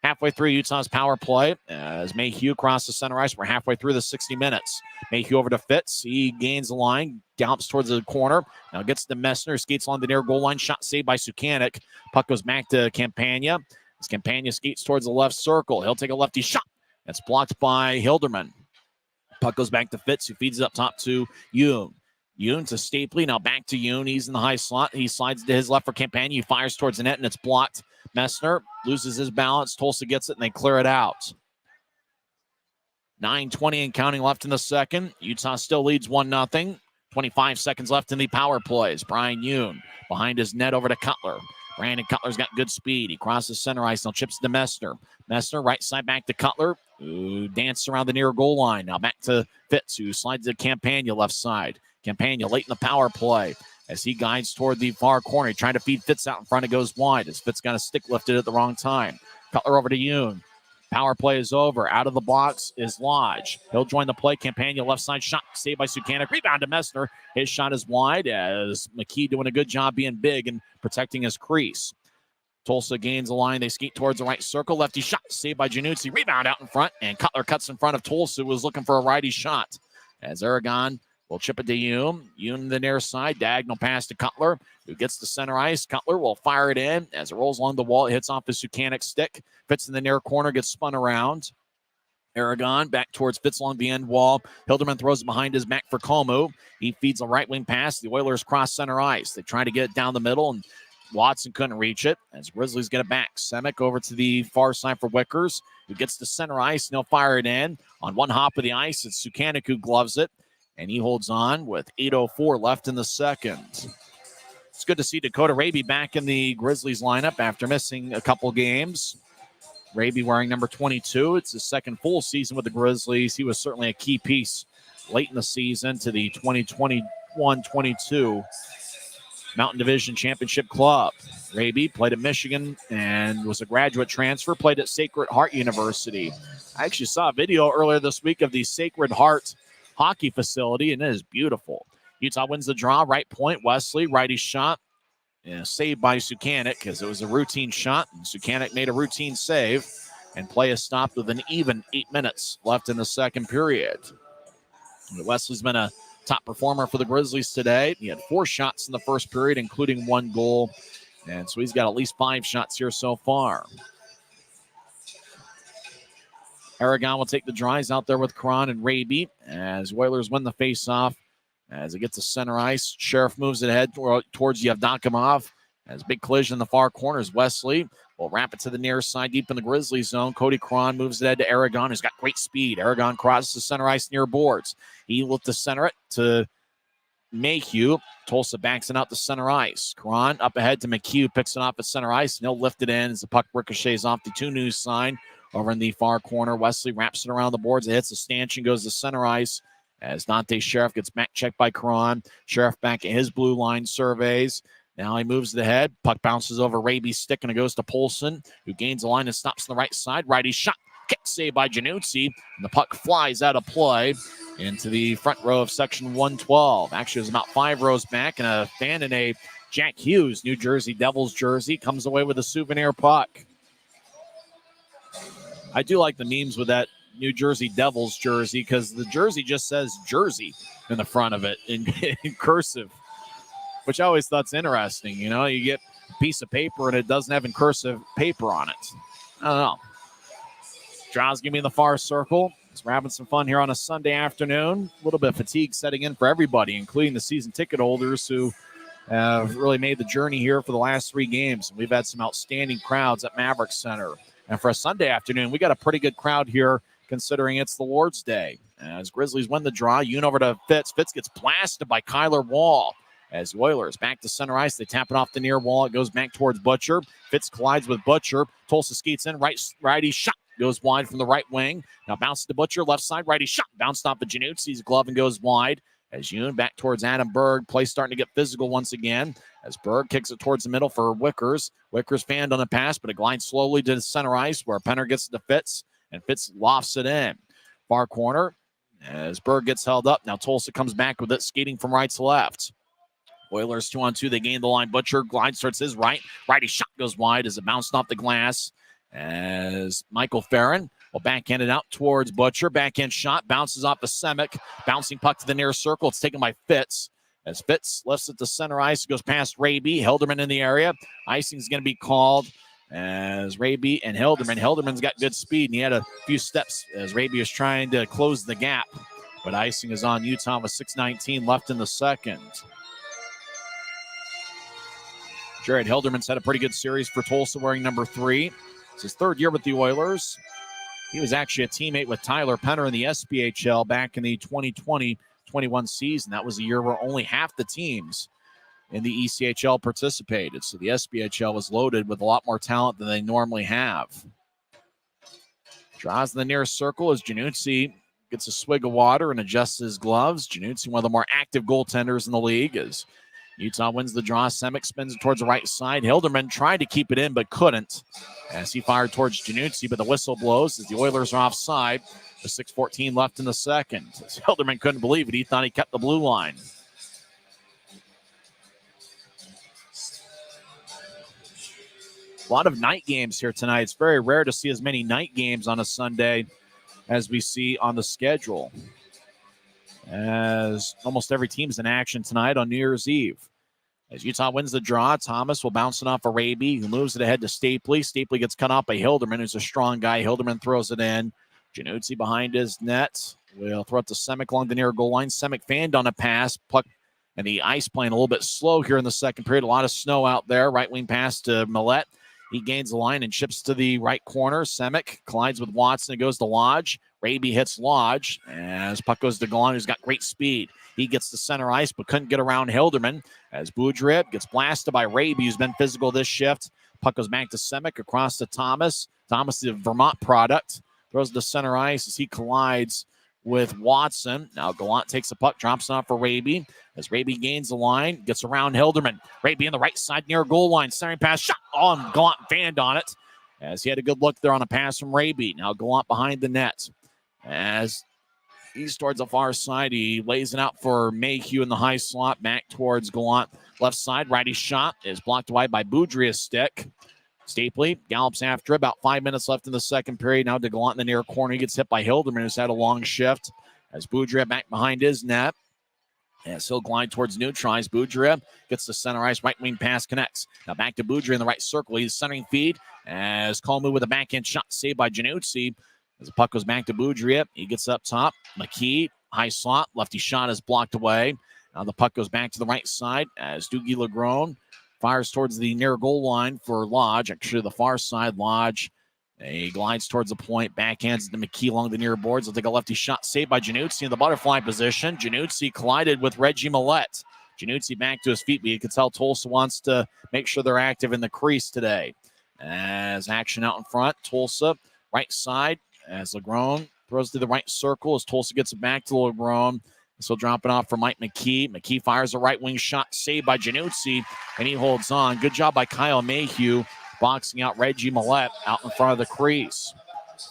Halfway through Utah's power play, as Mayhew crosses the center ice. We're halfway through the 60 minutes. Mayhew over to Fitz. He gains the line, gallops towards the corner. Now gets to Messner, skates along the near goal line. Shot saved by Sukanik. Puck goes back to Campagna. As Campagna skates towards the left circle, he'll take a lefty shot. That's blocked by Hilderman. Puck goes back to Fitz, who feeds it up top to Yoon. Yoon to Stapley, now back to Yoon. He's in the high slot. He slides to his left for Campagna. He fires towards the net, and it's blocked. Messner loses his balance. Tulsa gets it, and they clear it out. 9:20 and counting left in the second. Utah still leads 1-0. 25 seconds left in the power plays. Brian Yoon behind his net over to Cutler. Brandon Cutler's got good speed. He crosses center ice. Now chips to Messner. Messner right side back to Cutler, who dances around the near goal line. Now back to Fitz, who slides to Campagna left side. Campagna late in the power play as he guides toward the far corner. He trying to feed Fitz out in front. It goes wide as Fitz got a stick lifted at the wrong time. Cutler over to Yoon. Power play is over. Out of the box is Lodge. He'll join the play. Campagna left side shot saved by Sukanik. Rebound to Messner. His shot is wide as McKee doing a good job being big and protecting his crease. Tulsa gains the line. They skate towards the right circle. Lefty shot saved by Januzzi. Rebound out in front, and Cutler cuts in front of Tulsa, who was looking for a righty shot. As Aragon will chip it to Yoon. Yoon the near side, diagonal pass to Cutler, who gets to center ice. Cutler will fire it in. As it rolls along the wall, it hits off the Sukanik stick. Fits in the near corner, gets spun around. Aragon back towards Fitz along the end wall. Hilderman throws it behind his back for Como. He feeds a right wing pass. The Oilers cross center ice. They try to get it down the middle, and Watson couldn't reach it. As Grizzlies get it back. Semick over to the far side for Wickers, who gets to center ice, and he'll fire it in. On one hop of the ice, it's Sukanik who gloves it, and he holds on with 8:04 left in the second. It's good to see Dakota Raby back in the Grizzlies lineup after missing a couple games. Raby wearing number 22. It's his second full season with the Grizzlies. He was certainly a key piece late in the season to the 2021-22 Mountain Division Championship club. Raby played at Michigan and was a graduate transfer, played at Sacred Heart University. I actually saw a video earlier this week of the Sacred Heart hockey facility, and it is beautiful. Utah wins the draw, right point. Wesley, righty shot. Saved by Sukanik because it was a routine shot. And Sukanik made a routine save, and play is stopped with an even 8 minutes left in the second period. Wesley's been a top performer for the Grizzlies today. He had 4 shots in the first period, including 1 goal. And so he's got at least 5 shots here so far. Aragon will take the drives out there with Cron and Raby as Oilers win the faceoff. As it gets to center ice, Sheriff moves it ahead towards Yevdokimov. As big collision in the far corners, Wesley will wrap it to the near side deep in the Grizzly zone. Cody Cron moves it ahead to Aragon, who's got great speed. Aragon crosses the center ice near boards. He will to center it to Mayhew. Tulsa backs it out to center ice. Cron up ahead to McHugh, picks it off at center ice, and he'll lift it in as the puck ricochets off the 2 news sign. Over in the far corner, Wesley wraps it around the boards. It hits the stanchion, goes to center ice. As Dante Sheriff gets back checked by Cron. Sheriff back at his blue line surveys. Now he moves it ahead. Puck bounces over Raby's stick and it goes to Polson, who gains the line and stops on the right side. Righty shot. Kick saved by Januzzi. And the puck flies out of play into the front row of section 112. Actually, it was about 5 rows back, and a fan in a Jack Hughes New Jersey Devils jersey comes away with a souvenir puck. I do like the memes with that New Jersey Devils jersey because the jersey just says Jersey in the front of it in cursive, which I always thought's interesting. You know, you get a piece of paper and it doesn't have in cursive paper on it. I don't know. Drow's giving me the far circle. We're having some fun here on a Sunday afternoon. A little bit of fatigue setting in for everybody, including the season ticket holders who have really made the journey here for the last 3 games. We've had some outstanding crowds at Maverik Center. And for a Sunday afternoon, we got a pretty good crowd here considering it's the Lord's Day. As Grizzlies win the draw, Yoon over to Fitz. Fitz gets blasted by Kyler Wall. As the Oilers back to center ice, they tap it off the near wall. It goes back towards Butcher. Fitz collides with Butcher. Tulsa skates in. Righty shot. Goes wide from the right wing. Now bounces to Butcher. Left side. Righty shot. Bounced off the Januzzi's glove and goes wide. As Yoon back towards Adam Berg. Play starting to get physical once again. As Berg kicks it towards the middle for Wickers. Wickers fanned on the pass, but it glides slowly to the center ice where Penner gets it to Fitz. And Fitz lofts it in. Far corner as Berg gets held up. Now Tulsa comes back with it, skating from right to left. Oilers 2-on-2. They gain the line. Butcher glides towards his right. Righty shot goes wide as it bounced off the glass. As Michael Farron will backhand it out towards Butcher. Backhand shot bounces off the Semick. Bouncing puck to the near circle. It's taken by Fitz. As Fitz lifts it to center ice, goes past Raby. Hilderman in the area. Icing is going to be called as Raby and Hilderman. Hilderman's got good speed, and he had a few steps as Raby is trying to close the gap. But icing is on Utah with 6:19 left in the second. Jared Hilderman's had a pretty good series for Tulsa wearing number 3. It's his 3rd year with the Oilers. He was actually a teammate with Tyler Penner in the SPHL back in the 2020-21 season. That was a year where only half the teams in the ECHL participated. So the SPHL was loaded with a lot more talent than they normally have. Draws in the nearest circle as Januzzi gets a swig of water and adjusts his gloves. Januzzi, one of the more active goaltenders in the league, as Utah wins the draw. Semick spins it towards the right side. Hilderman tried to keep it in but couldn't as he fired towards Januzzi, but the whistle blows as the Oilers are offside. With 6:14 left in the second. As Hilderman couldn't believe it. He thought he kept the blue line. A lot of night games here tonight. It's very rare to see as many night games on a Sunday as we see on the schedule. as almost every team's in action tonight on New Year's Eve. As Utah wins the draw, Thomas will bounce it off Araby, who moves it ahead to Stapley. Stapley gets cut off by Hilderman, who's a strong guy. Hilderman throws it in. Januzzi behind his net will throw it to Semick along the near goal line. Semick fanned on a pass. Puck and the ice playing a little bit slow here in the second period. A lot of snow out there. Right wing pass to Millette. He gains the line and chips to the right corner. Semick collides with Watson. It goes to Lodge. Raby hits Lodge as puck goes to Galan, who's got great speed. He gets to center ice but couldn't get around Hilderman as Boudreau gets blasted by Raby, who's been physical this shift. Puck goes back to Semick across to Thomas. Thomas, the Vermont product, throws to center ice as he collides with Watson. Now Gallant takes the puck, drops it off for Raby. As Raby gains the line, gets around Hilderman. Raby on the right side near goal line. Centering pass, shot. Oh, and Gallant fanned on it as he had a good look there on a pass from Raby. Now Gallant behind the net. As he's towards the far side, he lays it out for Mayhew in the high slot. Back towards Gallant. Left side, righty shot is blocked wide by Boudreau's stick. Stapley gallops after it. About 5 minutes left in the second period. Now to Gallant in the near corner. He gets hit by Hilderman, who's had a long shift. As Boudreau back behind his net. As he'll glide towards neutralize. Boudreau gets the center ice. Right wing pass connects. Now back to Boudreau in the right circle. He's centering feed. As Coleman with a backhand shot saved by Januzzi. As the puck goes back to Boudreau. He gets up top. McKee, high slot. Lefty shot is blocked away. Now the puck goes back to the right side as Doogie Legrone fires towards the near goal line for Lodge. Actually, the far side, Lodge. He glides towards the point, backhands to McKee along the near boards. He'll take a lefty shot saved by Januzzi in the butterfly position. Januzzi collided with Reggie Millette. Januzzi back to his feet, but you can tell Tulsa wants to make sure they're active in the crease today. As action out in front, Tulsa, right side, as Legrone throws to the right circle as Tulsa gets it back to Legrone. So dropping off for Mike McKee. McKee fires a right wing shot saved by Januzzi, and he holds on. Good job by Kyle Mayhew, boxing out Reggie Millette out in front of the crease.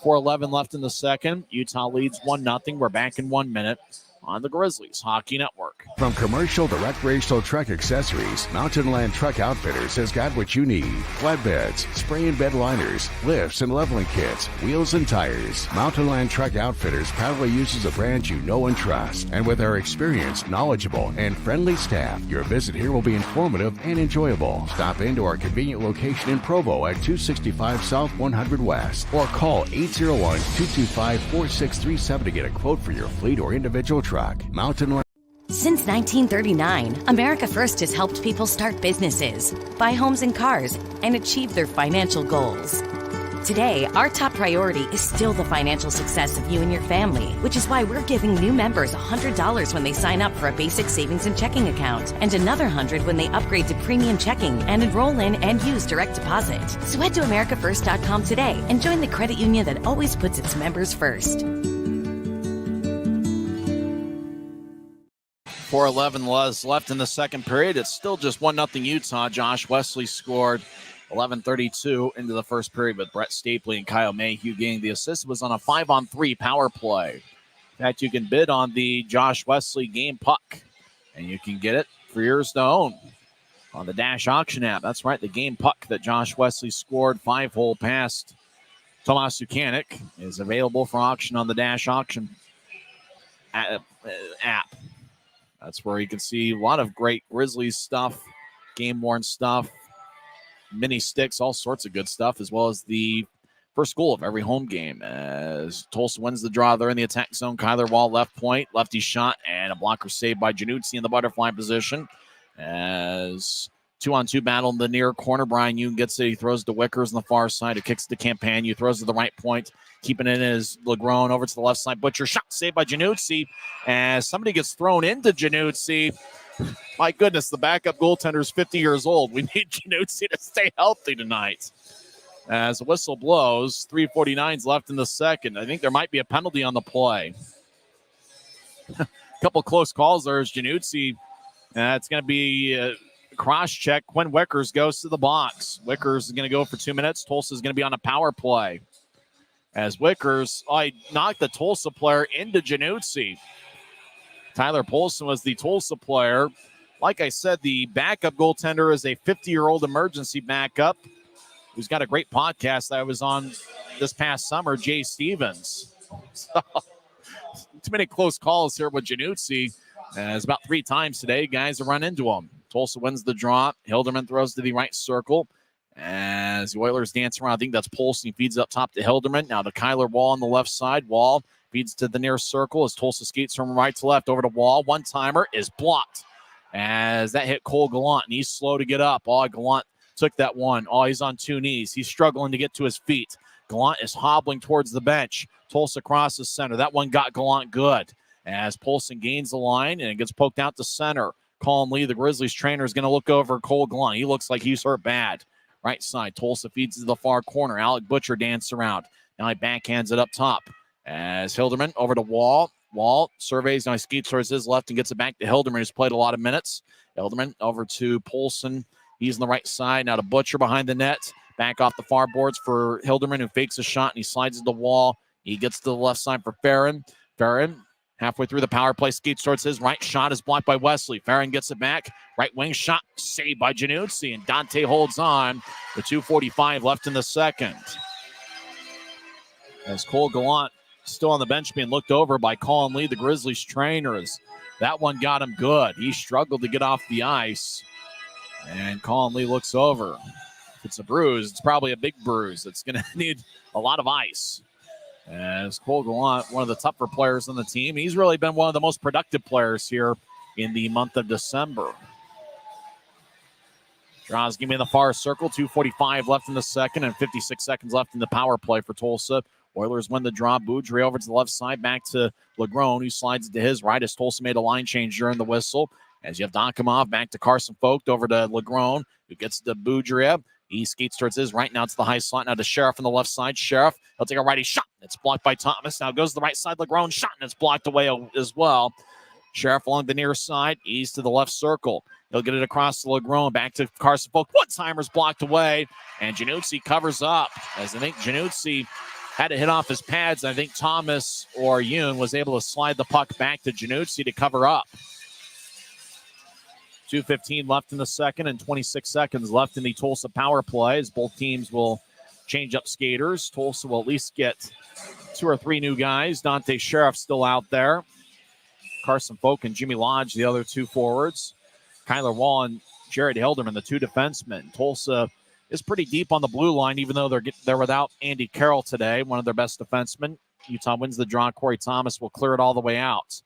4:11 left in the second. Utah leads 1-0. We're back in 1 minute on the Grizzlies Hockey Network. From commercial to recreational truck accessories, Mountain Land Truck Outfitters has got what you need. Flatbeds, spray and bed liners, lifts and leveling kits, wheels and tires. Mountain Land Truck Outfitters proudly uses a brand you know and trust. And with our experienced, knowledgeable, and friendly staff, your visit here will be informative and enjoyable. Stop into our convenient location in Provo at 265 South 100 West or call 801-225-4637 to get a quote for your fleet or individual truck. Mountain Land. Since 1939, America First has helped people start businesses, buy homes and cars, and achieve their financial goals. Today, our top priority is still the financial success of you and your family, which is why we're giving new members $100 when they sign up for a basic savings and checking account, and another $100 when they upgrade to premium checking and enroll in and use direct deposit. So head to AmericaFirst.com today and join the credit union that always puts its members first. 4:11 was left in the second period. It's still just 1-0 Utah. Josh Wesley scored 11:32 into the first period with Brett Stapley and Kyle Mayhew getting the assist. It was on a 5-on-3 power play. In fact, you can bid on the Josh Wesley game puck, and you can get it for yours to own on the Dash Auction app. That's right, the game puck that Josh Wesley scored, 5-hole past Tomas Sukanik, is available for auction on the Dash Auction app. That's where you can see a lot of great Grizzlies stuff, game-worn stuff, mini sticks, all sorts of good stuff, as well as the first goal of every home game. As Tulsa wins the draw, they're in the attack zone. Kyler Wall left point, lefty shot, and a blocker saved by Januzzi in the butterfly position. As 2-on-2 battle in the near corner, Brian Yoon gets it. He throws to Wickers on the far side. It kicks to Campagna, throws to the right point. Keeping it is Legrone over to the left side. Butcher shot saved by Januzzi. As somebody gets thrown into Januzzi. My goodness, the backup goaltender is 50 years old. We need Januzzi to stay healthy tonight. As the whistle blows, 3:49 left in the second. I think there might be a penalty on the play. A couple close calls there as Januzzi. It's going to be a cross check. Quinn Wickers goes to the box. Wickers is going to go for 2 minutes. Tulsa is going to be on a power play. As Wickers, knocked the Tulsa player into Januzzi. Tyler Polson was the Tulsa player. Like I said, the backup goaltender is a 50-year-old emergency backup who's got a great podcast that I was on this past summer, Jay Stevens. So Too many close calls here with Januzzi. As about 3 times today, guys have run into him. Tulsa wins the draw. Hilderman throws to the right circle. As the Oilers dance around, I think that's Polson. He feeds up top to Hilderman. Now to Kyler Wall on the left side. Wall feeds to the near circle as Tulsa skates from right to left over to Wall. One-timer is blocked as that hit Cole Gallant, and he's slow to get up. Gallant took that one. He's on 2 knees. He's struggling to get to his feet. Gallant is hobbling towards the bench. Tulsa crosses center. That one got Gallant good as Polson gains the line, and it gets poked out to center. Colin Lee, the Grizzlies trainer, is going to look over Cole Gallant. He looks like he's hurt bad. Right side, Tulsa feeds to the far corner. Alec Butcher dances around. Now he backhands it up top. As Hilderman over to Wall. Wall surveys. Now he skates towards his left and gets it back to Hilderman, who's played a lot of minutes. Hilderman over to Polson. He's on the right side. Now to Butcher behind the net. Back off the far boards for Hilderman, who fakes a shot, and he slides to the Wall. He gets to the left side for Farron. Farron, halfway through the power play, skates towards his right. Shot is blocked by Wesley. Farron gets it back. Right wing shot saved by Januzzi, and Dante holds on. With 2:45 left in the second. As Cole Gallant still on the bench being looked over by Colin Lee, the Grizzlies trainers. That one got him good. He struggled to get off the ice. And Colin Lee looks over. If it's a bruise, it's probably a big bruise. It's going to need a lot of ice. As Cole Gallant, one of the tougher players on the team, he's really been one of the most productive players here in the month of December. Draws give me the far circle. 2:45 left in the second and 56 seconds left in the power play for Tulsa. Oilers win the draw. Boudry over to the left side, back to Legrone, who slides it to his right as Tulsa made a line change during the whistle. As you have Donkamov back to Carson Vogt over to Legrone, who gets to Boudry. He skates towards his right. Now it's the high slot. Now to Sheriff on the left side. Sheriff, he'll take a righty shot. It's blocked by Thomas. Now goes to the right side. Legrone shot, and it's blocked away as well. Sheriff along the near side. Ease to the left circle. He'll get it across to Legrone. Back to Carson Vogt. One-timer's blocked away. And Januzzi covers up. As I think Januzzi had to hit off his pads. I think Thomas or Yoon was able to slide the puck back to Januzzi to cover up. 2:15 left in the second and 26 seconds left in the Tulsa power play as both teams will change up skaters. Tulsa will at least get 2 or 3 new guys. Dante Sheriff still out there. Carson Vogt and Jimmy Lodge, the other 2 forwards. Kyler Wall and Jared Hilderman, the 2 defensemen. Tulsa is pretty deep on the blue line, even though they're without Andy Carroll today, one of their best defensemen. Utah wins the draw. Corey Thomas will clear it all the way out.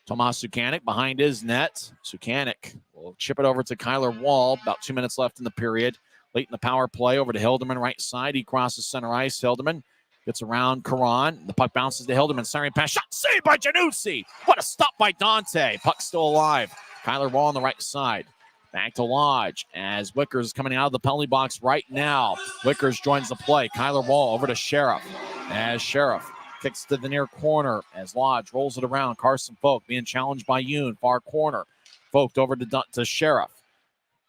Tomas Sukanik behind his net. Sukanik will chip it over to Kyler Wall. About 2 minutes left in the period. Late in the power play over to Hilderman, right side. He crosses center ice. Hilderman gets around Karan. The puck bounces to Hilderman. Centering pass. Shot saved by Januzzi. What a stop by Dante. Puck still alive. Kyler Wall on the right side. Back to Lodge as Wickers coming out of the penalty box right now. Wickers joins the play. Kyler Wall over to Sheriff. As Sheriff kicks to the near corner as Lodge rolls it around. Carson Vogt being challenged by Yoon. Far corner. Vogt over to Sheriff.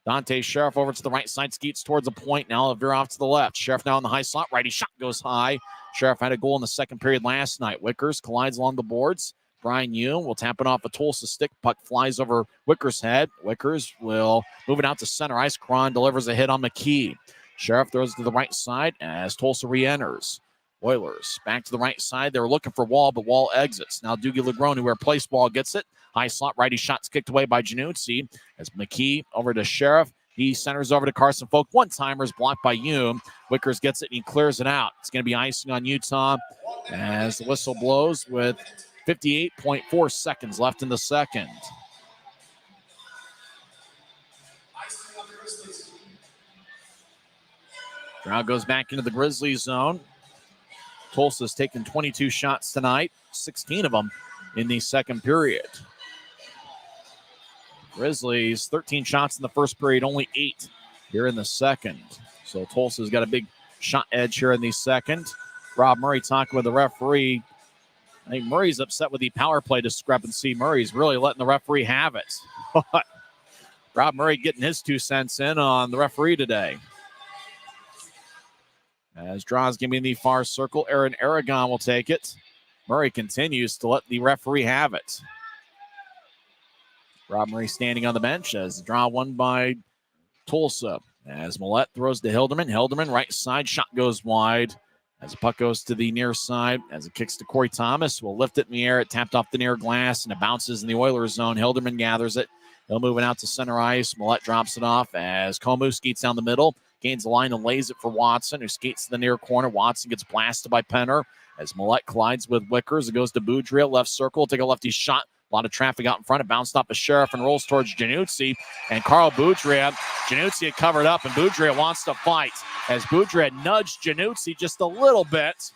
Dante Sheriff over to the right side. Skeets towards the point. Now a veer off to the left. Sheriff now in the high slot. Righty shot goes high. Sheriff had a goal in the second period last night. Wickers collides along the boards. Brian Yoon will tap it off a Tulsa stick. Puck flies over Wickers' head. Wickers will move it out to center ice. Cron delivers a hit on McKee. Sheriff throws to the right side as Tulsa re-enters. Oilers back to the right side. They were looking for Wall, but Wall exits. Now Doogie Legrone, who replaced Wall, gets it. High slot, righty shot's kicked away by Januzzi. As McKee over to Sheriff. He centers over to Carson Vogt. One-timer's blocked by Yoon. Wickers gets it and he clears it out. It's going to be icing on Utah as the whistle blows with 58.4 seconds left in the second. Draw goes back into the Grizzlies zone. Tulsa's taken 22 shots tonight, 16 of them in the second period. Grizzlies, 13 shots in the first period, only 8 here in the second. So Tulsa's got a big shot edge here in the second. Rob Murray talking with the referee. I think Murray's upset with the power play discrepancy. Murray's really letting the referee have it. Rob Murray getting his 2 cents in on the referee today. As draws give me in the far circle, Aaron Aragon will take it. Murray continues to let the referee have it. Rob Murray standing on the bench as the draw won by Tulsa. As Millette throws to Hilderman. Hilderman right side, shot goes wide. As the puck goes to the near side, as it kicks to Corey Thomas, will lift it in the air. It tapped off the near glass, and it bounces in the Oilers zone. Hilderman gathers it. He'll move it out to center ice. Millette drops it off as Komu skates down the middle, gains the line and lays it for Watson, who skates to the near corner. Watson gets blasted by Penner as Millette collides with Wickers. It goes to Boudreau, left circle, take a lefty shot. A lot of traffic out in front. It bounced off the Sheriff and rolls towards Januzzi. And Carl Boudreau, Januzzi had covered up, and Boudreau wants to fight as Boudreau had nudged Januzzi just a little bit.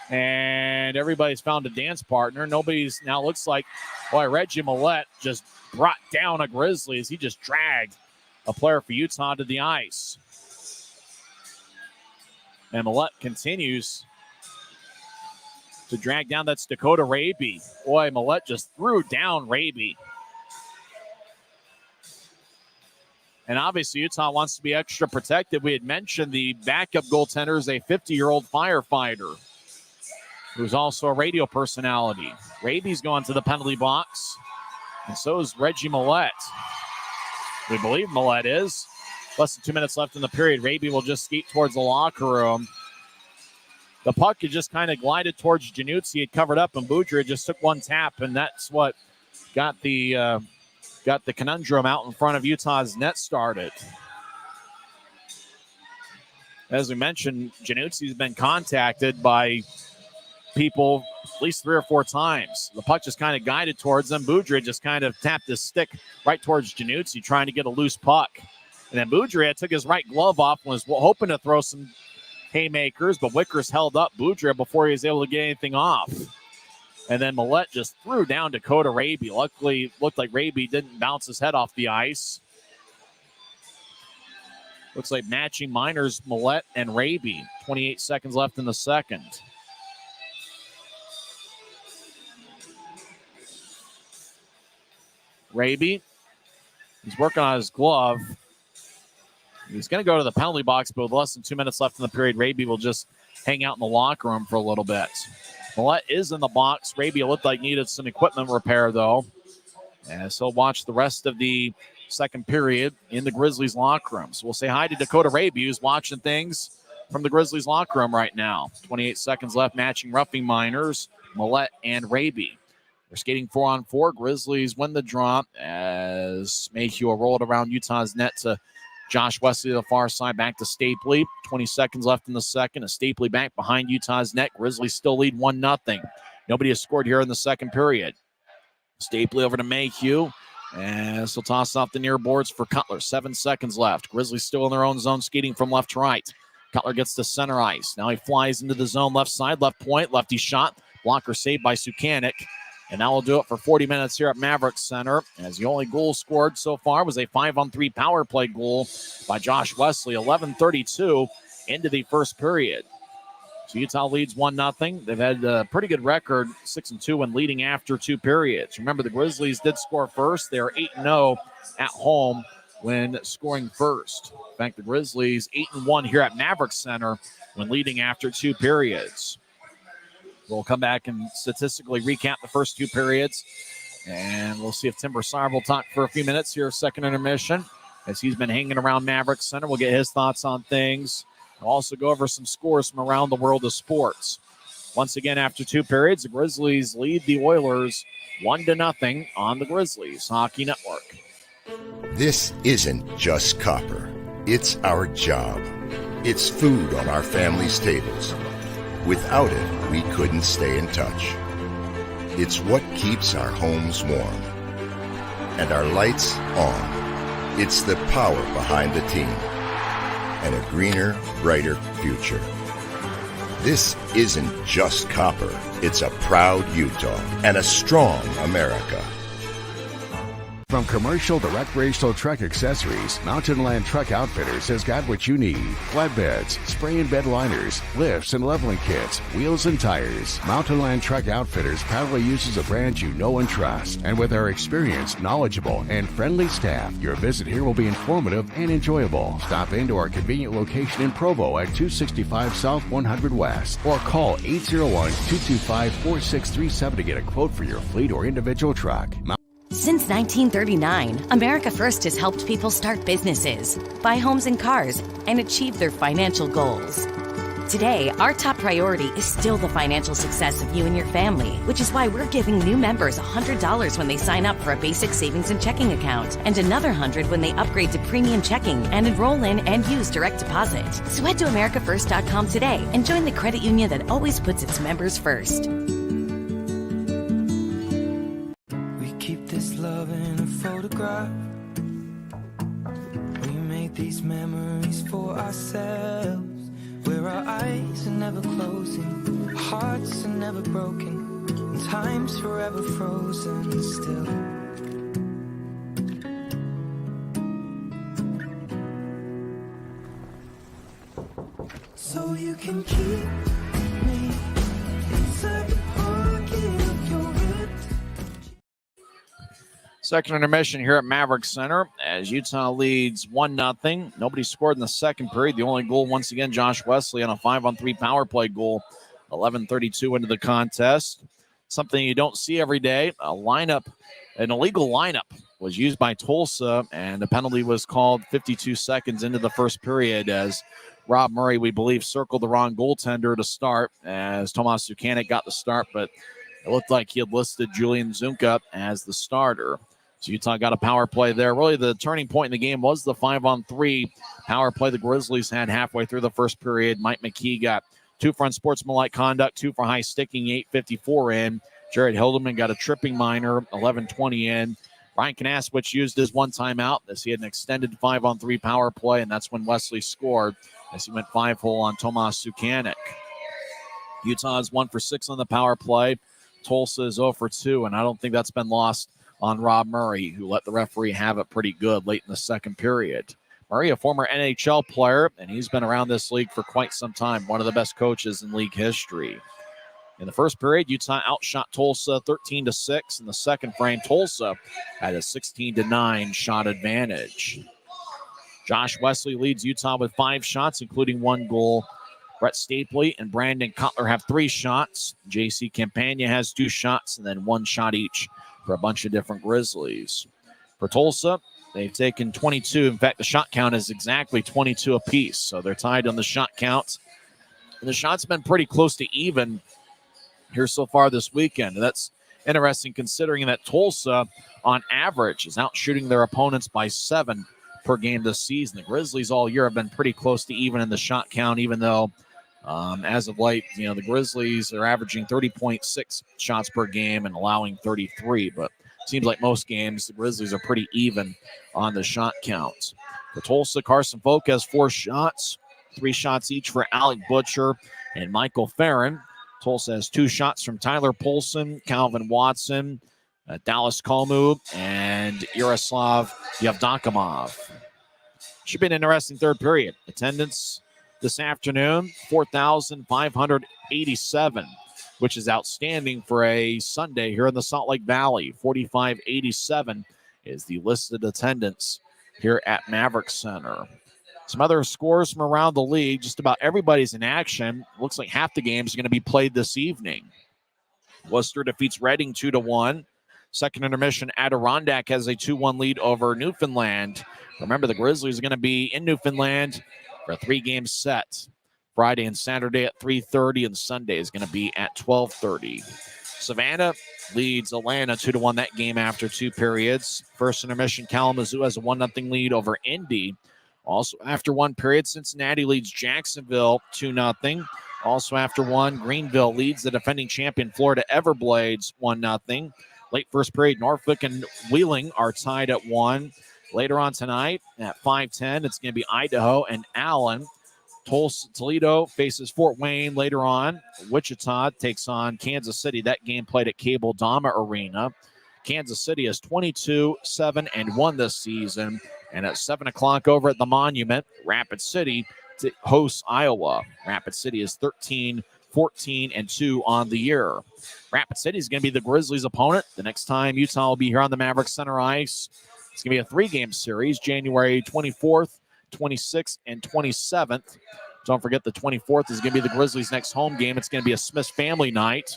And everybody's found a dance partner. Nobody's now looks like, boy, Reggie Millette just brought down a Grizzly as he just dragged a player for Utah to the ice. And Millette continues to drag down. That's Dakota Raby. Boy, Millette just threw down Raby. And obviously Utah wants to be extra protected. We had mentioned the backup goaltender is a 50-year-old firefighter who's also a radio personality. Raby's going to the penalty box, and so is Reggie Millette. We believe Millette is. Less than 2 minutes left in the period. Raby will just skate towards the locker room. The puck had just kind of glided towards Januzzi. He had covered up, and Boudreau just took one tap, and that's what got the conundrum out in front of Utah's net started. As we mentioned, Januzzi's been contacted by people at least 3 or 4 times. The puck just kind of guided towards them. Boudreau just kind of tapped his stick right towards Januzzi, trying to get a loose puck. And then Boudreau took his right glove off and was hoping to throw some haymakers, but Wickers held up Boudreau before he was able to get anything off. And then Millette just threw down Dakota Raby. Luckily, it looked like Raby didn't bounce his head off the ice. Looks like matching minors, Millette and Raby. 28 seconds left in the second. Raby, he's working on his glove. He's going to go to the penalty box, but with less than 2 minutes left in the period, Raby will just hang out in the locker room for a little bit. Millette is in the box. Raby looked like needed some equipment repair, though. And so watch the rest of the second period in the Grizzlies locker room. So we'll say hi to Dakota Raby, who's watching things from the Grizzlies locker room right now. 28 seconds left, matching roughing minors, Millette and Raby. They're skating 4-on-4. Grizzlies win the draw as Mayhew rolled around Utah's net to Josh Wesley to the far side, back to Stapley. 20 seconds left in the second. A Stapley back behind Utah's net. Grizzlies still lead 1-0. Nobody has scored here in the second period. Stapley over to Mayhew. And he'll toss off the near boards for Cutler. 7 seconds left. Grizzlies still in their own zone, skating from left to right. Cutler gets to center ice. Now he flies into the zone left side, left point, lefty shot. Blocker saved by Sukanik. And that will do it for 40 minutes here at Maverik Center, as the only goal scored so far was a 5-on-3 power play goal by Josh Wesley. 11:32 into the first period. So Utah leads 1-0. They've had a pretty good record, 6-2 when leading after 2 periods. Remember, the Grizzlies did score first. They are 8-0 at home when scoring first. In fact, the Grizzlies 8-1 here at Maverik Center when leading after 2 periods. We'll come back and statistically recap the first 2 periods. And we'll see if Tim Broussard will talk for a few minutes here, second intermission, as he's been hanging around Maverik Center. We'll get his thoughts on things. We'll also go over some scores from around the world of sports. Once again, after 2 periods, the Grizzlies lead the Oilers 1-0 on the Grizzlies Hockey Network. This isn't just copper. It's our job. It's food on our family's tables. Without it, we couldn't stay in touch. It's what keeps our homes warm and our lights on. It's the power behind the team and a greener, brighter future. This isn't just copper. It's a proud Utah and a strong America. From commercial to recreational truck accessories, Mountain Land Truck Outfitters has got what you need. Flatbeds, spray and bed liners, lifts and leveling kits, wheels and tires. Mountain Land Truck Outfitters proudly uses a brand you know and trust. And with our experienced, knowledgeable, and friendly staff, your visit here will be informative and enjoyable. Stop into our convenient location in Provo at 265 South 100 West or call 801-225-4637 to get a quote for your fleet or individual truck. Since 1939, America First has helped people start businesses, buy homes and cars, and achieve their financial goals. Today, our top priority is still the financial success of you and your family, which is why we're giving new members $100 when they sign up for a basic savings and checking account, and another $100 when they upgrade to premium checking and enroll in and use direct deposit. So head to AmericaFirst.com today and join the credit union that always puts its members first. We keep this love in a photograph. We made these memories for ourselves, where our eyes are never closing, our hearts are never broken, and time's forever frozen still. So you can keep me inside the pocket of your ripped. Second intermission here at Maverik Center as Utah leads 1-0. Nobody scored in the second period. The only goal, once again, Josh Wesley on a 5-on-3 power play goal. 11:32 into the contest. Something you don't see every day. An illegal lineup was used by Tulsa, and the penalty was called 52 seconds into the first period as Rob Murray, we believe, circled the wrong goaltender to start as Tomas Sukanik got the start, but it looked like he had listed Julian Zunka as the starter. So Utah got a power play there. Really, the turning point in the game was the 5-on-3 power play the Grizzlies had halfway through the first period. Mike McKee got 2 for unsportsmanlike conduct, 2 for high sticking, 8:54 in. Jared Hildeman got a tripping minor, 11:20 in. Brian Kanaswich used his one timeout as he had an extended 5-on-3 power play, and that's when Wesley scored as he went 5-hole on Tomas Sukanik. Utah is 1 for 6 on the power play. Tulsa is 0 for 2, and I don't think that's been lost on Rob Murray, who let the referee have it pretty good late in the second period. Murray, a former NHL player, and he's been around this league for quite some time, one of the best coaches in league history. In the first period, Utah outshot Tulsa 13-6. In the second frame, Tulsa had a 16-9 shot advantage. Josh Wesley leads Utah with 5 shots, including 1 goal. Brett Stapley and Brandon Cutler have 3 shots. J.C. Campagna has 2 shots, and then 1 shot each for a bunch of different Grizzlies. For Tulsa, they've taken 22. In fact, the shot count is exactly 22 apiece, so they're tied on the shot count. And the shots have been pretty close to even here so far this weekend. That's interesting considering that Tulsa, on average, is out shooting their opponents by 7 per game this season. The Grizzlies all year have been pretty close to even in the shot count, even though as of late, the Grizzlies are averaging 30.6 shots per game and allowing 33. But it seems like most games, the Grizzlies are pretty even on the shot count. For Tulsa, Carson Folk has 4 shots, 3 shots each for Alec Butcher and Michael Farron. Tulsa has 2 shots from Tyler Polson, Calvin Watson, Dallas Kolmu, and Yaroslav Yevdokimov. Should be an interesting third period. Attendance this afternoon, 4,587, which is outstanding for a Sunday here in the Salt Lake Valley. 4,587 is the listed attendance here at Maverik Center. Some other scores from around the league. Just about everybody's in action. Looks like half the games are going to be played this evening. Worcester defeats Reading 2-1. Second intermission, Adirondack has a 2-1 lead over Newfoundland. Remember, the Grizzlies are going to be in Newfoundland for a 3-game set. Friday and Saturday at 3:30, and Sunday is going to be at 12:30. Savannah leads Atlanta 2-1 that game after 2 periods. First intermission, Kalamazoo has a 1-0 lead over Indy. Also after 1 period, Cincinnati leads Jacksonville 2-0. Also after 1, Greenville leads the defending champion Florida Everblades 1-0. Late first period, Norfolk and Wheeling are tied at 1. Later on tonight at 5:10, it's going to be Idaho and Allen. Toledo faces Fort Wayne later on. Wichita takes on Kansas City. That game played at Cable Dama Arena. Kansas City is 22-7-1 this season. And at 7 o'clock over at the Monument, Rapid City hosts Iowa. Rapid City is 13-14-2 on the year. Rapid City is going to be the Grizzlies' opponent. The next time Utah will be here on the Maverik Center ice, it's going to be a 3-game series, January 24th, 26th, and 27th. Don't forget the 24th is going to be the Grizzlies' next home game. It's going to be a Smith's family night.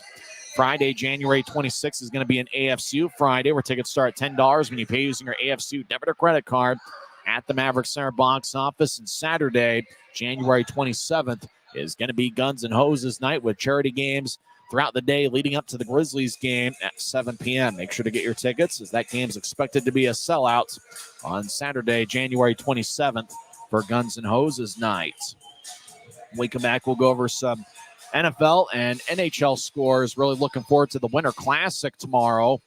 Friday, January 26th is going to be an AFCU Friday where tickets start at $10 when you pay using your AFCU debit or credit card at the Maverik Center box office. And Saturday, January 27th, is going to be Guns and Hoses night with charity games throughout the day leading up to the Grizzlies game at 7 p.m. Make sure to get your tickets, as that game is expected to be a sellout on Saturday, January 27th for Guns and Hoses night. When we come back, we'll go over some NFL and NHL scores. Really looking forward to the Winter Classic tomorrow.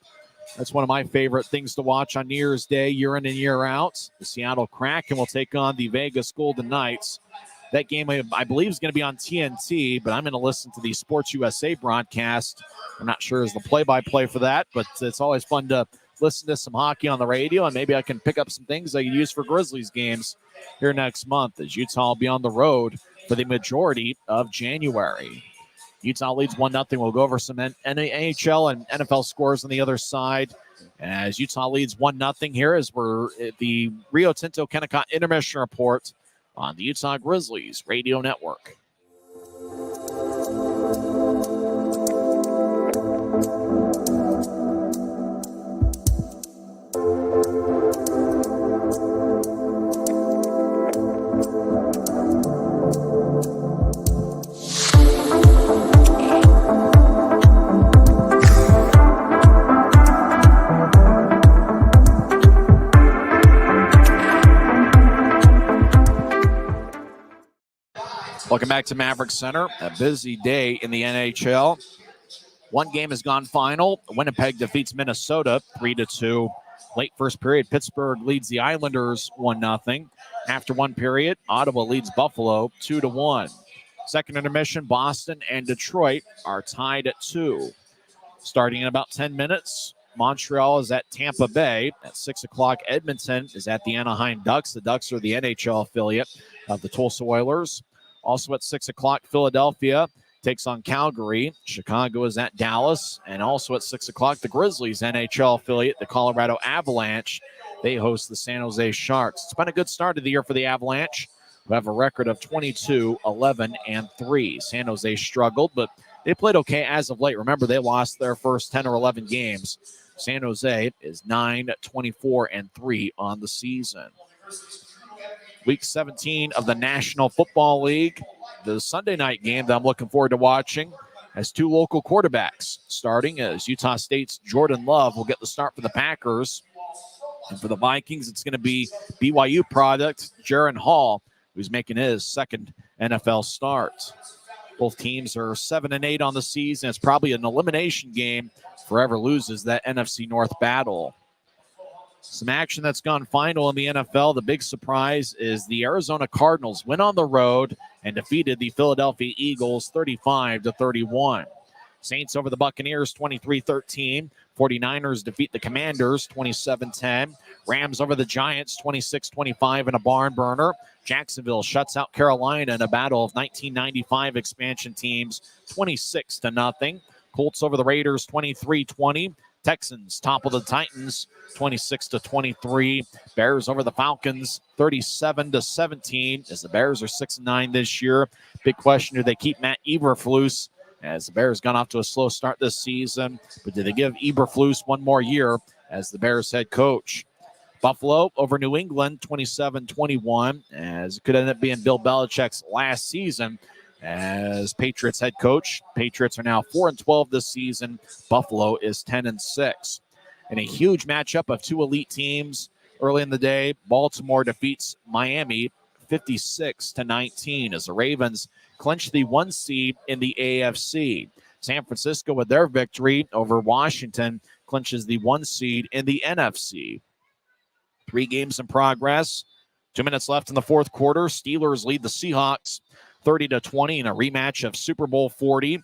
That's one of my favorite things to watch on New Year's Day, year in and year out. The Seattle Kraken will take on the Vegas Golden Knights. That game, I believe, is going to be on TNT, but I'm going to listen to the Sports USA broadcast. I'm not sure is the play-by-play for that, but it's always fun to listen to some hockey on the radio, and maybe I can pick up some things I can use for Grizzlies games here next month, as Utah will be on the road for the majority of January. Utah leads 1-0. We'll go over some NHL and NFL scores on the other side, as Utah leads 1-0 here as we're at the Rio Tinto Kennecott Intermission Report on the Utah Grizzlies Radio Network. Welcome back to Maverik Center. A busy day in the NHL. One game has gone final. Winnipeg defeats Minnesota 3-2. Late first period, Pittsburgh leads the Islanders 1-0. After one period, Ottawa leads Buffalo 2-1. Second intermission, Boston and Detroit are tied at 2. Starting in about 10 minutes, Montreal is at Tampa Bay. At 6 o'clock, Edmonton is at the Anaheim Ducks. The Ducks are the NHL affiliate of the Tulsa Oilers. Also at 6 o'clock, Philadelphia takes on Calgary. Chicago is at Dallas. And also at 6 o'clock, the Grizzlies NHL affiliate, the Colorado Avalanche. They host the San Jose Sharks. It's been a good start of the year for the Avalanche, who have a record of 22-11-3. San Jose struggled, but they played okay as of late. Remember, they lost their first 10 or 11 games. San Jose is 9-24-3 on the season. Week 17 of the National Football League. The Sunday night game that I'm looking forward to watching has two local quarterbacks starting, as Utah State's Jordan Love will get the start for the Packers. And for the Vikings, it's going to be BYU product Jaron Hall, who's making his second NFL start. Both teams are 7-8 on the season. It's probably an elimination game if whoever loses that NFC North battle. Some action that's gone final in the NFL. The big surprise is the Arizona Cardinals went on the road and defeated the Philadelphia Eagles 35-31. Saints over the Buccaneers 23-13. 49ers defeat the Commanders 27-10. Rams over the Giants 26-25 in a barn burner. Jacksonville shuts out Carolina in a battle of 1995 expansion teams 26-0. Colts over the Raiders 23-20. Texans topple the Titans 26-23. Bears over the Falcons 37-17. As the Bears are 6-9 this year. Big question, do they keep Matt Eberflus, as the Bears gone off to a slow start this season, but do they give Eberflus one more year as the Bears head coach? Buffalo over New England 27-21, as it could end up being Bill Belichick's last season as Patriots head coach. Patriots are now 4-12 this season. Buffalo is 10-6. In a huge matchup of two elite teams early in the day, Baltimore defeats Miami 56-19 as the Ravens clinch the 1 seed in the AFC. San Francisco, with their victory over Washington, clinches the 1 seed in the NFC. 3 games in progress. 2 minutes left in the fourth quarter. Steelers lead the Seahawks 30-20 in a rematch of Super Bowl 40.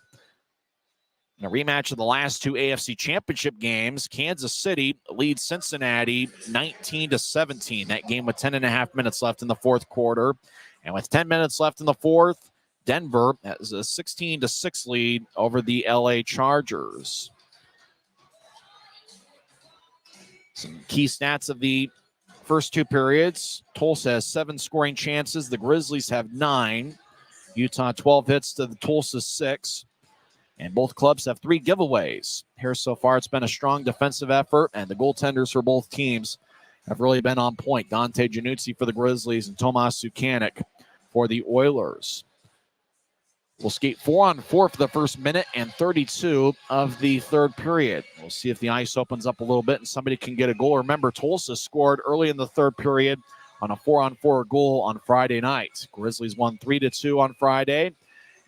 In a rematch of the last 2 AFC championship games, Kansas City leads Cincinnati 19-17. That game with 10.5 minutes left in the fourth quarter. And with 10 minutes left in the fourth, Denver has a 16-6 lead over the LA Chargers. Some key stats of the first 2 periods. Tulsa has 7 scoring chances. The Grizzlies have 9. Utah 12 hits to the Tulsa 6. And both clubs have 3 giveaways. Here so far, it's been a strong defensive effort, and the goaltenders for both teams have really been on point. Dante Januzzi for the Grizzlies and Tomas Sukanik for the Oilers. will skate 4-on-4 for the first minute and 32 of the third period. We'll see if the ice opens up a little bit and somebody can get a goal. Remember, Tulsa scored early in the third period on a 4-on-4 goal on Friday night. Grizzlies won 3-2 on Friday.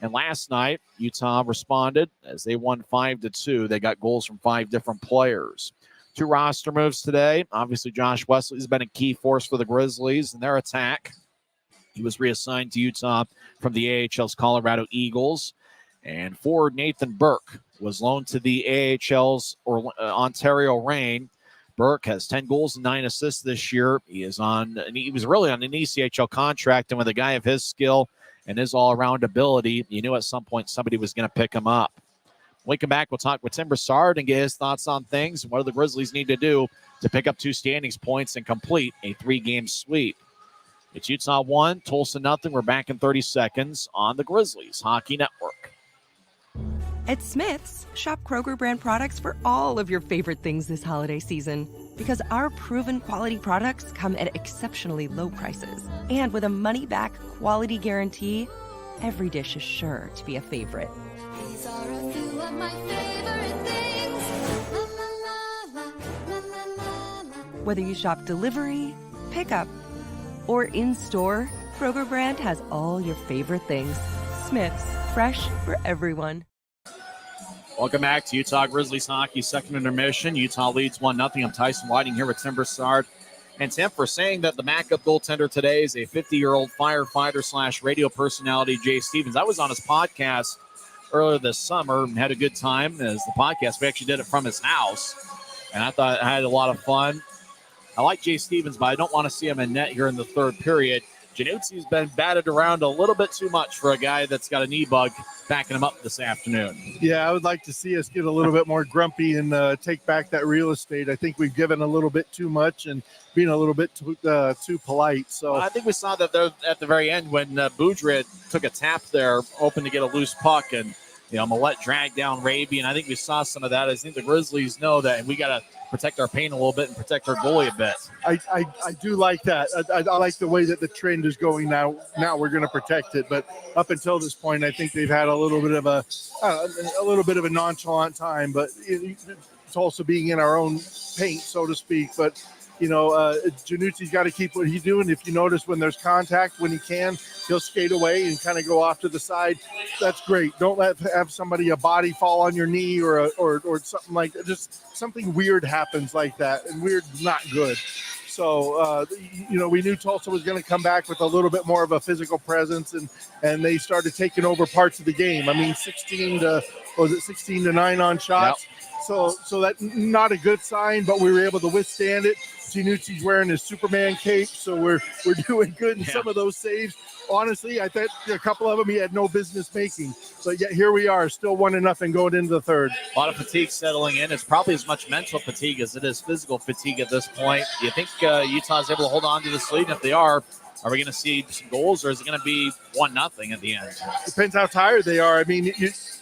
And last night, Utah responded as they won 5-2. They got goals from 5 different players. 2 roster moves today. Obviously, Josh Wesley has been a key force for the Grizzlies in their attack. He was reassigned to Utah from the AHL's Colorado Eagles. And forward Nathan Burke was loaned to the AHL's Ontario Reign. Burke has 10 goals and 9 assists this year. He was really on an ECHL contract, and with a guy of his skill and his all-around ability, you knew at some point somebody was going to pick him up. When we come back, we'll talk with Tim Broussard and get his thoughts on things and what do the Grizzlies need to do to pick up 2 standings points and complete a 3-game sweep. It's Utah 1, Tulsa nothing. We're back in 30 seconds on the Grizzlies Hockey Network. At Smith's, shop Kroger brand products for all of your favorite things this holiday season. Because our proven quality products come at exceptionally low prices. And with a money-back quality guarantee, every dish is sure to be a favorite. These are a few of my favorite things. La la la la, la la la la. Whether you shop delivery, pickup, or in-store, Kroger brand has all your favorite things. Smith's, fresh for everyone. Welcome back to Utah Grizzlies Hockey, second intermission. Utah leads 1-0. I'm Tyson Whiting here with Tim Broussard. And Tim, for saying that the backup goaltender today is a 50-year-old firefighter / radio personality, Jay Stevens. I was on his podcast earlier this summer and had a good time as the podcast. We actually did it from his house, and I thought I had a lot of fun. I like Jay Stevens, but I don't want to see him in net here in the third period. Januzzi's been batted around a little bit too much for a guy that's got a knee bug backing him up this afternoon. Yeah, I would like to see us get a little bit more grumpy and take back that real estate. I think we've given a little bit too much and being a little bit too polite. So I think we saw that there at the very end when Boudreaux took a tap there, hoping to get a loose puck, and Millette dragged down Raby, and I think we saw some of that. I think the Grizzlies know that, and we got to protect our paint a little bit and protect our goalie a bit. I do like that. I like the way that the trend is going now. Now we're going to protect it, but up until this point, I think they've had a little bit of a nonchalant time. But it's also being in our own paint, so to speak. But Januzzi's got to keep what he's doing. If you notice when there's contact, when he can, he'll skate away and kind of go off to the side. That's great. Don't have a body fall on your knee or something like that. Just something weird happens like that, and weird's not good. So, we knew Tulsa was going to come back with a little bit more of a physical presence, and they started taking over parts of the game. I mean, 16 to 9 on shots. Yep. So that's not a good sign, but we were able to withstand it. Januzzi's wearing his Superman cape, so we're doing good in some of those saves. Honestly, I thought a couple of them he had no business making, but yet here we are, still 1-0 going into the third. A lot of fatigue settling in. It's probably as much mental fatigue as it is physical fatigue at this point. Do you think Utah's able to hold on to this lead? And if they are we going to see some goals, or is it going to be 1-0 at the end? Depends how tired they are. I mean,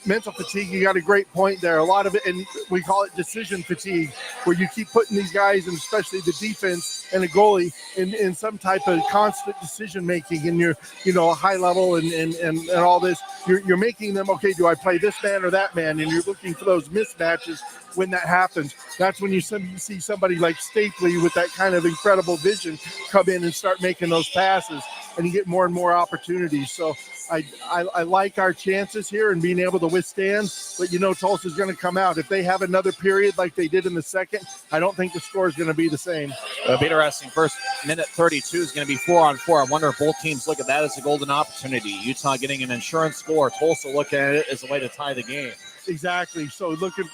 mental fatigue, you got a great point there. A lot of it, and we call it decision fatigue, where you keep putting these guys, and especially the defense and the goalie, in some type of constant decision making, and you're high level and all this. You're making them, okay, do I play this man or that man? And you're looking for those mismatches. When that happens, that's when you see somebody like Stapley with that kind of incredible vision come in and start making those passes, and you get more and more opportunities. So I like our chances here and being able to withstand, but Tulsa's going to come out. If they have another period like they did in the second, I don't think the score is going to be the same. It'll be interesting. First minute 32 is going to be 4-on-4. I wonder if both teams look at that as a golden opportunity. Utah getting an insurance score, Tulsa looking at it as a way to tie the game. Exactly. So look at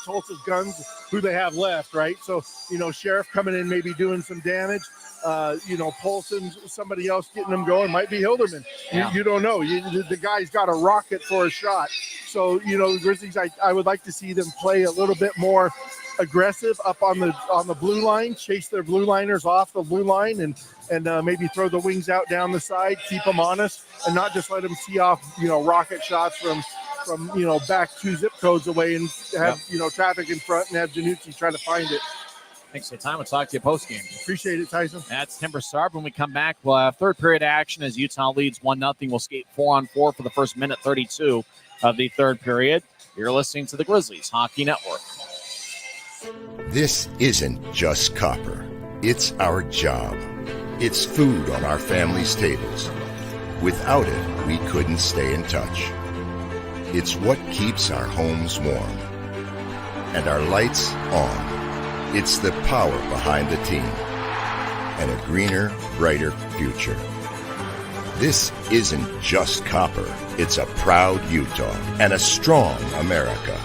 Tulsa's guns, who they have left, right? So, Sheriff coming in, maybe doing some damage. Polson, somebody else getting them going. Might be Hilderman. Yeah. You don't know. The guy's got a rocket for a shot. So, the Grizzlies, I would like to see them play a little bit more aggressive up on the blue line, chase their blue liners off the blue line, and maybe throw the wings out down the side, keep them honest, and not just let them tee off, rocket shots from back 2 zip codes away and have traffic in front and have Januzzi try to find it. Thanks for the time. We'll talk to you post-game. Appreciate it, Tyson. That's Timber Starb. When we come back, we'll have third period action as Utah leads 1-0. We'll skate 4-on-4 for the first minute 32 of the third period. You're listening to the Grizzlies Hockey Network. This isn't just copper. It's our job. It's food on our family's tables. Without it, we couldn't stay in touch. It's what keeps our homes warm and our lights on. It's the power behind the team and a greener, brighter future. This isn't just copper. It's a proud Utah and a strong America.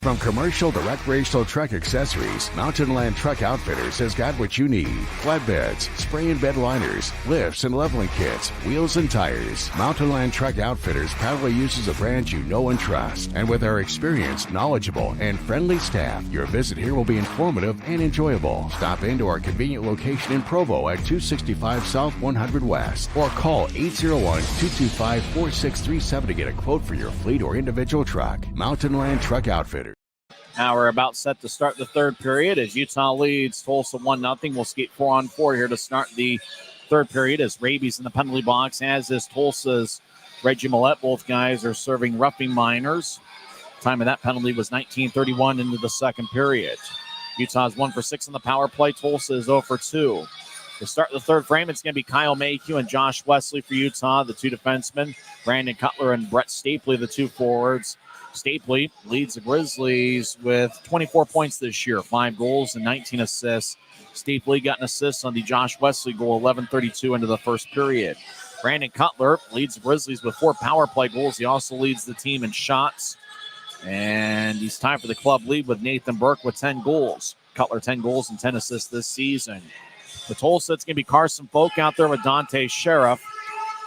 From commercial to recreational truck accessories, Mountain Land Truck Outfitters has got what you need. Flatbeds, spray and bed liners, lifts and leveling kits, wheels and tires. Mountain Land Truck Outfitters proudly uses a brand you know and trust. And with our experienced, knowledgeable, and friendly staff, your visit here will be informative and enjoyable. Stop into our convenient location in Provo at 265 South 100 West or call 801-225-4637 to get a quote for your fleet or individual truck. Mountain Land Truck Outfitters. Now we're about set to start the third period as Utah leads Tulsa 1-0. We'll skate 4-on-4 here to start the third period as Raby's in the penalty box, as is Tulsa's Reggie Millette. Both guys are serving roughing minors. Time of that penalty was 19:31 into the second period. Utah's 1 for 6 on the power play. Tulsa is 0 for 2. To start the third frame, it's going to be Kyle Mayhew and Josh Wesley for Utah, the two defensemen. Brandon Cutler and Brett Stapley, the two forwards. Stapley leads the Grizzlies with 24 points this year, 5 goals and 19 assists. Stapley got an assist on the Josh Wesley goal, 11:32 into the first period. Brandon Cutler leads the Grizzlies with 4 power play goals. He also leads the team in shots. And he's tied for the club lead with Nathan Burke with 10 goals. Cutler 10 goals and 10 assists this season. For Tulsa, it's going to be Carson Folk out there with Dante Sheriff.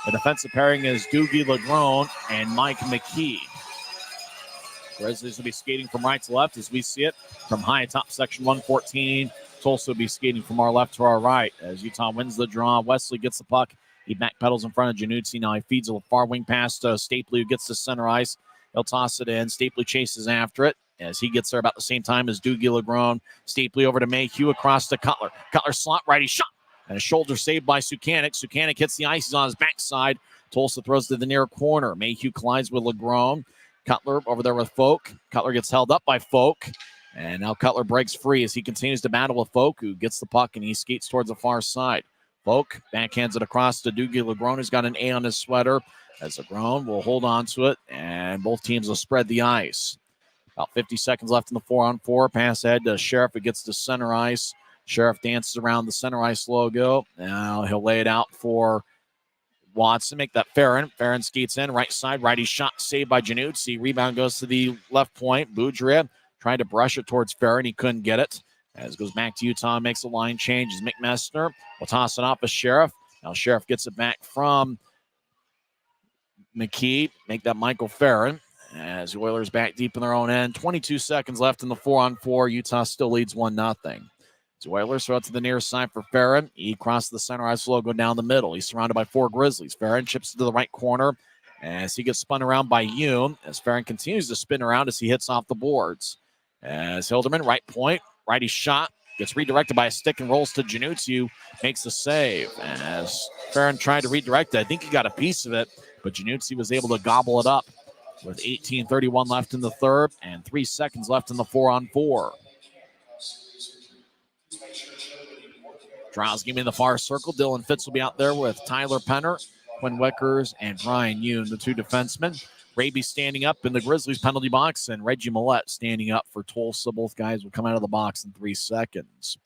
The defensive pairing is Doogie Legrone and Mike McKee. Grizzlies will be skating from right to left as we see it from high atop section 114. Tulsa will be skating from our left to our right as Utah wins the draw. Wesley gets the puck. He backpedals in front of Januzzi. Now he feeds a far wing pass to Stapley, who gets to center ice. He'll toss it in. Stapley chases after it as he gets there about the same time as Doogie Legrone. Stapley over to Mayhew across to Cutler. Cutler slot righty shot. And a shoulder saved by Sukanik. Sukanik hits the ice. He's on his backside. Tulsa throws to the near corner. Mayhew collides with Legrone. Cutler over there with Folk. Cutler gets held up by Folk. And now Cutler breaks free as he continues to battle with Folk, who gets the puck and he skates towards the far side. Folk backhands it across to Doogie Legrone, who's got an A on his sweater. As Legrone will hold on to it, and both teams will spread the ice. About 50 seconds left in the 4-on-4. Pass ahead to Sheriff, who gets to center ice. Sheriff dances around the center ice logo. Now he'll lay it out for Watson, make that Farron. Farron skates in, right side, righty shot saved by Januzzi. Rebound goes to the left point. Boudria trying to brush it towards Farron. He couldn't get it. As it goes back to Utah, makes a line change. As McMessner will toss it off as Sheriff. Now Sheriff gets it back from McKee. Make that Michael Farron. As the Oilers back deep in their own end. 22 seconds left in the 4-on-4. Utah still leads 1-0. The Oilers throw it to the near side for Farron. He crosses the center ice logo down the middle. He's surrounded by 4 Grizzlies. Farron chips it to the right corner as he gets spun around by Yoon. As Farron continues to spin around as he hits off the boards. As Hilderman, right point, righty shot, gets redirected by a stick and rolls to Januzzi, who makes the save. As Farron tried to redirect it, I think he got a piece of it, but Januzzi was able to gobble it up with 18:31 left in the third and 3 seconds left in the 4-on-4. Drow's giving me the far circle. Dylan Fitz will be out there with Tyler Penner, Quinn Wickers, and Brian Yoon, the 2 defensemen. Raby standing up in the Grizzlies penalty box, and Reggie Millette standing up for Tulsa. Both guys will come out of the box in 3 seconds.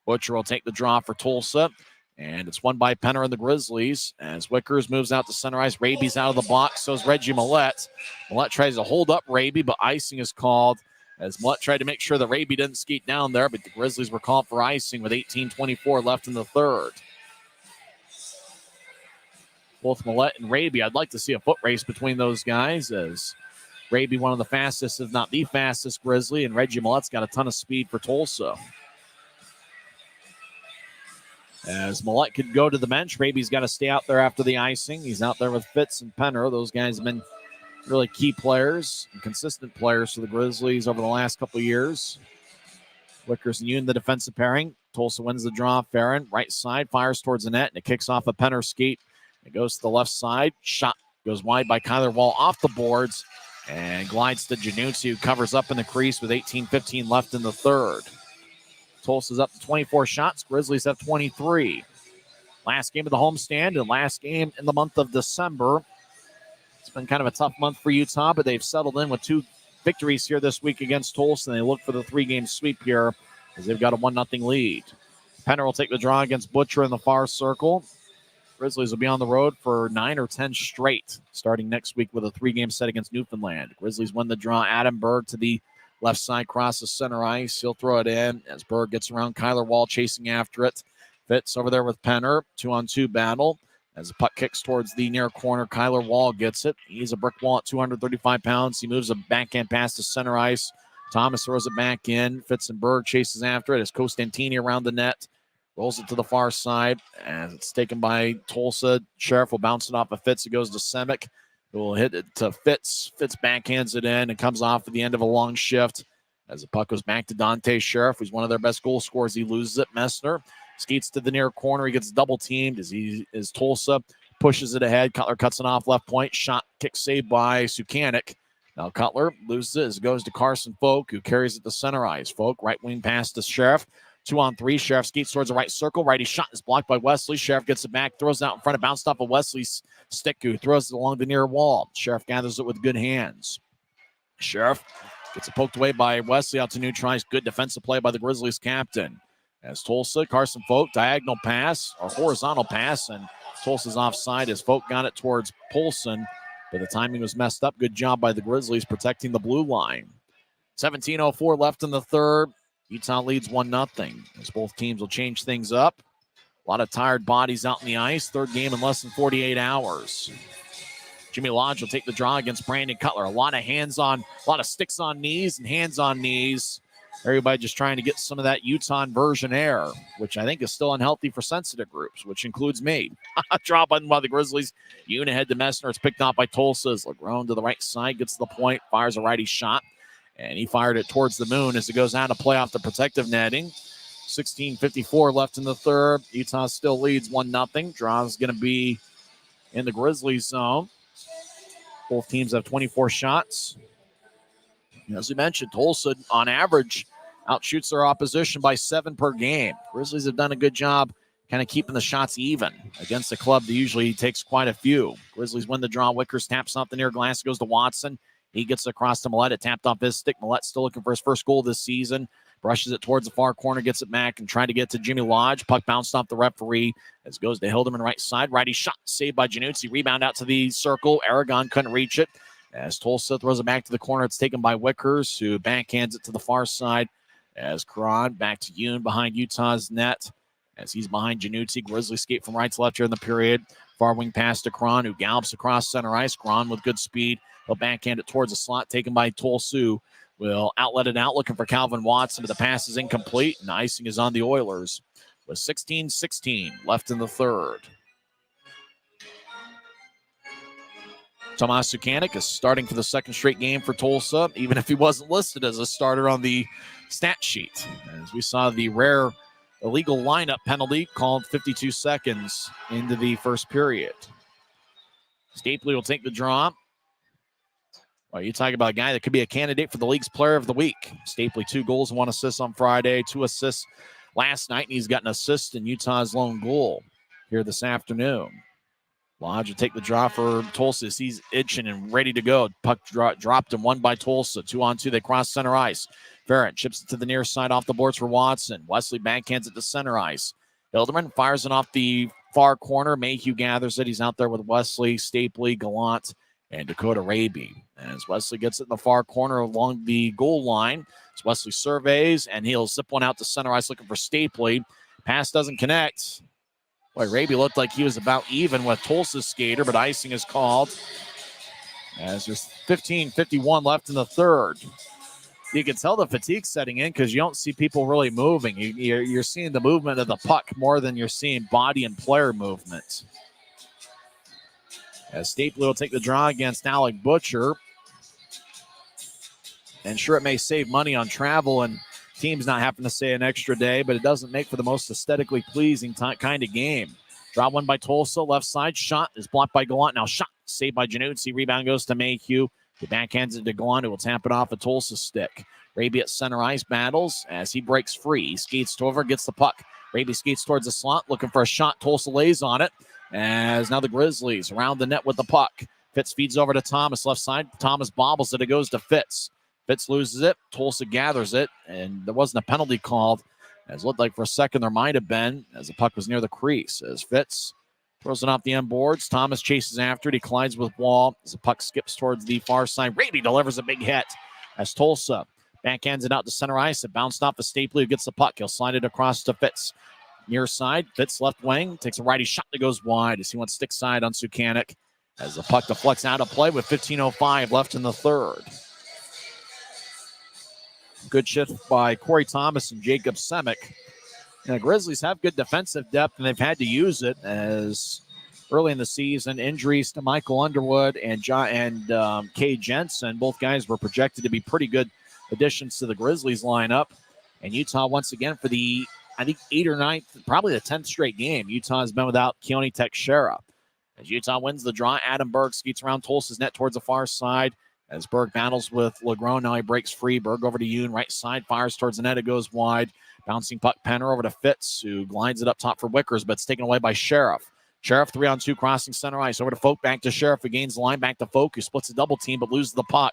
Butcher will take the draw for Tulsa, and it's won by Penner and the Grizzlies. As Wickers moves out to center ice, Raby's out of the box, so is Reggie Millette. Millette tries to hold up Raby, but icing is called. As Millette tried to make sure that Raby didn't skate down there, but the Grizzlies were called for icing with 18:24 left in the third. Both Millette and Raby, I'd like to see a foot race between those guys, as Raby, one of the fastest, if not the fastest Grizzly, and Reggie Millette's got a ton of speed for Tulsa. As Millette could go to the bench, Raby's got to stay out there after the icing. He's out there with Fitz and Penner. Those guys have been really key players and consistent players for the Grizzlies over the last couple of years. Wickers and Yoon, the defensive pairing. Tulsa wins the draw. Farron, right side, fires towards the net, and it kicks off a Penner skate. It goes to the left side. Shot goes wide by Kyler Wall off the boards and glides to Januzzi, who covers up in the crease with 18:15 left in the third. Tulsa's up to 24 shots. Grizzlies have 23. Last game of the homestand and last game in the month of December. It's been kind of a tough month for Utah, but they've settled in with 2 victories here this week against Tulsa, and they look for the 3-game sweep here as they've got a 1-0 lead. Penner will take the draw against Butcher in the far circle. Grizzlies will be on the road for 9 or 10 straight, starting next week with a 3-game set against Newfoundland. Grizzlies win the draw. Adam Berg to the left side, crosses center ice. He'll throw it in as Berg gets around Kyler Wall, chasing after it. Fitz over there with Penner. 2-on-2 battle. As the puck kicks towards the near corner, Kyler Wall gets it. He's a brick wall at 235 pounds. He moves a backhand pass to center ice. Thomas throws it back in. Fitz and Berg chases after it as Costantini around the net. Rolls it to the far side as it's taken by Tulsa. Sheriff will bounce it off of Fitz. It goes to Semick, who will hit it to Fitz. Fitz backhands it in and comes off at the end of a long shift as the puck goes back to Dante Sheriff, who's one of their best goal scorers. He loses it. Messner skates to the near corner. He gets double teamed as Tulsa pushes it ahead. Cutler cuts it off left point. Shot kick saved by Sukanik. Now Cutler loses it as it goes to Carson Folk, who carries it to center ice. Folk, right wing pass to Sheriff. 2-on-3. Sheriff skates towards the right circle. Righty shot is blocked by Wesley. Sheriff gets it back, throws it out in front of, bounced off of Wesley's stick, who throws it along the near wall. Sheriff gathers it with good hands. Sheriff gets it poked away by Wesley out to neutralize. Good defensive play by the Grizzlies captain. As Tulsa, Carson Folk, diagonal pass or horizontal pass, and Tulsa's offside as Folk got it towards Polson, but the timing was messed up. Good job by the Grizzlies protecting the blue line. 17:04 left in the third. Utah leads 1-0 as both teams will change things up. A lot of tired bodies out in the ice. Third game in less than 48 hours. Jimmy Lodge will take the draw against Brandon Cutler. A lot of sticks on knees and hands on knees. Everybody just trying to get some of that Utah version air, which I think is still unhealthy for sensitive groups, which includes me. Draw button by the Grizzlies. Yoon ahead to Messner. It's picked off by Tulsa as Legrone to the right side, gets to the point, fires a righty shot. And he fired it towards the moon as it goes out to play off the protective netting. 16:54 left in the third. Utah still leads 1-0. Draw is going to be in the Grizzlies zone. Both teams have 24 shots. As we mentioned, Tulsa, on average, outshoots their opposition by 7 per game. Grizzlies have done a good job kind of keeping the shots even against a club that usually takes quite a few. Grizzlies win the draw. Wickers taps off the near glass. It goes to Watson. He gets across to Millette. It tapped off his stick. Millette still looking for his first goal this season. Brushes it towards the far corner, gets it back, and trying to get to Jimmy Lodge. Puck bounced off the referee as it goes to Hildeman right side. Righty shot saved by Januzzi. Rebound out to the circle. Aragon couldn't reach it. As Tulsa throws it back to the corner, it's taken by Wickers, who backhands it to the far side. As Karan back to Yoon behind Utah's net. As he's behind Januzzi. Grizzlies skate from right to left here in the period. Far wing pass to Karan, who gallops across center ice. Karan with good speed. He'll backhand it towards the slot, taken by Tulsa. Will outlet it out, looking for Calvin Watson, but the pass is incomplete, and the icing is on the Oilers with 16:16 left in the third. Tomas Sukanik is starting for the second straight game for Tulsa, even if he wasn't listed as a starter on the stat sheet. As we saw the rare illegal lineup penalty called 52 seconds into the first period. Stapley will take the draw. Well, you talk about a guy that could be a candidate for the league's player of the week. Stapley, 2 goals and 1 assist on Friday, 2 assists last night, and he's got an assist in Utah's lone goal here this afternoon. Lodge will take the draw for Tulsa. He's itching and ready to go. Puck dropped and won by Tulsa. 2-on-2, they cross center ice. Farron chips it to the near side off the boards for Watson. Wesley backhands it to center ice. Hildeman fires it off the far corner. Mayhew gathers it. He's out there with Wesley, Stapley, Gallant, and Dakota Raby. As Wesley gets it in the far corner along the goal line, as Wesley surveys, and he'll zip one out to center ice looking for Stapley. Pass doesn't connect. Boy, Raby looked like he was about even with Tulsa's skater, but icing is called. As there's 15:51 left in the third. You can tell the fatigue setting in because you don't see people really moving. You're seeing the movement of the puck more than you're seeing body and player movement. As Stapley will take the draw against Alec Butcher. And sure, it may save money on travel and team's not having to stay an extra day, but it doesn't make for the most aesthetically pleasing kind of game. Draw one by Tulsa, left side, shot is blocked by Gallant. Now shot, saved by Januzzi, rebound goes to Mayhew. The backhands it to Gallant, who will tap it off a Tulsa stick. Raby at center ice battles as he breaks free. He skates over, gets the puck. Raby skates towards the slot, looking for a shot. Tulsa lays on it, as now the Grizzlies around the net with the puck. Fitz feeds over to Thomas, left side. Thomas bobbles it. It goes to Fitz. Fitz loses it. Tulsa gathers it, and there wasn't a penalty called. As it looked like for a second there might have been, as the puck was near the crease. As Fitz throws it off the end boards. Thomas chases after it. He collides with Wall as the puck skips towards the far side. Raby delivers a big hit as Tulsa backhands it out to center ice. It bounced off the Stapley, who gets the puck. He'll slide it across to Fitz. Near side, Fitz left wing, takes a righty shot that goes wide as he wants stick side on Sukanik. As the puck deflects out of play with 15:05 left in the third. Good shift by Corey Thomas and Jacob Semick. And the Grizzlies have good defensive depth, and they've had to use it as early in the season, injuries to Michael Underwood and Kay Jensen. Both guys were projected to be pretty good additions to the Grizzlies lineup. And Utah, once again, for the, I think, 8th or 9th, probably the 10th straight game, Utah has been without Keone Teixeira. As Utah wins the draw, Adam Berg skates around Tulsa's net towards the far side. As Berg battles with Legron, now he breaks free. Berg over to Yoon, right side, fires towards the net. It goes wide. Bouncing puck, Penner over to Fitz, who glides it up top for Wickers, but it's taken away by Sheriff. Sheriff 3-on-2 crossing center ice. Over to Folk, back to Sheriff, who gains the line, back to Folk, who splits a double team but loses the puck.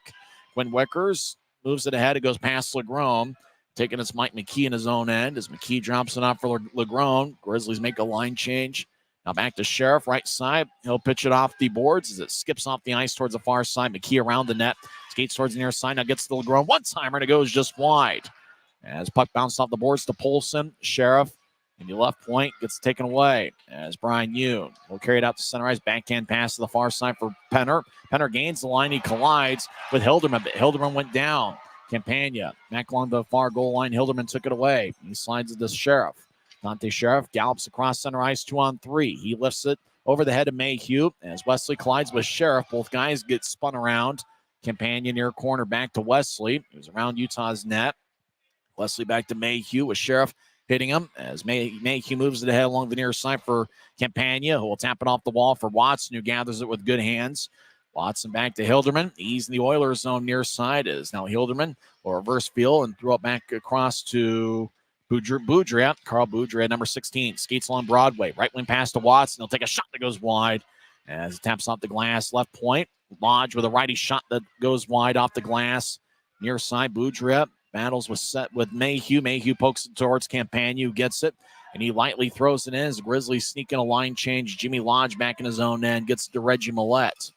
When Wickers moves it ahead, it goes past Legron. Taking it's Mike McKee in his own end as McKee drops it off for Legron. Grizzlies make a line change. Now back to Sheriff, right side. He'll pitch it off the boards as it skips off the ice towards the far side. McKee around the net. Skates towards the near side. Now gets to Legron. One-timer, and it goes just wide. As puck bounced off the boards to Polson. Sheriff in the left point gets taken away as Brian Yoon will carry it out to center ice. Backhand pass to the far side for Penner. Penner gains the line. He collides with Hilderman, but Hilderman went down. Campagna back along the far goal line. Hilderman took it away. He slides it to Sheriff. Dante Sheriff gallops across center ice 2-on-3. He lifts it over the head of Mayhew as Wesley collides with Sheriff. Both guys get spun around. Campagna near corner back to Wesley. He was around Utah's net. Wesley back to Mayhew with Sheriff hitting him as Mayhew moves it ahead along the near side for Campagna, who will tap it off the wall for Watson, who gathers it with good hands. Watson back to Hilderman. He's in the Oilers zone near side. Is now Hilderman will reverse field and throw it back across to Boudria. Carl Boudria, number 16, skates along Broadway. Right wing pass to Watson. He'll take a shot that goes wide as it taps off the glass. Left point. Lodge with a righty shot that goes wide off the glass. Near side, Boudria battles with Mayhew. Mayhew pokes it towards Campagna, who gets it, and he lightly throws it in as the Grizzlies sneak in a line change. Jimmy Lodge back in his own end gets it to Reggie Millette.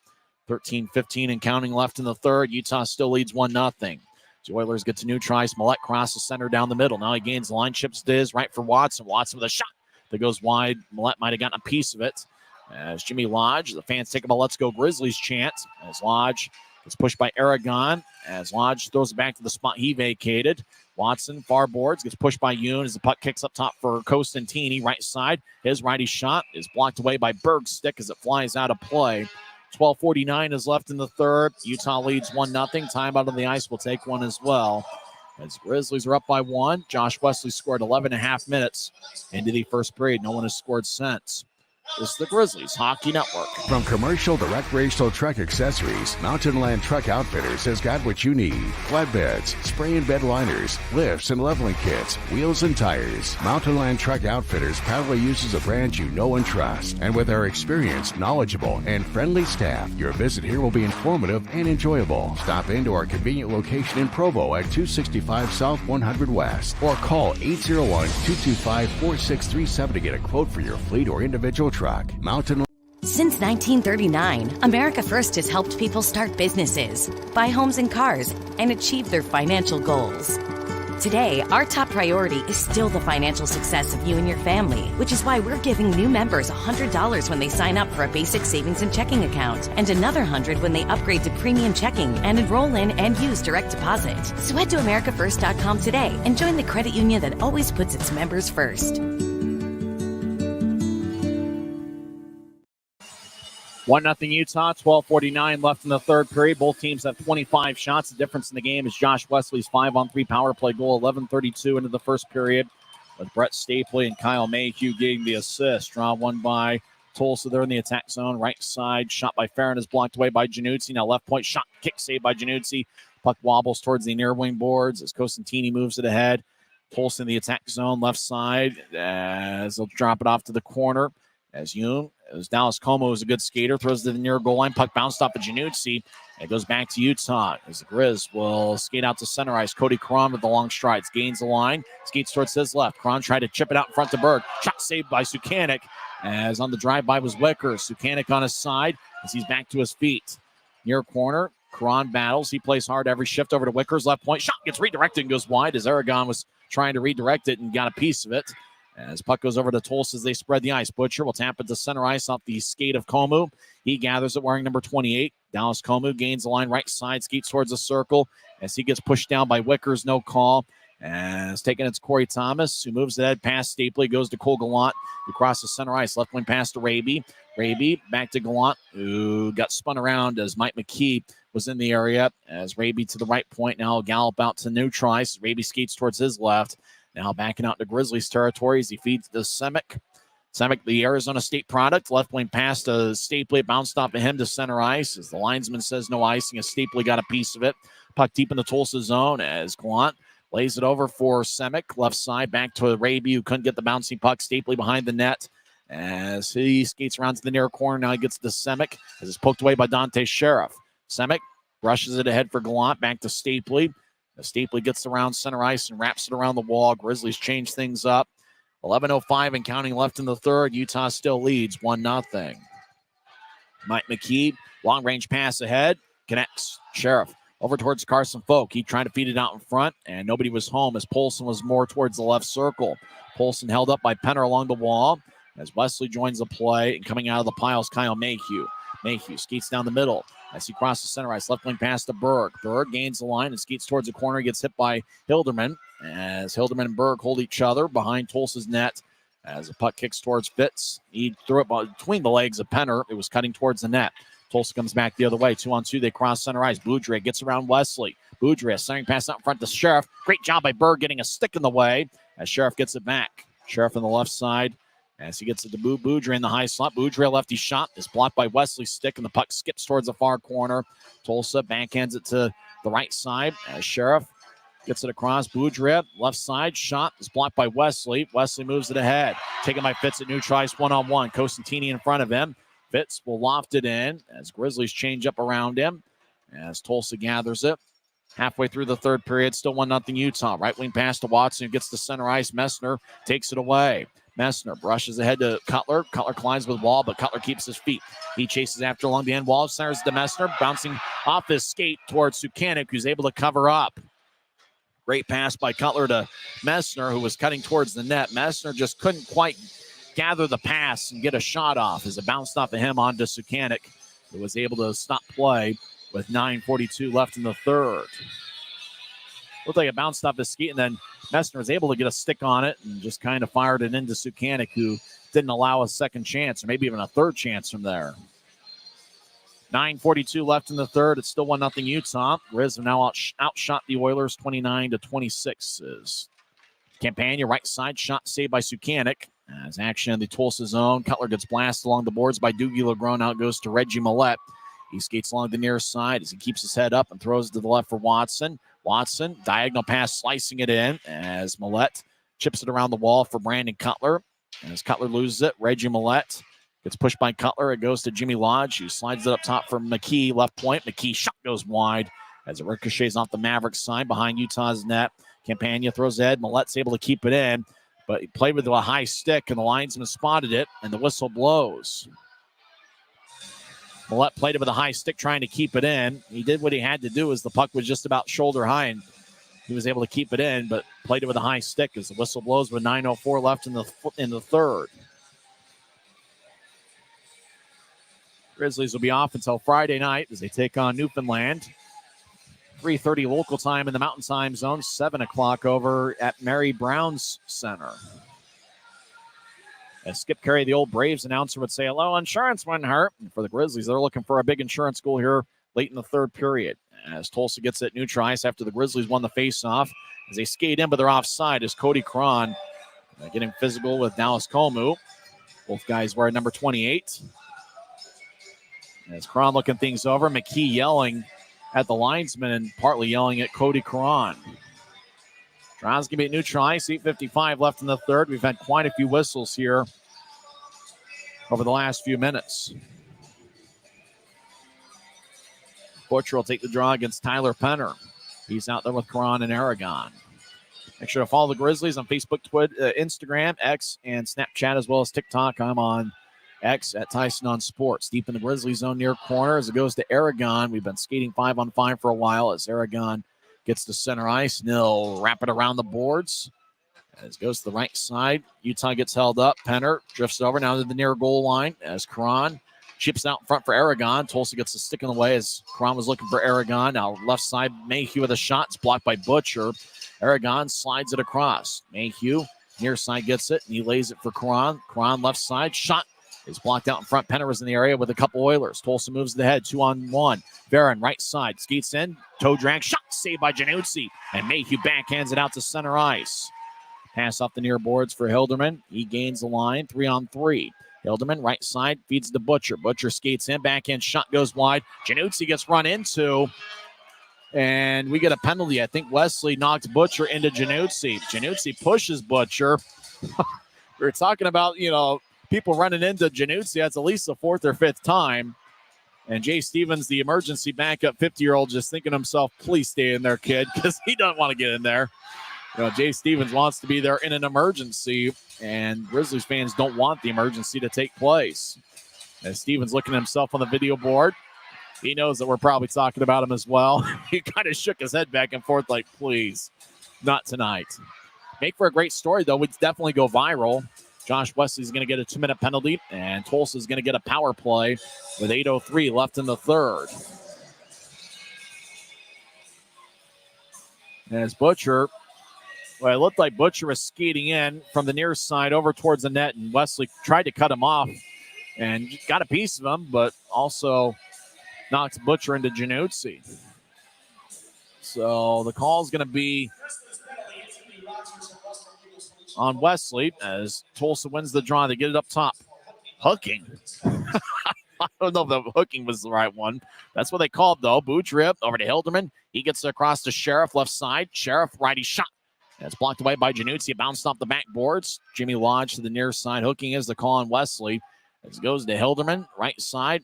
13-15 and counting left in the third. Utah still leads 1-0. The Oilers get to neutralize. Millette crosses center down the middle. Now he gains the line, chips Diz right for Watson. Watson with a shot that goes wide. Millette might have gotten a piece of it. As Jimmy Lodge, the fans take him a Let's Go Grizzlies chant. As Lodge gets pushed by Aragon. As Lodge throws it back to the spot he vacated. Watson, far boards, gets pushed by Yoon as the puck kicks up top for Costantini. Right side. His righty shot is blocked away by Berg's stick as it flies out of play. 12:49 is left in the third. Utah leads 1-0. Time out on the ice will take one as well. As Grizzlies are up by 1. Josh Wesley scored 11.5 minutes into the first period. No one has scored since. This is the Grizzlies Hockey Network. From commercial to recreational truck accessories, Mountain Land Truck Outfitters has got what you need. Flatbeds, spray and bed liners, lifts and leveling kits, wheels and tires. Mountain Land Truck Outfitters proudly uses a brand you know and trust. And with our experienced, knowledgeable, and friendly staff, your visit here will be informative and enjoyable. Stop into our convenient location in Provo at 265 South 100 West or call 801-225-4637 to get a quote for your fleet or individual truck. Mountain. Since 1939, America First has helped people start businesses, buy homes and cars, and achieve their financial goals. Today, our top priority is still the financial success of you and your family, which is why we're giving new members $100 when they sign up for a basic savings and checking account, and another $100 when they upgrade to premium checking and enroll in and use direct deposit. So head to AmericaFirst.com today and join the credit union that always puts its members first. 1-0 Utah, 12:49 left in the third period. Both teams have 25 shots. The difference in the game is Josh Wesley's 5-on-3 power play goal, 11:32 into the first period, with Brett Stapley and Kyle Mayhew getting the assist. Draw one by Tulsa there in the attack zone. Right side, shot by Farron is blocked away by Januzzi. Now left point, shot, kick saved by Januzzi. Puck wobbles towards the near wing boards as Cosentini moves it ahead. Tulsa in the attack zone, left side, as they'll drop it off to the corner. As Dallas Como is a good skater, throws to the near goal line. Puck bounced off of Januzzi. It goes back to Utah as the Grizz will skate out to center ice. Cody Cron with the long strides. Gains the line. Skates towards his left. Cron tried to chip it out in front to Berg. Shot saved by Sukanik. As on the drive-by was Wickers. Sukanik on his side as he's back to his feet. Near corner, Cron battles. He plays hard every shift over to Wickers. Left point. Shot gets redirected and goes wide as Aragon was trying to redirect it and got a piece of it. As puck goes over to Tulsa as they spread the ice. Butcher will tap it to center ice off the skate of Komu. He gathers it wearing number 28. Dallas Komu gains the line right side, skates towards the circle as he gets pushed down by Wickers. No call. As taking it's Corey Thomas, who moves the head past Stapley, goes to Cole Gallant, who crosses center ice. Left wing pass to Raby. Raby back to Gallant, who got spun around as Mike McKee was in the area. As Raby to the right point, now gallop out to neutral ice. Raby skates towards his left. Now backing out to Grizzlies territory as he feeds to Semick. Semick, the Arizona State product. Left wing pass to Stapley. Bounced off of him to center ice as the linesman says no icing as Stapley got a piece of it. Puck deep in the Tulsa zone as Gallant lays it over for Semick. Left side back to Raby, who couldn't get the bouncing puck. Stapley behind the net as he skates around to the near corner. Now he gets to Semick as it's poked away by Dante Sheriff. Semick brushes it ahead for Gallant. Back to Stapley. Stapley gets around center ice and wraps it around the wall. Grizzlies change things up. 11:05 and counting left in the third. Utah still leads 1-0. Mike McKee, long-range pass ahead. Connects. Sheriff over towards Carson Folk. He trying to feed it out in front, and nobody was home as Polson was more towards the left circle. Polson held up by Penner along the wall as Wesley joins the play, and coming out of the piles, Kyle Mayhew. Mayhew skates down the middle as he crosses center ice. Left wing pass to Berg. Berg gains the line and skates towards the corner. Gets hit by Hilderman as Hilderman and Berg hold each other behind Tulsa's net as the puck kicks towards Fitz. He threw it between the legs of Penner. It was cutting towards the net. Tulsa comes back the other way. 2-on-2. They cross center ice. Boudreau gets around Wesley. Boudreau centering pass out in front to Sheriff. Great job by Berg getting a stick in the way as Sheriff gets it back. Sheriff on the left side. As he gets it to Boudreau in the high slot. Boudreau lefty shot is blocked by Wesley's stick, and the puck skips towards the far corner. Tulsa backhands it to the right side as Sheriff gets it across. Boudreau, left side, shot is blocked by Wesley. Wesley moves it ahead. Taken by Fitz at neutral ice, one-on-one. Cosentini in front of him. Fitz will loft it in as Grizzlies change up around him as Tulsa gathers it. Halfway through the third period, still 1-0 Utah. Right wing pass to Watson, who gets to center ice. Messner takes it away. Messner brushes ahead to Cutler. Cutler collides with Wall, but Cutler keeps his feet. He chases after along the end wall. Centers to Messner, bouncing off his skate towards Sukanik, who's able to cover up. Great pass by Cutler to Messner, who was cutting towards the net. Messner just couldn't quite gather the pass and get a shot off as it bounced off of him onto Sukanik, who was able to stop play with 9:42 left in the third. Looked like it bounced off his skate, and then Messner was able to get a stick on it and just kind of fired it into Sukanik, who didn't allow a second chance or maybe even a third chance from there. 9:42 left in the third. It's still 1-0 Utah. Grizz have now outshot the Oilers 29-26. Campagna right side shot saved by Sukanik. As action in the Tulsa zone, Cutler gets blasted along the boards by Doogie LeGros. Now it goes to Reggie Millette. He skates along the near side as he keeps his head up and throws it to the left for Watson. Watson, diagonal pass, slicing it in as Millette chips it around the wall for Brandon Cutler. And as Cutler loses it, Reggie Millette gets pushed by Cutler. It goes to Jimmy Lodge, who slides it up top for McKee, left point. McKee shot goes wide as it ricochets off the Maverik side behind Utah's net. Campagna throws ahead. Millette's able to keep it in, but he played with a high stick, and the linesman spotted it, and the whistle blows. Millette played it with a high stick trying to keep it in. He did what he had to do as the puck was just about shoulder high, and he was able to keep it in, but played it with a high stick as the whistle blows with 9:04 left in the third. Grizzlies will be off until Friday night as they take on Newfoundland. 3:30 local time in the Mountain Time Zone, 7 o'clock over at Mary Brown's Center. As Skip Carey, the old Braves announcer, would say, hello, insurance wouldn't hurt. And for the Grizzlies, they're looking for a big insurance goal here late in the third period. As Tulsa gets it neutral ice after the Grizzlies won the faceoff. As they skate in, but they're offside as Cody Cron getting physical with Dallas Komu. Both guys wearing number 28. As Cron looking things over, McKee yelling at the linesman and partly yelling at Cody Cron. Cron's going to be at neutral ice, 8:55 left in the third. We've had quite a few whistles here over the last few minutes. Butcher will take the draw against Tyler Penner. He's out there with Cron and Aragon. Make sure to follow the Grizzlies on Facebook, Twitter, Instagram, X, and Snapchat, as well as TikTok. I'm on X at Tyson on Sports. Deep in the Grizzly zone near corner as it goes to Aragon. We've been skating 5-on-5 for a while as Aragon gets to center ice, and he'll wrap it around the boards. As it goes to the right side, Utah gets held up. Penner drifts over now to the near goal line as Cron chips out in front for Aragon. Tulsa gets a stick in the way as Cron was looking for Aragon. Now left side, Mayhew with a shot. It's blocked by Butcher. Aragon slides it across. Mayhew, near side gets it, and he lays it for Cron. Cron left side, shot is blocked out in front. Penner was in the area with a couple Oilers. Tulsa moves to the head, 2-on-1. Barron, right side, skates in, toe drag, shot, saved by Januzzi. And Mayhew backhands it out to center ice. Pass off the near boards for Hilderman. He gains the line, 3-on-3. Hilderman, right side, feeds to Butcher. Butcher skates in, backhand shot goes wide. Januzzi gets run into, and we get a penalty. I think Wesley knocked Butcher into Januzzi. Januzzi pushes Butcher. We were talking about, people running into Januzzi. That's at least the fourth or fifth time. And Jay Stevens, the emergency backup 50-year-old, just thinking to himself, please stay in there, kid, because he doesn't want to get in there. Jay Stevens wants to be there in an emergency, and Grizzlies fans don't want the emergency to take place. As Stevens looking at himself on the video board, he knows that we're probably talking about him as well. He kind of shook his head back and forth like, please, not tonight. Make for a great story, though. Would definitely go viral. Josh Wesley's going to get a 2-minute penalty, and Tulsa's going to get a power play with 8:03 left in the third. As Butcher, it looked like Butcher was skating in from the near side over towards the net, and Wesley tried to cut him off and got a piece of him, but also knocked Butcher into Januzzi. So the call is going to be on Wesley as Tulsa wins the draw. They get it up top. Hooking. I don't know if the hooking was the right one. That's what they called, though. Boudreau over to Hilderman. He gets it across to Sheriff, left side. Sheriff, righty shot. It's blocked away by Januzzi. It bounced off the backboards. Jimmy Lodge to the near side. Hooking is the call on Wesley. As it goes to Hilderman, right side.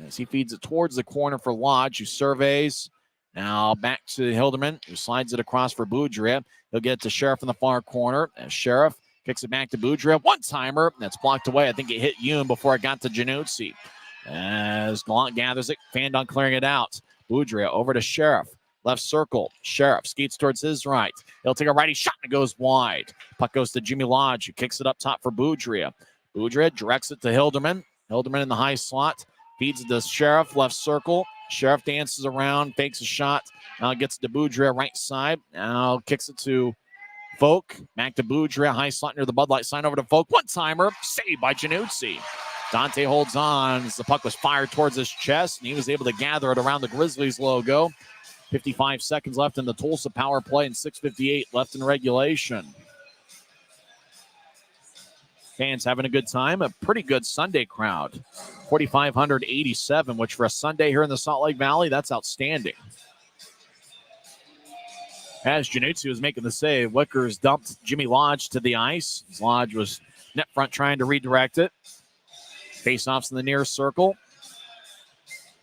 As he feeds it towards the corner for Lodge, who surveys. Now back to Hilderman, who slides it across for Boudreau. He'll get it to Sheriff in the far corner. As Sheriff kicks it back to Boudreau. One-timer. That's blocked away. I think it hit Yoon before it got to Januzzi. As Gallant gathers it, Fandon clearing it out. Boudreau over to Sheriff. Left circle. Sheriff skates towards his right. He'll take a righty shot and it goes wide. Puck goes to Jimmy Lodge, who kicks it up top for Boudreau. Boudreau directs it to Hilderman. Hilderman in the high slot. Feeds it to Sheriff, left circle. Sheriff dances around, fakes a shot. Now gets it to Boudreau, right side. Now kicks it to Folk. Back to Boudreau, high slot near the Bud Light sign over to Folk. One-timer, saved by Januzzi. Dante holds on as the puck was fired towards his chest, and he was able to gather it around the Grizzlies logo. 55 seconds left in the Tulsa power play and 6:58 left in regulation. Fans having a good time. A pretty good Sunday crowd. 4,587, which for a Sunday here in the Salt Lake Valley, that's outstanding. As Januzzi was making the save, Wickers dumped Jimmy Lodge to the ice. Lodge was net front trying to redirect it. Face-offs in the near circle.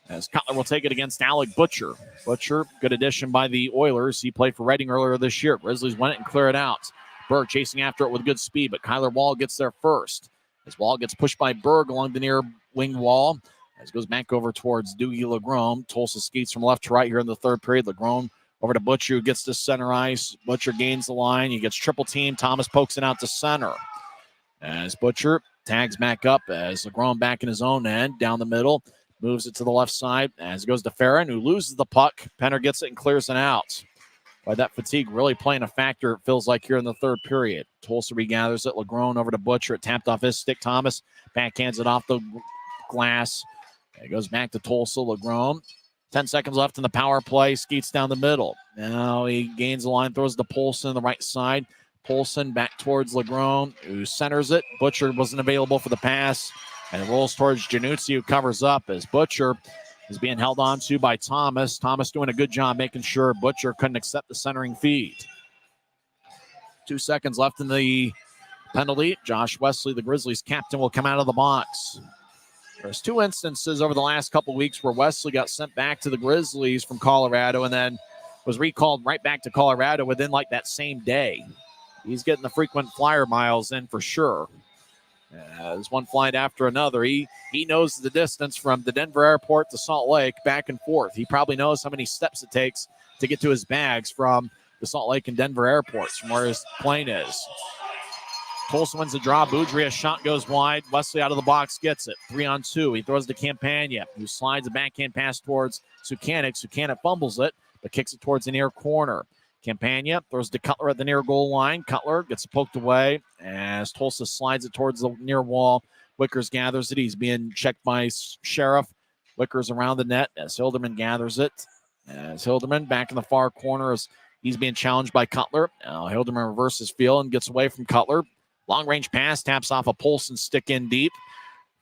As Cutler will take it against Alec Butcher. Butcher, good addition by the Oilers. He played for Reading earlier this year. Grizzlies won it and clear it out. Berg chasing after it with good speed, but Kyler Wall gets there first. As Wall gets pushed by Berg along the near wing wall. As it goes back over towards Doogie Legrome. Tulsa skates from left to right here in the third period. Legrome over to Butcher, who gets to center ice. Butcher gains the line. He gets triple team. Thomas pokes it out to center. As Butcher tags back up as Legrome back in his own end down the middle. Moves it to the left side as it goes to Farron, who loses the puck. Penner gets it and clears it out. Why that fatigue really playing a factor, it feels like, here in the third period. Tulsa regathers it. LeGrone over to Butcher. It tapped off his stick. Thomas backhands it off the glass. It goes back to Tulsa. LeGrone. 10 seconds left in the power play. Skeets down the middle. Now he gains the line, throws to Polson on the right side. Polson back towards LeGrone, who centers it. Butcher wasn't available for the pass. And it rolls towards Januzzi, who covers up as Butcher is being held on to by Thomas. Thomas doing a good job making sure Butcher couldn't accept the centering feed. 2 seconds left in the penalty. Josh Wesley, the Grizzlies captain, will come out of the box. There's 2 instances over the last couple weeks where Wesley got sent back to the Grizzlies from Colorado and then was recalled right back to Colorado within like that same day. He's getting the frequent flyer miles in for sure. As one flight after another, he knows the distance from the Denver airport to Salt Lake back and forth. He probably knows how many steps it takes to get to his bags from the Salt Lake and Denver airports, from where his plane is. Tulsa wins the draw. Boudry, a shot goes wide. Wesley out of the box gets it. 3-on-2. He throws to Campagna, who slides a backhand pass towards Sukanik. Sukanik fumbles it, but kicks it towards the near corner. Campagna throws to Cutler at the near goal line. Cutler gets poked away as Tulsa slides it towards the near wall. Wickers gathers it. He's being checked by Sheriff. Wickers around the net as Hilderman gathers it. As Hilderman back in the far corner as he's being challenged by Cutler. Now Hilderman reverses field and gets away from Cutler. Long-range pass, taps off a Polson, stick in deep.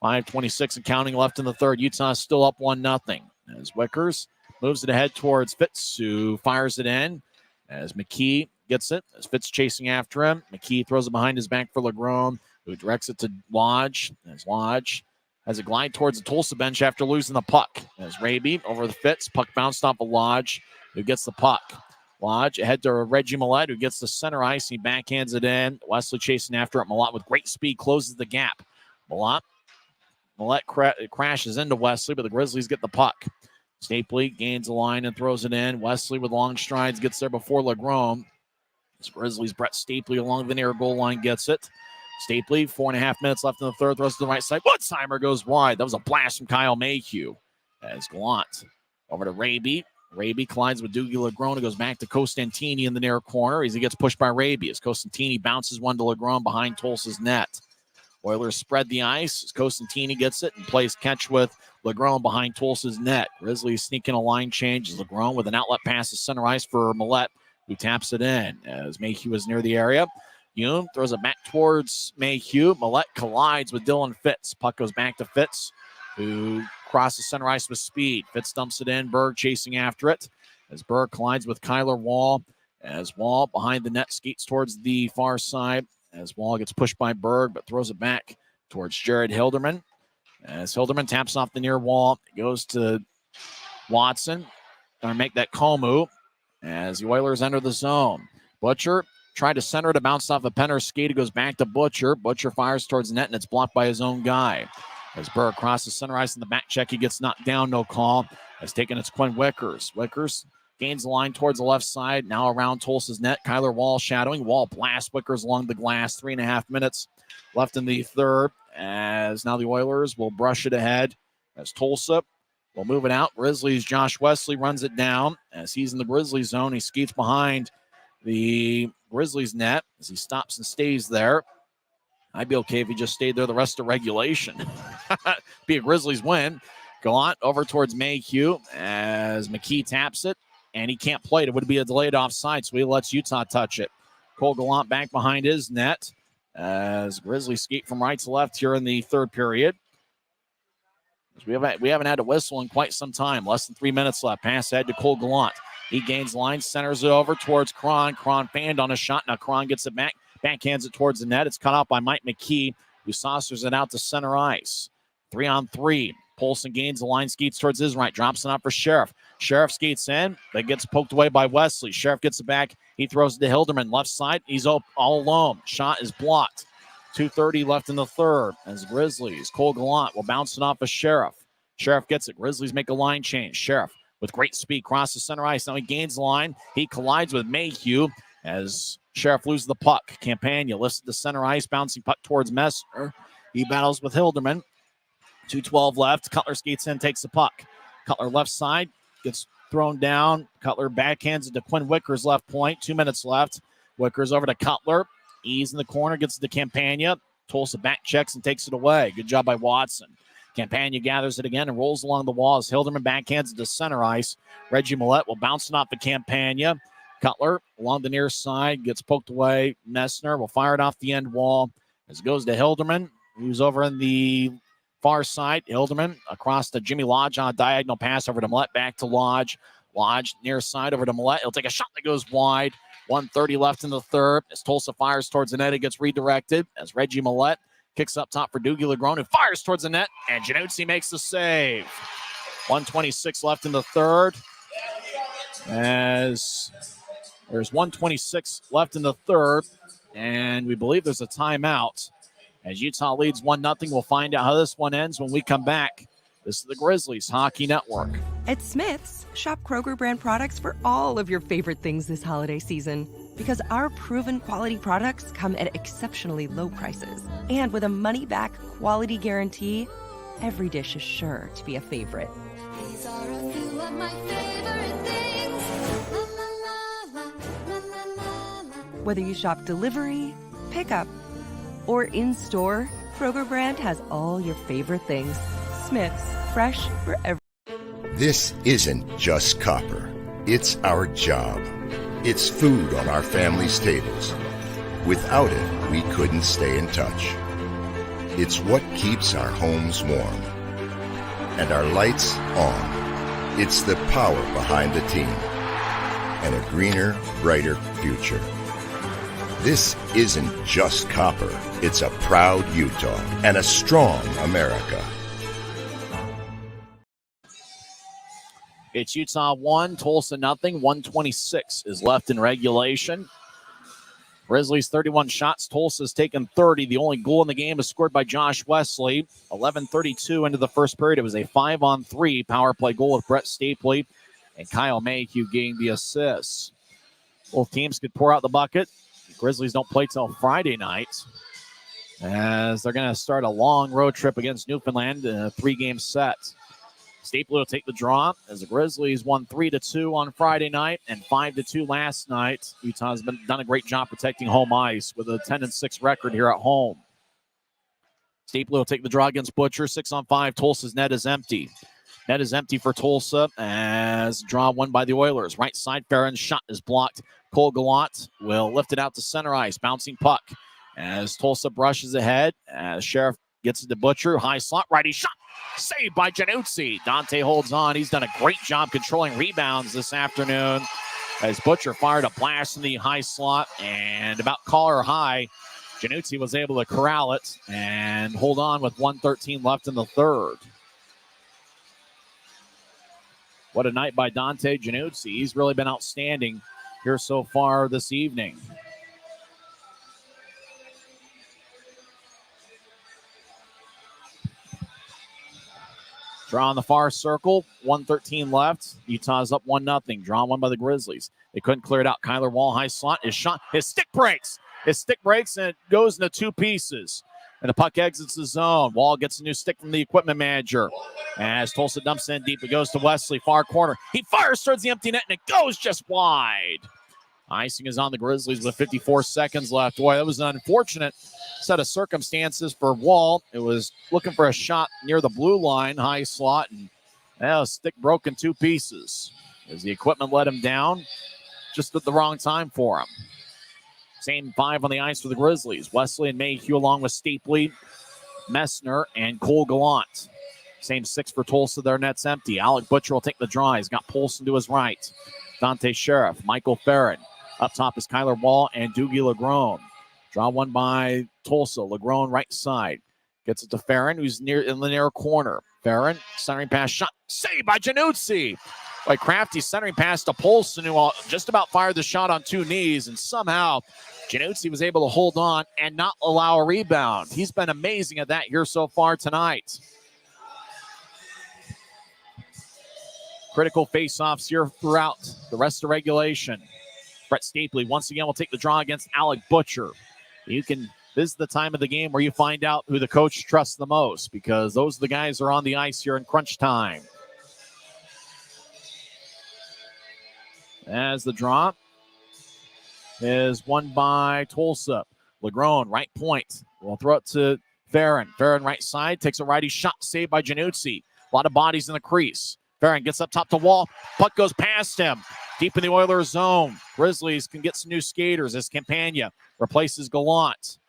5:26 and counting left in the third. Utah still up 1-0. As Wickers moves it ahead towards Fitz, who fires it in. As McKee gets it, as Fitz chasing after him. McKee throws it behind his back for LeGrone, who directs it to Lodge. As Lodge has a glide towards the Tulsa bench after losing the puck. As Raby over the Fitz, puck bounced off of Lodge, who gets the puck. Lodge ahead to Reggie Millette, who gets the center ice. He backhands it in. Wesley chasing after it. Millette with great speed closes the gap. Millette crashes into Wesley, but the Grizzlies get the puck. Stapley gains the line and throws it in. Wesley with long strides gets there before LeGrone. As Grizzlies, Brett Stapley along the near goal line gets it. Stapley, 4.5 minutes left in the third, throws to the right side. Wootzheimer goes wide. That was a blast from Kyle Mayhew. As Gallant over to Raby. Raby collides with Doogie LeGrone. It goes back to Costantini in the near corner as he gets pushed by Raby. As Costantini bounces one to LeGrone behind Tulsa's net. Oilers spread the ice as Costantini gets it and plays catch with LeGrone behind Tulsa's net. Grizzlies sneaking a line change as LeGrone with an outlet pass to center ice for Millette, who taps it in as Mayhew is near the area. Yoon throws it back towards Mayhew. Millette collides with Dylan Fitz. Puck goes back to Fitz, who crosses center ice with speed. Fitz dumps it in. Berg chasing after it as Berg collides with Kyler Wall. As Wall behind the net skates towards the far side. As Wall gets pushed by Berg, but throws it back towards Jared Hilderman. As Hilderman taps off the near wall, it goes to Watson. Going to make that call move as the Oilers enter the zone. Butcher tried to center it, bounced off a Penner skate. It goes back to Butcher. Butcher fires towards the net, and it's blocked by his own guy. As Berg crosses center ice in the back check, he gets knocked down, no call. As taken, it's Quinn Wickers. Wickers gains the line towards the left side, now around Tulsa's net. Kyler Wall shadowing. Wall blasts Wickers along the glass. 3.5 minutes left in the third, as now the Oilers will brush it ahead as Tulsa will move it out. Grizzlies, Josh Wesley runs it down as he's in the Grizzlies zone. He skates behind the Grizzlies net as he stops and stays there. I'd be okay if he just stayed there the rest of regulation. Be a Grizzlies win. Gallant over towards Mayhew as McKee taps it, and he can't play it. It would be a delayed offside, so he lets Utah touch it. Cole Gallant back behind his net as Grizzlies skate from right to left here in the third period. We haven't had a whistle in quite some time. Less than 3 minutes left. Pass ahead to Cole Gallant. He gains line, centers it over towards Cron. Cron fanned on a shot. Now Cron gets it back. Backhands it towards the net. It's cut off by Mike McKee, who saucers it out to center ice. 3-on-3. Polson gains the line, skates towards his right. Drops it out for Sheriff. Sheriff skates in, but gets poked away by Wesley. Sheriff gets it back. He throws it to Hilderman. Left side, he's all alone. Shot is blocked. 2:30 left in the third. As Grizzlies, Cole Gallant will bounce it off of Sheriff. Sheriff gets it. Grizzlies make a line change. Sheriff with great speed crosses center ice. Now he gains the line. He collides with Mayhew as Sheriff loses the puck. Campagna lifts it to center ice, bouncing puck towards Messer. He battles with Hilderman. 2:12 left. Cutler skates in, takes the puck. Cutler left side, gets thrown down. Cutler backhands it to Quinn Wicker's left point. 2 minutes left. Wicker's over to Cutler. He's in the corner, gets it to Campagna. Tulsa back checks and takes it away. Good job by Watson. Campagna gathers it again and rolls along the wall as Hilderman backhands it to center ice. Reggie Millette will bounce it off to Campagna. Cutler along the near side gets poked away. Messner will fire it off the end wall as it goes to Hilderman, who's over in the far side. Hilderman across to Jimmy Lodge on a diagonal pass over to Millette, back to Lodge. Lodge near side over to Millette. He'll take a shot that goes wide. 1:30 left in the third. As Tulsa fires towards the net, it gets redirected as Reggie Millette kicks up top for Doogie Legrone, who fires towards the net, and Januzzi makes the save. 1:26 left in the third. As there's 1:26 left in the third, and we believe there's a timeout. As Utah leads 1-0, we'll find out how this one ends when we come back. This is the Grizzlies Hockey Network. At Smith's, shop Kroger brand products for all of your favorite things this holiday season. Because our proven quality products come at exceptionally low prices. And with a money-back quality guarantee, every dish is sure to be a favorite. These are a few of my favorite things. La la la la, la la la la. Whether you shop delivery, pickup, or in-store, Kroger brand has all your favorite things. Smith's, fresh for every. This isn't just copper. It's our job. It's food on our family's tables. Without it, we couldn't stay in touch. It's what keeps our homes warm. And our lights on. It's the power behind the team. And a greener, brighter future. This isn't just copper. It's a proud Utah and a strong America. It's Utah 1, Tulsa nothing. 1:26 is left in regulation. Grizzlies 31 shots. Tulsa's taken 30. The only goal in the game is scored by Josh Wesley. 11:32 into the first period. It was a 5-on-3 power play goal with Brett Stapley and Kyle Mayhew getting the assists. Both teams could pour out the bucket. The Grizzlies don't play till Friday night, as they're going to start a long road trip against Newfoundland in a 3-game set. Stapley will take the draw as the Grizzlies won 3-2 on Friday night and 5-2 last night. Utah's done a great job protecting home ice with a 10-6 record here at home. Stapley will take the draw against Butcher. 6-on-5. Tulsa's net is empty. Net is empty for Tulsa as draw won by the Oilers. Right side, Farron's shot is blocked. Cole Gallant will lift it out to center ice. Bouncing puck as Tulsa brushes ahead. As Sheriff gets it to Butcher. High slot, righty shot. Saved by Januzzi. Dante holds on. He's done a great job controlling rebounds this afternoon as Butcher fired a blast in the high slot and about collar high. Januzzi was able to corral it and hold on with 1:13 left in the third. What a night by Dante Januzzi. He's really been outstanding here so far this evening. Draw on the far circle, 1:13 left. Utah's up 1-0. Draw one by the Grizzlies. They couldn't clear it out. Kyler Wall, high slot. His shot, his stick breaks. His stick breaks and it goes into two pieces. And the puck exits the zone. Wall gets a new stick from the equipment manager. As Tulsa dumps in deep, it goes to Wesley, far corner. He fires towards the empty net and it goes just wide. Icing is on the Grizzlies with 54 seconds left. Boy, that was an unfortunate set of circumstances for Wall. It was looking for a shot near the blue line, high slot, and stick broke in two pieces as the equipment let him down just at the wrong time for him. Same 5 on the ice for the Grizzlies. Wesley and Mayhew along with Stapley, Messner, and Cole Gallant. Same 6 for Tulsa. Their net's empty. Alec Butcher will take the draw. He's got Polson to his right. Dante Sheriff, Michael Farron. Up top is Kyler Wall and Doogie Legrone. Draw one by Tulsa. Legrone right side. Gets it to Farron, who's near in the near corner. Farron, centering pass shot. Saved by Januzzi. By Crafty, centering pass to Polson, who just about fired the shot on two knees. And somehow Januzzi was able to hold on and not allow a rebound. He's been amazing at that here so far tonight. Critical face-offs here throughout the rest of regulation. Brett Stapley once again will take the draw against Alec Butcher. This is the time of the game where you find out who the coach trusts the most, because those are the guys who are on the ice here in crunch time. as the drop is won by Tulsa. Legrone, right point. We'll throw it to Farron. Farron, right side, takes a righty shot, saved by Januzzi. A lot of bodies in the crease. Farron gets up top to wall. Puck goes past him. Deep in the Oilers zone. Grizzlies can get some new skaters as Campagna replaces Gallant.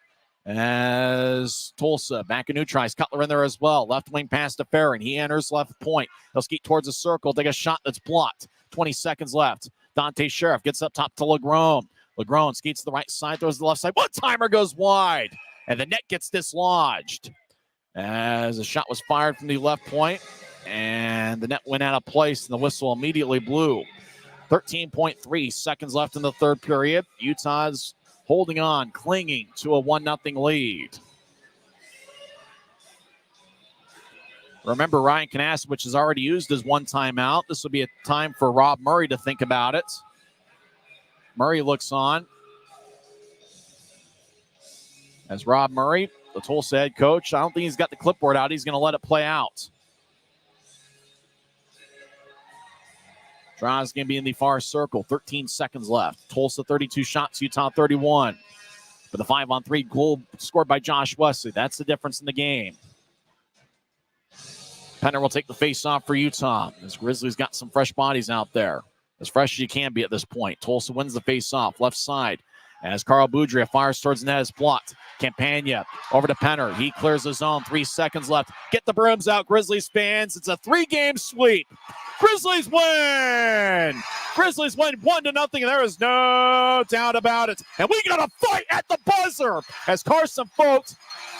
As Tulsa back in neutralize. Cutler in there as well. Left wing pass to Farron. He enters left point. He'll skate towards the circle. Take a shot that's blocked. 20 seconds left. Dante Sheriff gets up top to Legrone. Legrone skates to the right side, throws to the left side. One timer goes wide. And the net gets dislodged. As a shot was fired from the left point. And the net went out of place, and the whistle immediately blew. 13.3 seconds left in the third period. Utah's holding on, clinging to a 1-0 lead. Remember, Ryan Kanasowicz has already used his one timeout. This will be a time for Rob Murray to think about it. Murray looks on. As Rob Murray, the Tulsa head coach, I don't think he's got the clipboard out. He's going to let it play out. Draw is going to be in the far circle. 13 seconds left. Tulsa 32 shots, Utah 31. For the 5-on-3 goal scored by Josh Wesley. That's the difference in the game. Penner will take the face-off for Utah. As Grizzlies got some fresh bodies out there. As fresh as you can be at this point. Tulsa wins the face-off. Left side. As Carl Boudria fires towards the net, is blocked. Campagna over to Penner. He clears the zone. 3 seconds left. Get the brooms out, Grizzlies fans. It's a 3-game sweep. Grizzlies win! Grizzlies win 1-0, and there is no doubt about it. And we got a fight at the buzzer as Carson Folk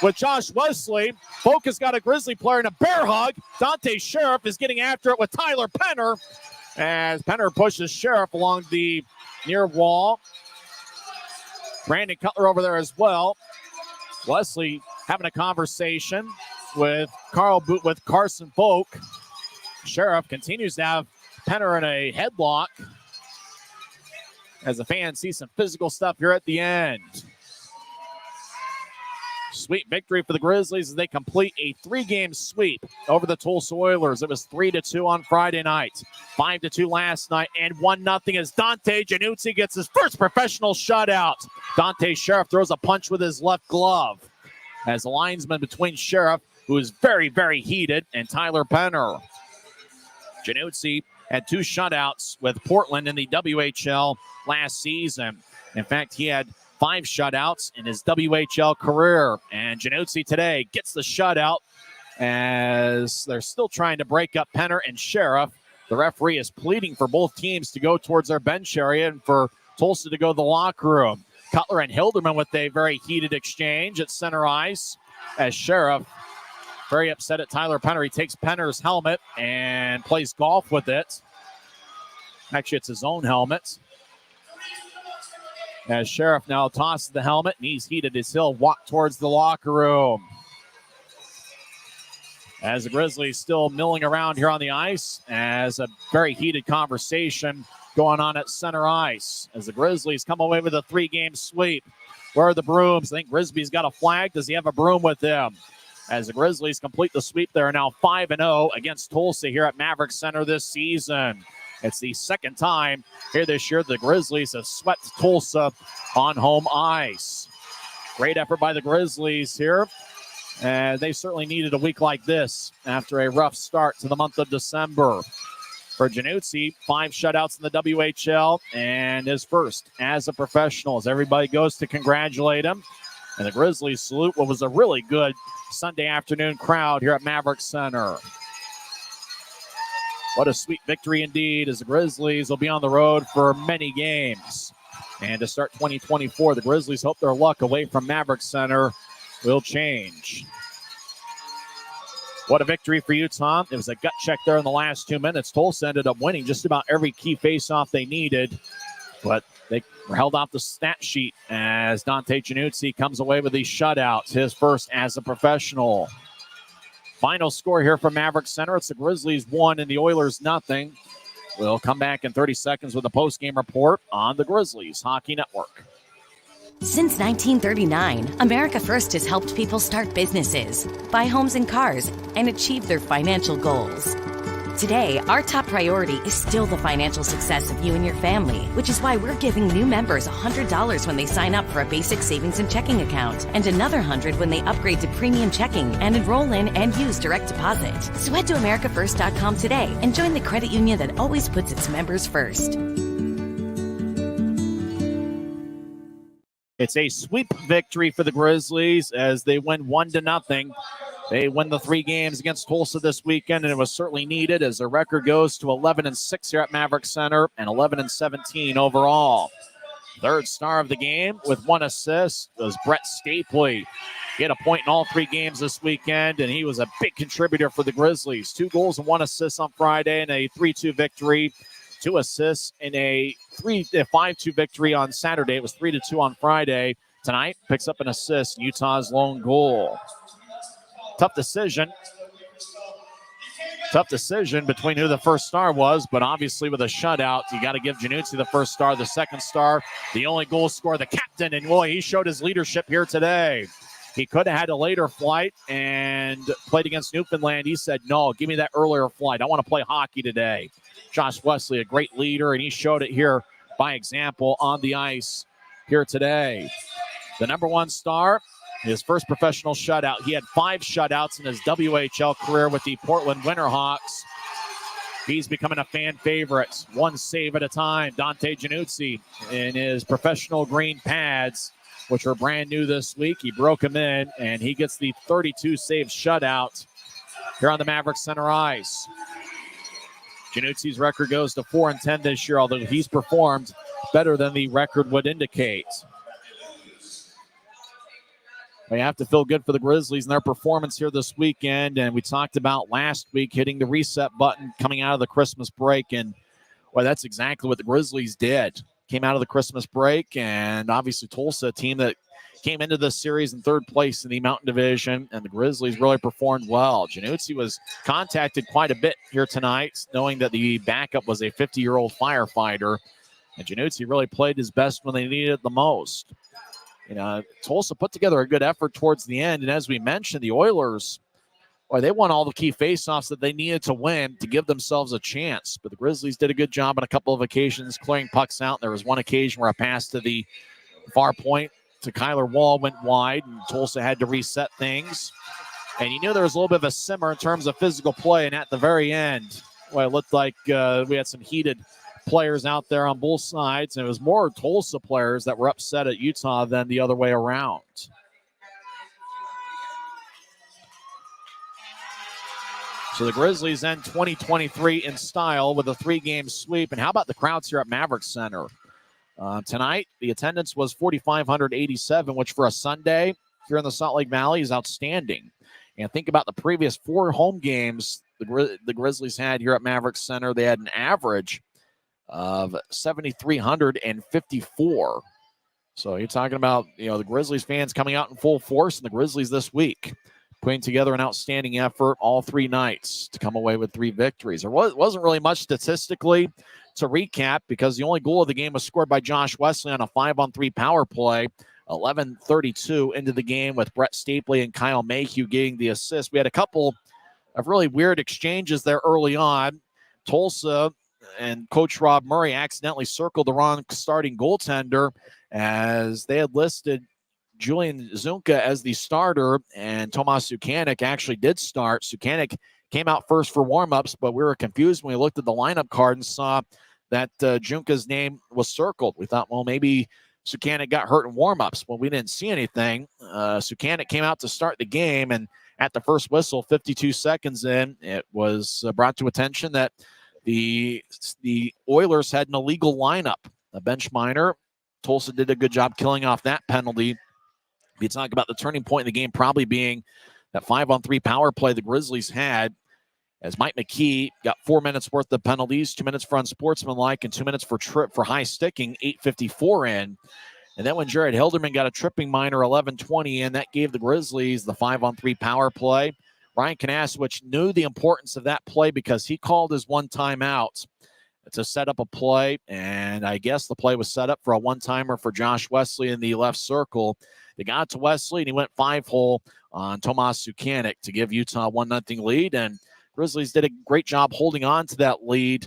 with Josh Wesley. Folk has got a Grizzly player in a bear hug. Dante Sheriff is getting after it with Tyler Penner as Penner pushes Sheriff along the near wall. Brandon Cutler over there as well. Wesley having a conversation with Carson Folk. Sheriff continues to have Penner in a headlock as the fans see some physical stuff here at the end. Sweet victory for the Grizzlies as they complete a 3-game sweep over the Tulsa Oilers. It was 3-2 on Friday night, 5-2 last night, and 1-0 as Dante Januzzi gets his first professional shutout. Dante Sheriff throws a punch with his left glove as the linesman between Sheriff, who is very, very heated, and Tyler Penner. Januzzi had 2 shutouts with Portland in the WHL last season. In fact, he had 5 shutouts in his WHL career. And Januzzi today gets the shutout as they're still trying to break up Penner and Sheriff. The referee is pleading for both teams to go towards their bench area and for Tulsa to go to the locker room. Cutler and Hilderman with a very heated exchange at center ice as Sheriff very upset at Tyler Penner. He takes Penner's helmet and plays golf with it. Actually, it's his own helmet. As Sheriff now tosses the helmet and he's heated as he'll walk towards the locker room. As the Grizzlies still milling around here on the ice as a very heated conversation going on at center ice. As the Grizzlies come away with a 3-game sweep. Where are the brooms? I think Grisby's got a flag. Does he have a broom with him? As the Grizzlies complete the sweep, they're now 5-0 against Tulsa here at Maverik Center this season. It's the second time here this year the Grizzlies have swept Tulsa on home ice. Great effort by the Grizzlies here. And they certainly needed a week like this after a rough start to the month of December. For Januzzi, 5 shutouts in the WHL and his first as a professional as everybody goes to congratulate him. And the Grizzlies salute what was a really good Sunday afternoon crowd here at Maverik Center. What a sweet victory indeed as the Grizzlies will be on the road for many games. And to start 2024, the Grizzlies hope their luck away from Maverik Center will change. What a victory for Utah. It was a gut check there in the last 2 minutes. Tulsa ended up winning just about every key faceoff they needed, but they were held off the stat sheet as Dante Januzzi comes away with these shutouts, his first as a professional. Final score here from Maverik Center. It's the Grizzlies 1 and the Oilers 0. We'll come back in 30 seconds with a post-game report on the Grizzlies Hockey Network. Since 1939, America First has helped people start businesses, buy homes and cars, and achieve their financial goals. Today, our top priority is still the financial success of you and your family, which is why we're giving new members $100 when they sign up for a basic savings and checking account, and another $100 when they upgrade to premium checking and enroll in and use direct deposit. So head to AmericaFirst.com today and join the credit union that always puts its members first. It's a sweep victory for the Grizzlies as they win 1-0. They win the 3 games against Tulsa this weekend, and it was certainly needed as their record goes to 11-6 here at Maverik Center and 11-17 overall. Third star of the game with 1 assist was Brett Stapley. He had a point in all 3 games this weekend, and he was a big contributor for the Grizzlies. 2 goals and 1 assist on Friday in a 3-2 victory. 2 assists in a 5-2 victory on Saturday. It was 3-2 on Friday. Tonight, picks up an assist, Utah's lone goal. Tough decision between who the first star was, but obviously with a shutout, you got to give Januzzi the first star, the second star, the only goal scorer, the captain, and boy, he showed his leadership here today. He could have had a later flight and played against Newfoundland. He said, no, give me that earlier flight. I want to play hockey today. Josh Wesley, a great leader, and he showed it here by example on the ice here today. The number 1 star, his first professional shutout. He had 5 shutouts in his WHL career with the Portland Winterhawks. He's becoming a fan favorite, 1 save at a time. Dante Januzzi in his professional green pads, which are brand new this week. He broke them in, and he gets the 32 save shutout here on the Maverik Center ice. Januzzi's record goes to 4-10 this year, although he's performed better than the record would indicate. They have to feel good for the Grizzlies and their performance here this weekend. And we talked about last week hitting the reset button coming out of the Christmas break. And, well, that's exactly what the Grizzlies did. Came out of the Christmas break, and obviously Tulsa, a team that came into this series in 3rd place in the Mountain Division, and the Grizzlies really performed well. Januzzi was contacted quite a bit here tonight, knowing that the backup was a 50-year-old firefighter. And Januzzi really played his best when they needed it the most. Tulsa put together a good effort towards the end. And as we mentioned, the Oilers, they won all the key faceoffs that they needed to win to give themselves a chance. But the Grizzlies did a good job on a couple of occasions clearing pucks out. There was one occasion where a pass to the far point to Kyler Wall went wide, and Tulsa had to reset things. And you knew there was a little bit of a simmer in terms of physical play. And at the very end, it looked like we had some heated players out there on both sides, and it was more Tulsa players that were upset at Utah than the other way around. So the Grizzlies end 2023 in style with a 3-game sweep. And how about the crowds here at Maverik Center? Tonight, the attendance was 4,587, which for a Sunday here in the Salt Lake Valley is outstanding. And think about the previous 4 home games the Grizzlies had here at Maverik Center. They had an average of 7,354. So you're talking about, the Grizzlies fans coming out in full force, and the Grizzlies this week putting together an outstanding effort all 3 nights to come away with 3 victories. There wasn't really much statistically to recap because the only goal of the game was scored by Josh Wesley on a 5-on-3 power play. 11:32 into the game with Brett Stapley and Kyle Mayhew getting the assist. We had a couple of really weird exchanges there early on. Tulsa and Coach Rob Murray accidentally circled the wrong starting goaltender as they had listed Julian Zunka as the starter, and Tomas Sukanik actually did start. Sukanik came out first for warmups, but we were confused when we looked at the lineup card and saw that Junka's name was circled. We thought, well, maybe Sukanik got hurt in warmups. Well, we didn't see anything. Sukanik came out to start the game, and at the first whistle, 52 seconds in, it was brought to attention that the Oilers had an illegal lineup, a bench minor. Tulsa did a good job killing off that penalty. If you talk about the turning point in the game probably being that 5-on-3 power play the Grizzlies had, as Mike McKee got 4 minutes worth of penalties, 2 minutes for unsportsmanlike, and 2 minutes for high sticking, 8:54 in. And then when Jared Hilderman got a tripping minor, 11:20 in, that gave the Grizzlies the 5-on-3 power play. Ryan Kanasowicz knew the importance of that play because he called his one timeout to set up a play, and I guess the play was set up for a one-timer for Josh Wesley in the left circle. They got to Wesley, and he went 5-hole on Tomas Sukanik to give Utah a 1-0 lead, and Grizzlies did a great job holding on to that lead.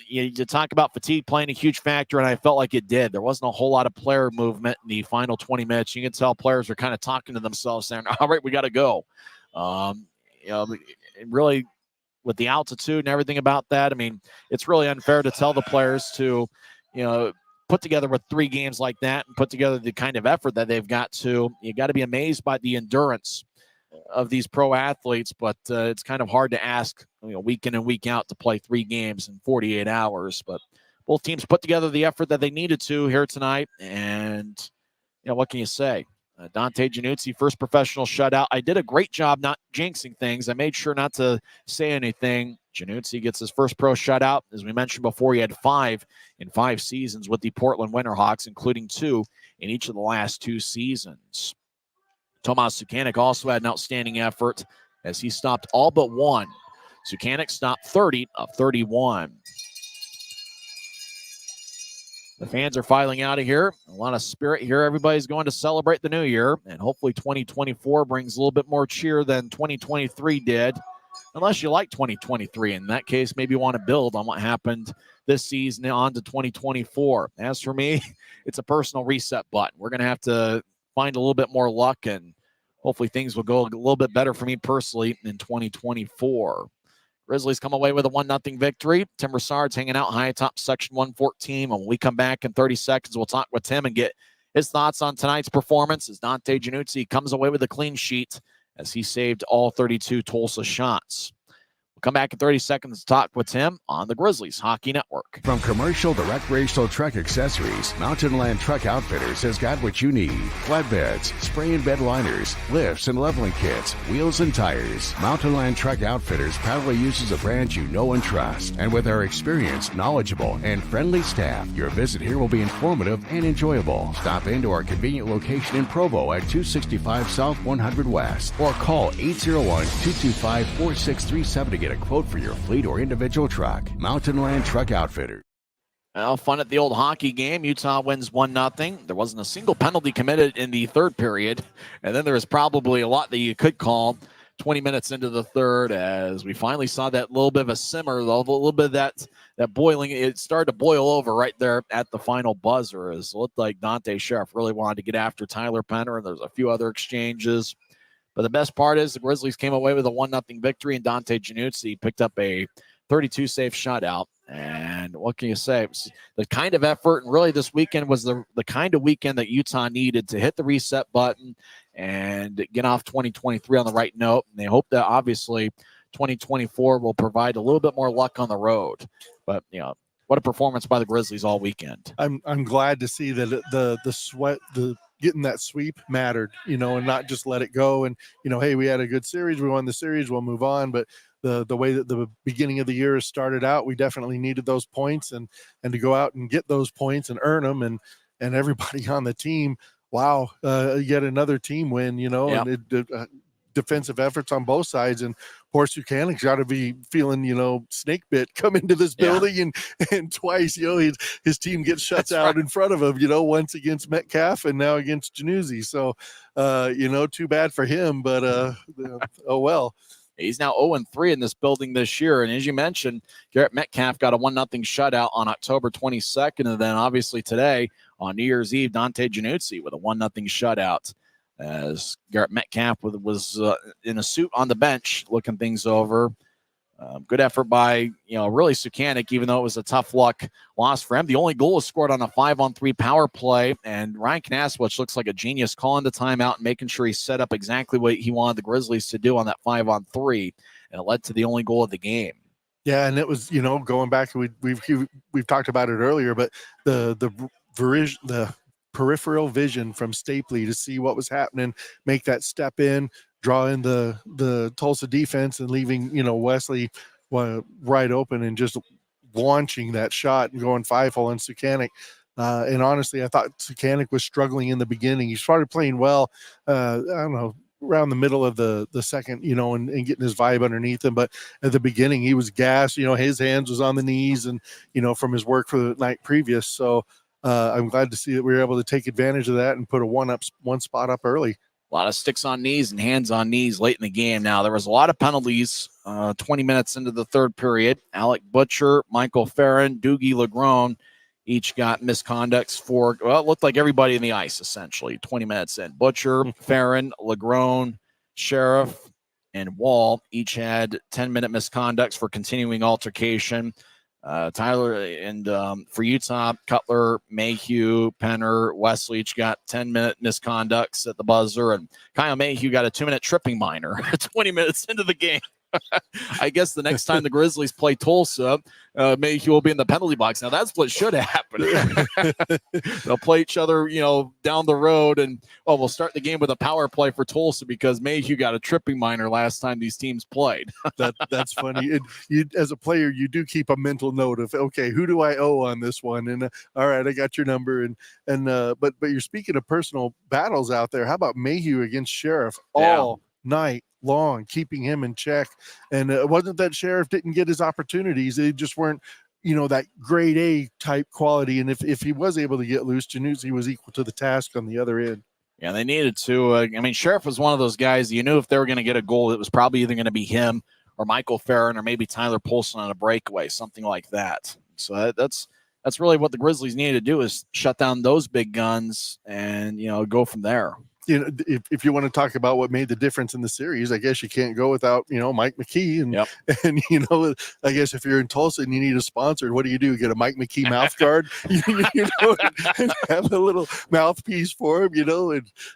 You talk about fatigue playing a huge factor, and I felt like it did. There wasn't a whole lot of player movement in the final 20 minutes. You can tell players are kind of talking to themselves, saying, all right, we got to go. Really, with the altitude and everything about that, I mean, it's really unfair to tell the players to, put together with 3 games like that and put together the kind of effort that they've got to. You got to be amazed by the endurance of these pro athletes, but it's kind of hard to ask, week in and week out to play 3 games in 48 hours. But both teams put together the effort that they needed to here tonight, and what can you say? Dante Januzzi, first professional shutout. I did a great job not jinxing things. I made sure not to say anything. Januzzi gets his first pro shutout. As we mentioned before, he had 5 in 5 seasons with the Portland Winterhawks, including 2 in each of the last 2 seasons. Tomas Sukanik also had an outstanding effort as he stopped all but 1. Sukanik stopped 30 of 31. The fans are filing out of here. A lot of spirit here. Everybody's going to celebrate the new year, and hopefully 2024 brings a little bit more cheer than 2023 did, unless you like 2023. In that case, maybe you want to build on what happened this season on to 2024. As for me, it's a personal reset button. We're going to have to find a little bit more luck, and hopefully things will go a little bit better for me personally in 2024. Grizzlies come away with a 1-0 victory. Tim Broussard's hanging out high atop Section 114. When we come back in 30 seconds, we'll talk with Tim and get his thoughts on tonight's performance as Dante Januzzi comes away with a clean sheet as he saved all 32 Tulsa shots. We'll come back in 30 seconds to talk with Tim on the Grizzlies Hockey Network. From commercial to recreational truck accessories, Mountain Land Truck Outfitters has got what you need. Flatbeds, spray and bed liners, lifts and leveling kits, wheels and tires. Mountain Land Truck Outfitters proudly uses a brand you know and trust. And with our experienced, knowledgeable, and friendly staff, your visit here will be informative and enjoyable. Stop into our convenient location in Provo at 265 South 100 West or call 801-225-4637 to get a quote for your fleet or individual truck. Mountain Land Truck Outfitters. Well, fun at the old hockey game. Utah wins 1-0. There wasn't a single penalty committed in the third period. And then there was probably a lot that you could call 20 minutes into the third as we finally saw that little bit of a simmer, a little bit of that boiling. It started to boil over right there at the final buzzer as it looked like Dante Sheriff really wanted to get after Tyler Penner, and there's a few other exchanges. But the best part is the Grizzlies came away with a 1-0 victory, and Dante Januzzi picked up a 32-save shutout. And what can you say? It was the kind of effort, and really this weekend was the kind of weekend that Utah needed to hit the reset button and get off 2023 on the right note. And they hope that obviously 2024 will provide a little bit more luck on the road. But, what a performance by the Grizzlies all weekend. I'm glad to see that the sweat, getting that sweep mattered, and not just let it go. And, hey, we had a good series. We won the series. We'll move on. But the way that the beginning of the year started out, we definitely needed those points and to go out and get those points and earn them. And everybody on the team, wow, yet another team win, Yep. and defensive efforts on both sides. And poor Sukanik's got to be feeling, snake bit come into this building and twice, his team gets shut out in front of him, once against Metcalf and now against Januzzi. So, too bad for him, but oh well. He's now 0-3 in this building this year. And as you mentioned, Garrett Metcalf got a 1-0 shutout on October 22nd. And then obviously today on New Year's Eve, Dante Januzzi with a 1-0 shutout as Garrett Metcalf was in a suit on the bench looking things over. Good effort by, really Sukanik, even though it was a tough luck loss for him. The only goal was scored on a 5-on-3 power play, and Ryan Knaswich looks like a genius calling the timeout and making sure he set up exactly what he wanted the Grizzlies to do on that 5-on-3, and it led to the only goal of the game. Yeah, and it was, going back, we've talked about it earlier, but the peripheral vision from Stapley to see what was happening, make that step in, draw in the Tulsa defense and leaving, Wesley right open and just launching that shot and going 5-hole on Sukanik. And honestly, I thought Sukanik was struggling in the beginning. He started playing well, I don't know, around the middle of the second, and getting his vibe underneath him. But at the beginning, he was gassed. His hands was on the knees and, from his work for the night previous. So I'm glad to see that we were able to take advantage of that and put a one spot up early. A lot of sticks on knees and hands on knees late in the game. Now, there was a lot of penalties 20 minutes into the third period. Alec Butcher, Michael Farron, Doogie Legrone each got misconducts for, well, it looked like everybody in the ice, essentially, 20 minutes in. Butcher, Farron, Legrone, Sheriff, and Wall each had 10-minute misconducts for continuing altercation. Tyler and for Utah, Cutler, Mayhew, Penner, Wesley each got 10-minute misconducts at the buzzer, and Kyle Mayhew got a 2-minute tripping minor 20 minutes into the game. I guess the next time the Grizzlies play Tulsa, Mayhew will be in the penalty box. Now, that's what should happen. They'll play each other, down the road, and we'll start the game with a power play for Tulsa because Mayhew got a tripping minor last time these teams played. That's funny. You, as a player, you do keep a mental note of, okay, who do I owe on this one? And all right, I got your number. But you're speaking of personal battles out there. How about Mayhew against Sheriff all night long, keeping him in check? And it wasn't that Sheriff didn't get his opportunities. They just weren't, that grade A type quality. And if he was able to get loose, Januzzi was equal to the task on the other end. Yeah, they needed to. Sheriff was one of those guys, you knew if they were going to get a goal, it was probably either going to be him or Michael Farron or maybe Tyler Poulsen on a breakaway, something like that. So that's really what the Grizzlies needed to do, is shut down those big guns and, go from there. If you want to talk about what made the difference in the series, I guess you can't go without, Mike McKee. And I guess if you're in Tulsa and you need a sponsor, what do? Get a Mike McKee mouth guard, and have a little mouthpiece for him,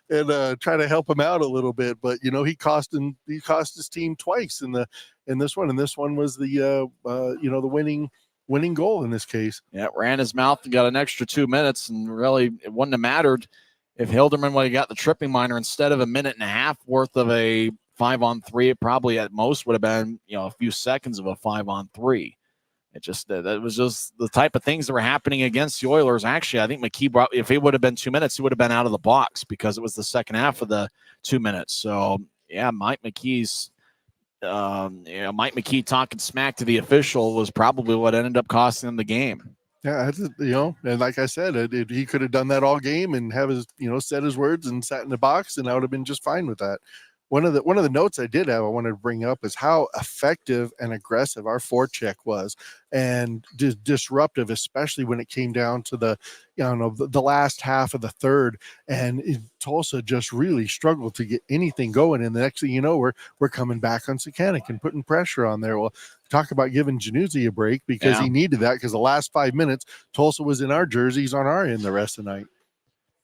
and try to help him out a little bit. But, he cost his team twice in this one. And this one was the winning goal in this case. Yeah, ran his mouth and got an extra 2 minutes, and really it wouldn't have mattered if Hilderman would have got the tripping minor instead of a minute and a half worth of a 5-on-3. It probably at most would have been, a few seconds of a 5-on-3. It just, that was just the type of things that were happening against the Oilers. Actually, I think McKee if it would have been 2 minutes, he would have been out of the box because it was the second half of the 2 minutes. So yeah, Mike McKee talking smack to the official was probably what ended up costing him the game. Yeah, and like I said, he could have done that all game and have his, said his words and sat in the box, and I would have been just fine with that. One of the notes I did have, I wanted to bring up, is how effective and aggressive our forecheck was, and disruptive, especially when it came down to the last half of the third. And Tulsa just really struggled to get anything going. And the next thing you know, we're coming back on Sekanic and putting pressure on there. Well, talk about giving Januzzi a break, because he needed that, because the last 5 minutes, Tulsa was in our jerseys on our end the rest of the night.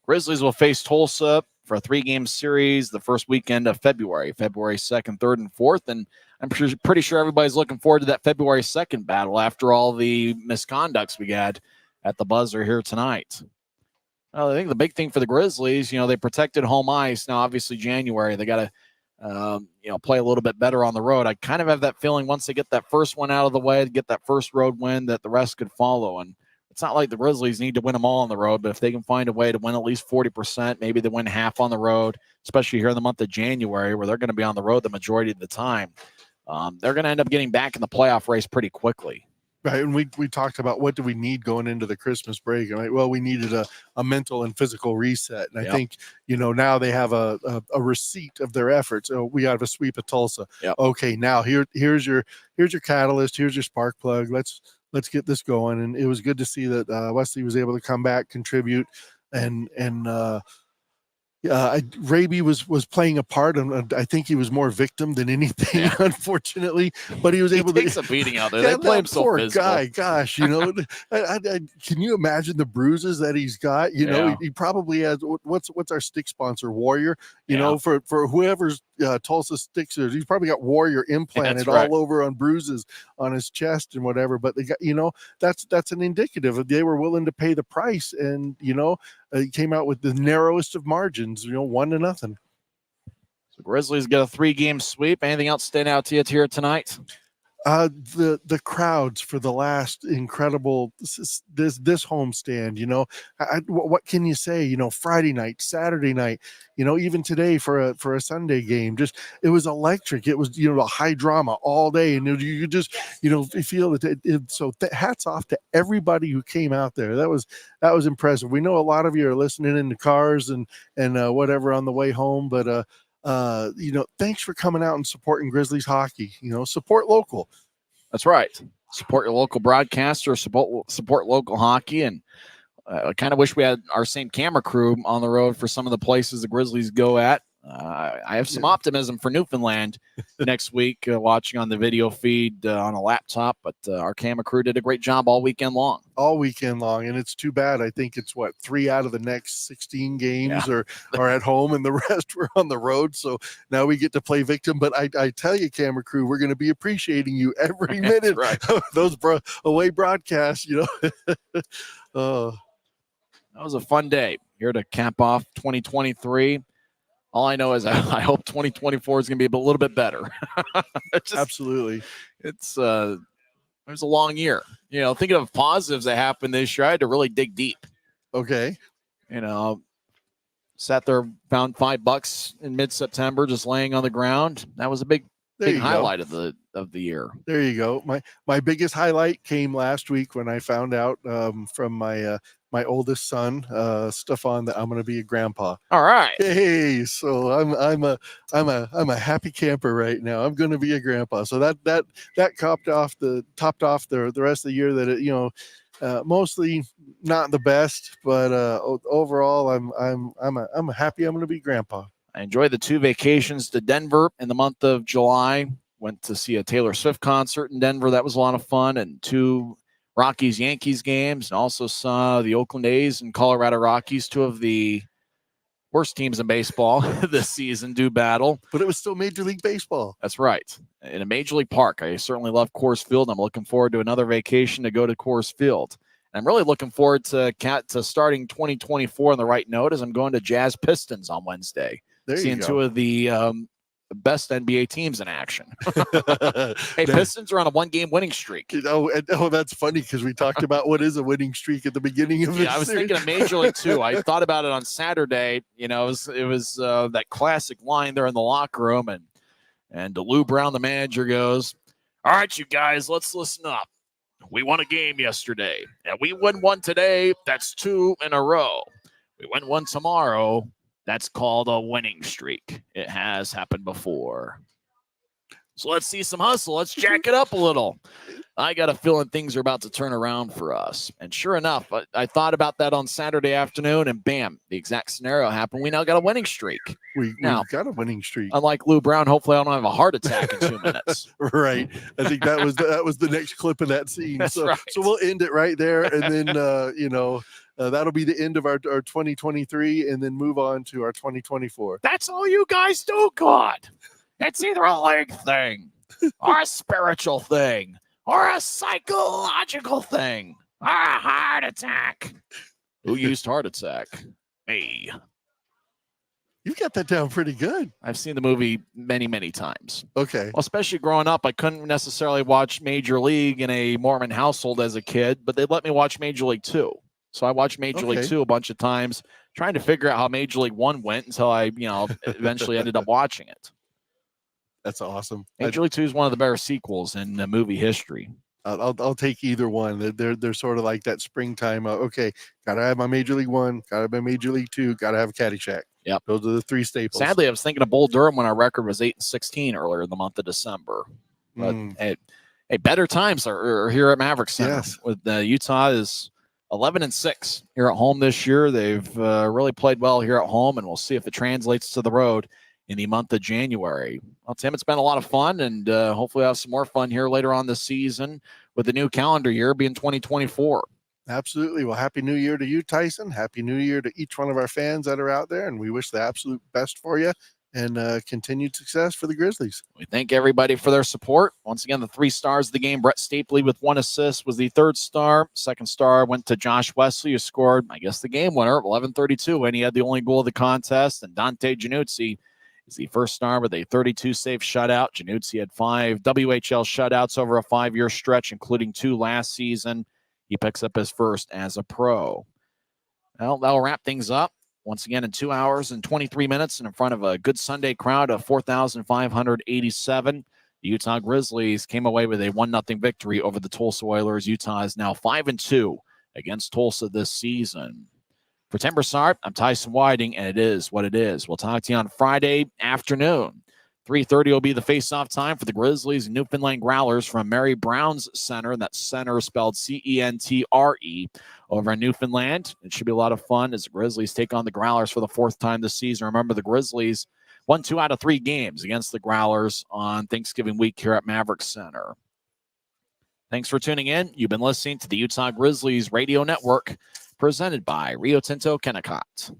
Grizzlies will face Tulsa for a 3-game series the first weekend of February 2nd, 3rd, and 4th. And I'm pretty sure everybody's looking forward to that February 2nd battle after all the misconducts we had at the buzzer here tonight. Well, I think the big thing for the Grizzlies, they protected home ice. Now, obviously, January, they got to, play a little bit better on the road. I kind of have that feeling once they get that first one out of the way, to get that first road win, that the rest could follow. And it's not like the Grizzlies need to win them all on the road, but if they can find a way to win at least 40%, maybe they win half on the road, especially here in the month of January, where they're going to be on the road the majority of the time, they're going to end up getting back in the playoff race pretty quickly. Right, and we talked about what do we need going into the Christmas break. And well, we needed a mental and physical reset. And I think, now they have a receipt of their efforts. We have a sweep of Tulsa. Okay, now here's your catalyst, here's your spark plug. Let's get this going. And it was good to see that Wesley was able to come back, contribute, and Raby was playing a part, and I think he was more victim than anything, unfortunately. But he was able to take a beating out there. They play him so poor physical. Guy, gosh, can you imagine the bruises that he's got? He probably has. What's our stick sponsor, Warrior? For whoever's Tulsa sticks, he's probably got Warrior implanted all over on bruises on his chest and whatever. But they got, that's an indicative of they were willing to pay the price, and he came out with the narrowest of margins, 1-0. So Grizzlies get a 3-game sweep. Anything else stand out to you here tonight? The crowds for the last incredible this homestand, what can you say? Friday night, Saturday night, even today for a Sunday game, just it was electric. It was a high drama all day, and you just you feel it. So hats off to everybody who came out there. That was impressive. We know a lot of you are listening in the cars and whatever on the way home, but thanks for coming out and supporting Grizzlies hockey. Support local. That's right. Support your local broadcaster, support local hockey. And I kind of wish we had our same camera crew on the road for some of the places the Grizzlies go at. I have some optimism for Newfoundland next week, watching on the video feed on a laptop. But our camera crew did a great job all weekend long. And it's too bad. I think it's 3 out of the next 16 games are at home, and the rest were on the road. So now we get to play victim. But I tell you, camera crew, we're going to be appreciating you every minute of those away broadcasts. That was a fun day here to cap off 2023. All I know is I hope 2024 is going to be a little bit better. Absolutely. It was a long year. Thinking of positives that happened this year, I had to really dig deep. Okay. Sat there, found $5 in mid-September just laying on the ground. That was a big highlight of the year. There you go. My biggest highlight came last week when I found out from my oldest son, Stefan, that I'm going to be a grandpa. All right. Hey, so I'm a happy camper right now. I'm going to be a grandpa. So that topped off the rest of the year that mostly not the best, but overall I'm happy I'm going to be grandpa. I enjoyed the 2 vacations to Denver in the month of July. Went to see a Taylor Swift concert in Denver. That was a lot of fun. And 2 Rockies-Yankees games, and also saw the Oakland A's and Colorado Rockies, 2 of the worst teams in baseball this season, do battle. But it was still Major League Baseball. That's right. In a Major League Park. I certainly love Coors Field. I'm looking forward to another vacation to go to Coors Field. And I'm really looking forward to starting 2024 on the right note, as I'm going to Jazz Pistons on Wednesday. Seeing 2 of the best NBA teams in action. Hey, Pistons are on a 1-game winning streak. That's funny because we talked about what is a winning streak at the beginning of this. I was thinking of Major League too. I thought about it on Saturday. It was that classic line there in the locker room, and Lou Brown, the manager, goes, "All right, you guys, let's listen up. We won a game yesterday, and we win one today. That's 2 in a row. We win one tomorrow. That's called a winning streak. It has happened before. So let's see some hustle. Let's jack it up a little. I got a feeling things are about to turn around for us." And sure enough, I thought about that on Saturday afternoon, and bam, the exact scenario happened. We now got a winning streak. We've got a winning streak. Unlike Lou Brown, hopefully I don't have a heart attack in 2 minutes. Right. I think that was the next clip of that scene. So we'll end it right there, and then that'll be the end of our 2023, and then move on to our 2024. That's all you guys do, God. It's either a leg thing, or a spiritual thing, or a psychological thing, or a heart attack. Who used heart attack? Me. You got that down pretty good. I've seen the movie many, many times. Okay. Well, especially growing up, I couldn't necessarily watch Major League in a Mormon household as a kid, but they let me watch Major League 2. So I watched Major League 2 a bunch of times, trying to figure out how Major League 1 went until I, eventually ended up watching it. That's awesome. Major League 2 is one of the better sequels in movie history. I'll take either one. They're sort of like that springtime. Okay, gotta have my Major League 1, gotta have my Major League 2, gotta have Caddyshack. Yep, those are the 3 staples. Sadly, I was thinking of Bull Durham when our record was 8-16 earlier in the month of December. But hey, better times are here at Maverik Center. Yes. With Utah is 11-6 here at home this year. They've really played well here at home, and we'll see if it translates to the road in the month of January. Well, Tim, it's been a lot of fun, and hopefully we'll have some more fun here later on this season with the new calendar year being 2024. Absolutely. Well, Happy New Year to you, Tyson. Happy New Year to each one of our fans that are out there, and we wish the absolute best for you and continued success for the Grizzlies. We thank everybody for their support. Once again, the 3 stars of the game, Brett Stapley with 1 assist was the 3rd star. 2nd star went to Josh Wesley, who scored, I guess, the game winner, 11:32, and he had the only goal of the contest. And Dante Januzzi He's the first star with a 32-save shutout. Januzzi had 5 WHL shutouts over a 5-year stretch, including 2 last season. He picks up his first as a pro. Well, that'll wrap things up. Once again, in 2 hours and 23 minutes and in front of a good Sunday crowd of 4,587, the Utah Grizzlies came away with a 1-0 victory over the Tulsa Oilers. Utah is now 5-2 against Tulsa this season. For Tim Broussard, I'm Tyson Whiting, and it is what it is. We'll talk to you on Friday afternoon. 3:30 will be the face-off time for the Grizzlies and Newfoundland Growlers from Maverik Center. That's center spelled C-E-N-T-R-E over in Newfoundland. It should be a lot of fun as the Grizzlies take on the Growlers for the 4th time this season. Remember, the Grizzlies won 2 out of 3 games against the Growlers on Thanksgiving week here at Maverik Center. Thanks for tuning in. You've been listening to the Utah Grizzlies Radio Network, presented by Rio Tinto Kennecott.